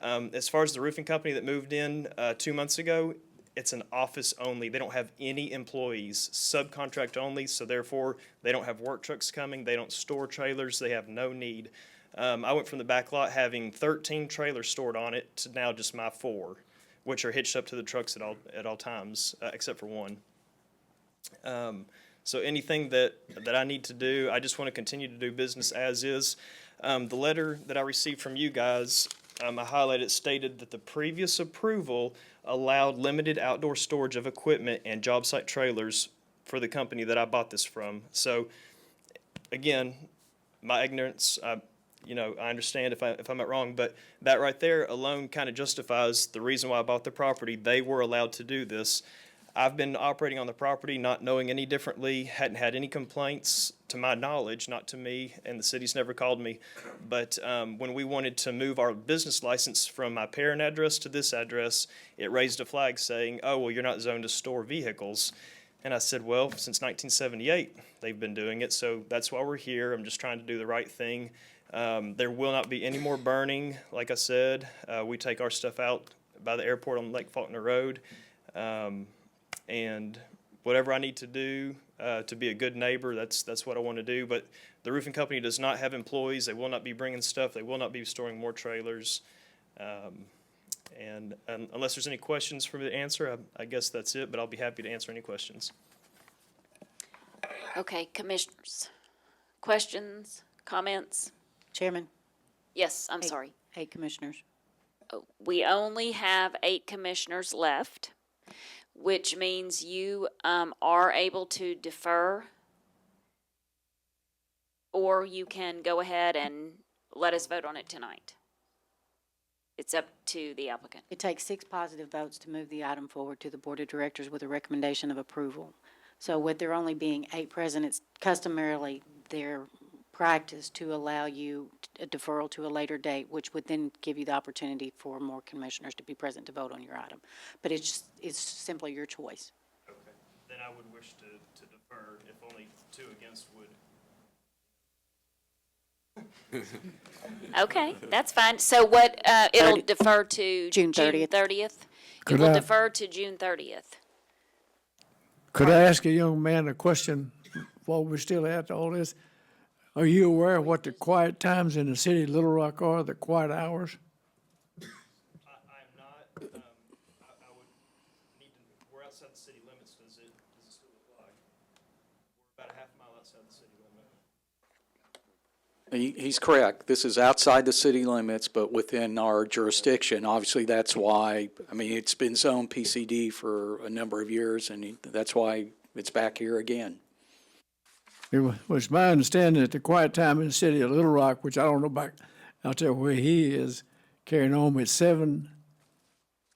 As far as the roofing company that moved in 2 months ago, It's an office only. They don't have any employees, subcontract only, so therefore they don't have work trucks coming. They don't store trailers. They have no need. I went from the back lot having 13 trailers stored on it to now just my 4, which are hitched up to the trucks at all times, except for one. So anything that I need to do, I just want to continue to do business as is. The letter that I received from you guys, I highlighted, stated that the previous approval allowed limited outdoor storage of equipment and job site trailers for the company that I bought this from. So, again, my ignorance, I understand if I'm not wrong, but that right there alone kind of justifies the reason why I bought the property. They were allowed to do this. I've been operating on the property not knowing any differently, hadn't had any complaints to my knowledge, not to me, and the city's never called me. But when we wanted to move our business license from my parent address to this address, it raised a flag saying, oh, well, you're not zoned to store vehicles. And I said, well, since 1978, they've been doing it, so that's why we're here. I'm just trying to do the right thing. There will not be any more burning. Like I said, we take our stuff out by the airport on Lake Faulkner Road. And whatever I need to do to be a good neighbor, that's what I want to do. But the roofing company does not have employees. They will not be bringing stuff. They will not be storing more trailers. And unless there's any questions for me to answer, I guess that's it. But I'll be happy to answer any questions. Okay, commissioners. Questions, comments? Chairman, Yes, I'm sorry. 8 commissioners. We only have 8 commissioners left, which means you are able to defer, or you can go ahead and let us vote on it tonight. It's up to the applicant. It takes 6 positive votes to move the item forward to the Board of Directors with a recommendation of approval. So with there only being 8 present, it's customarily their practice to allow you a deferral to a later date, which would then give you the opportunity for more commissioners to be present to vote on your item. But it's simply your choice. Okay. Then I would wish to defer if only 2 against would. Okay, that's fine. So what, it'll defer to June 30th. 30th? It Could will I- defer to June 30th. Could I ask a young man a question while we're still at all this? Are you aware of what the quiet times in the city of Little Rock are, the quiet hours? I am not, I would need to, we're outside the city limits, does it still apply? We're about a half mile outside the city limit. He's correct. This is outside the city limits, but within our jurisdiction. Obviously, that's why, it's been zoned PCD for a number of years, and that's why it's back here again. It was my understanding that the quiet time in the city of Little Rock, which I don't know about out there where he is, carrying on at 7,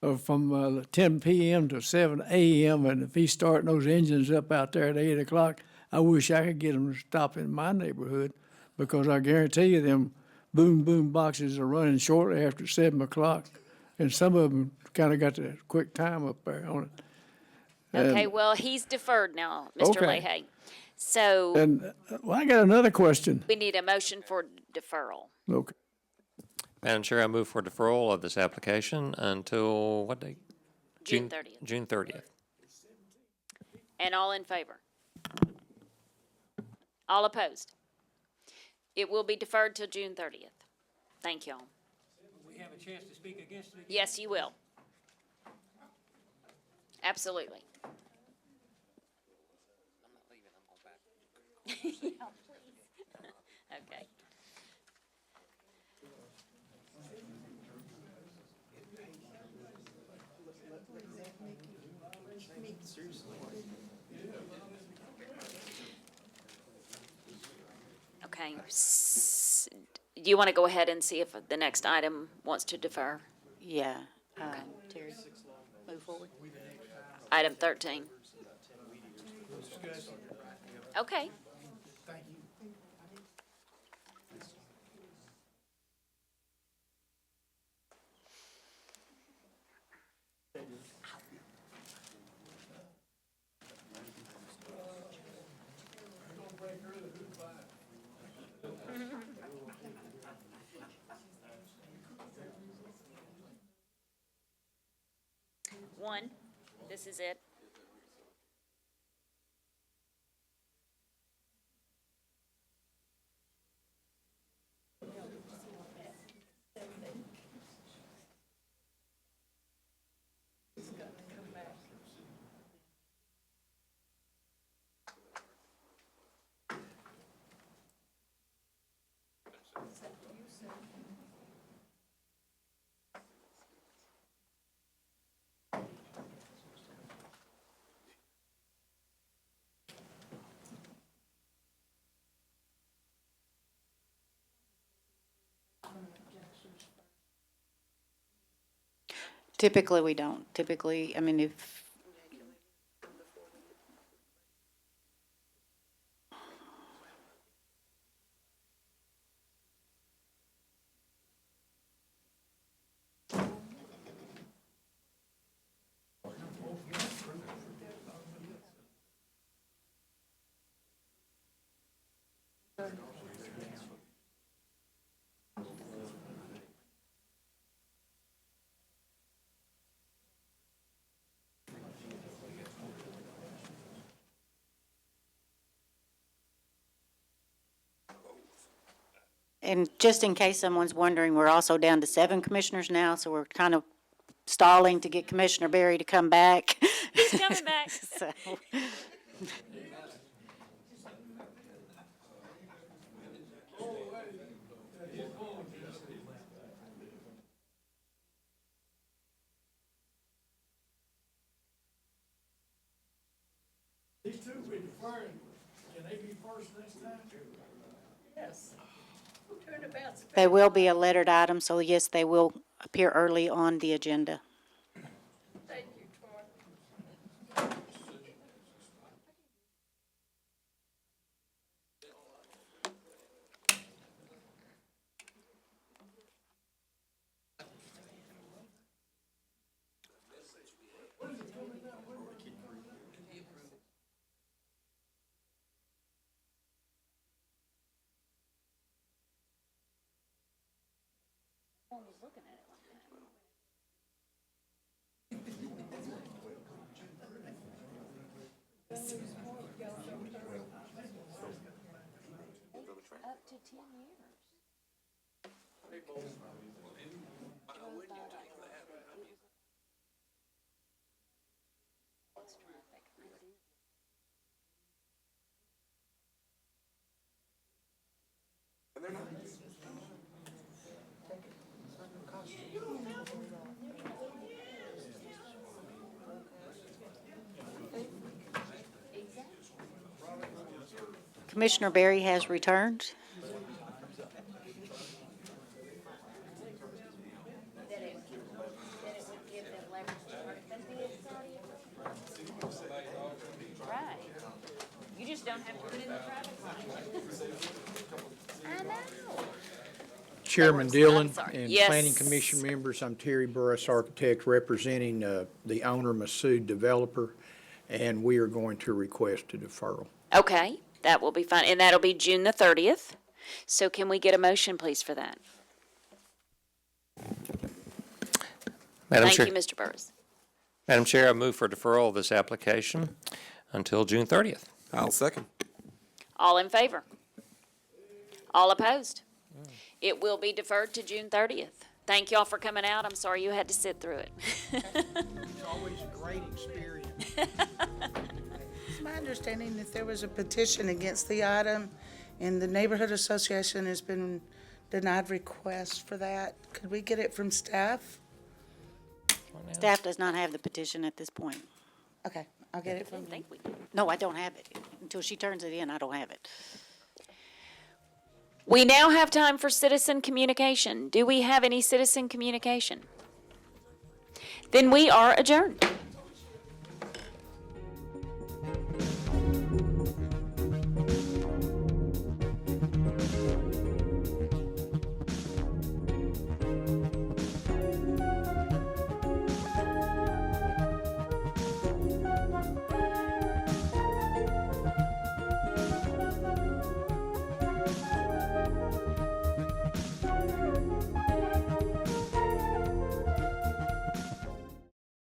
or from 10 p.m. to 7 a.m., and if he's starting those engines up out there at 8 o'clock, I wish I could get them to stop in my neighborhood, because I guarantee you them boom boxes are running shortly after 7 o'clock, and some of them kind of got the quick time up there on it. Okay, well, he's deferred now, Mr. Okay. Leahy. So And I got another question. we need a motion for deferral. Okay. Madam Chair, I move for deferral of this application until what date? June 30th. June 30th. And all in favor? All opposed? It will be deferred till June 30th. Thank y'all. We have a chance to speak against it again? Yes, you will. Absolutely. Yeah, please. Okay. Okay. Do you want to go ahead and see if the next item wants to defer? Yeah. Terry, move forward. Item 13. Okay. One. This is it? Typically, we don't. Typically, I mean, if, and just in case someone's wondering, we're also down to 7 commissioners now, so we're kind of stalling to get Commissioner Berry to come back. He's coming back. So, These two we deferring, can they be first next time? Yes. Turnabout's they will be a lettered item, so yes, they will appear early on the agenda. Thank you, Troy. Up to 10 years. Commissioner Berry has returned. Right. You just don't have to put in the traffic light. I know. Chairman I'm Dillon sorry. and Yes. Planning Commission members, I'm Terry Burris, architect representing the owner, Masood Developer, and we are going to request a deferral. Okay, that will be fine, and that'll be June the 30th. So can we get a motion, please, for that? Madam Thank Chair, you, Mr. Burris. Madam Chair, I move for deferral of this application until June 30th. I'll second. All in favor? All opposed? It will be deferred to June 30th. Thank y'all for coming out. I'm sorry you had to sit through it. It's always a great experience. It's my understanding that there was a petition against the item, and the neighborhood association has been denied requests for that. Could we get it from staff? Staff does not have the petition at this point. Okay, I'll get it I from didn't you. think we did. No, I don't have it. Until she turns it in, I don't have it. We now have time for citizen communication. Do we have any citizen communication? Then we are adjourned.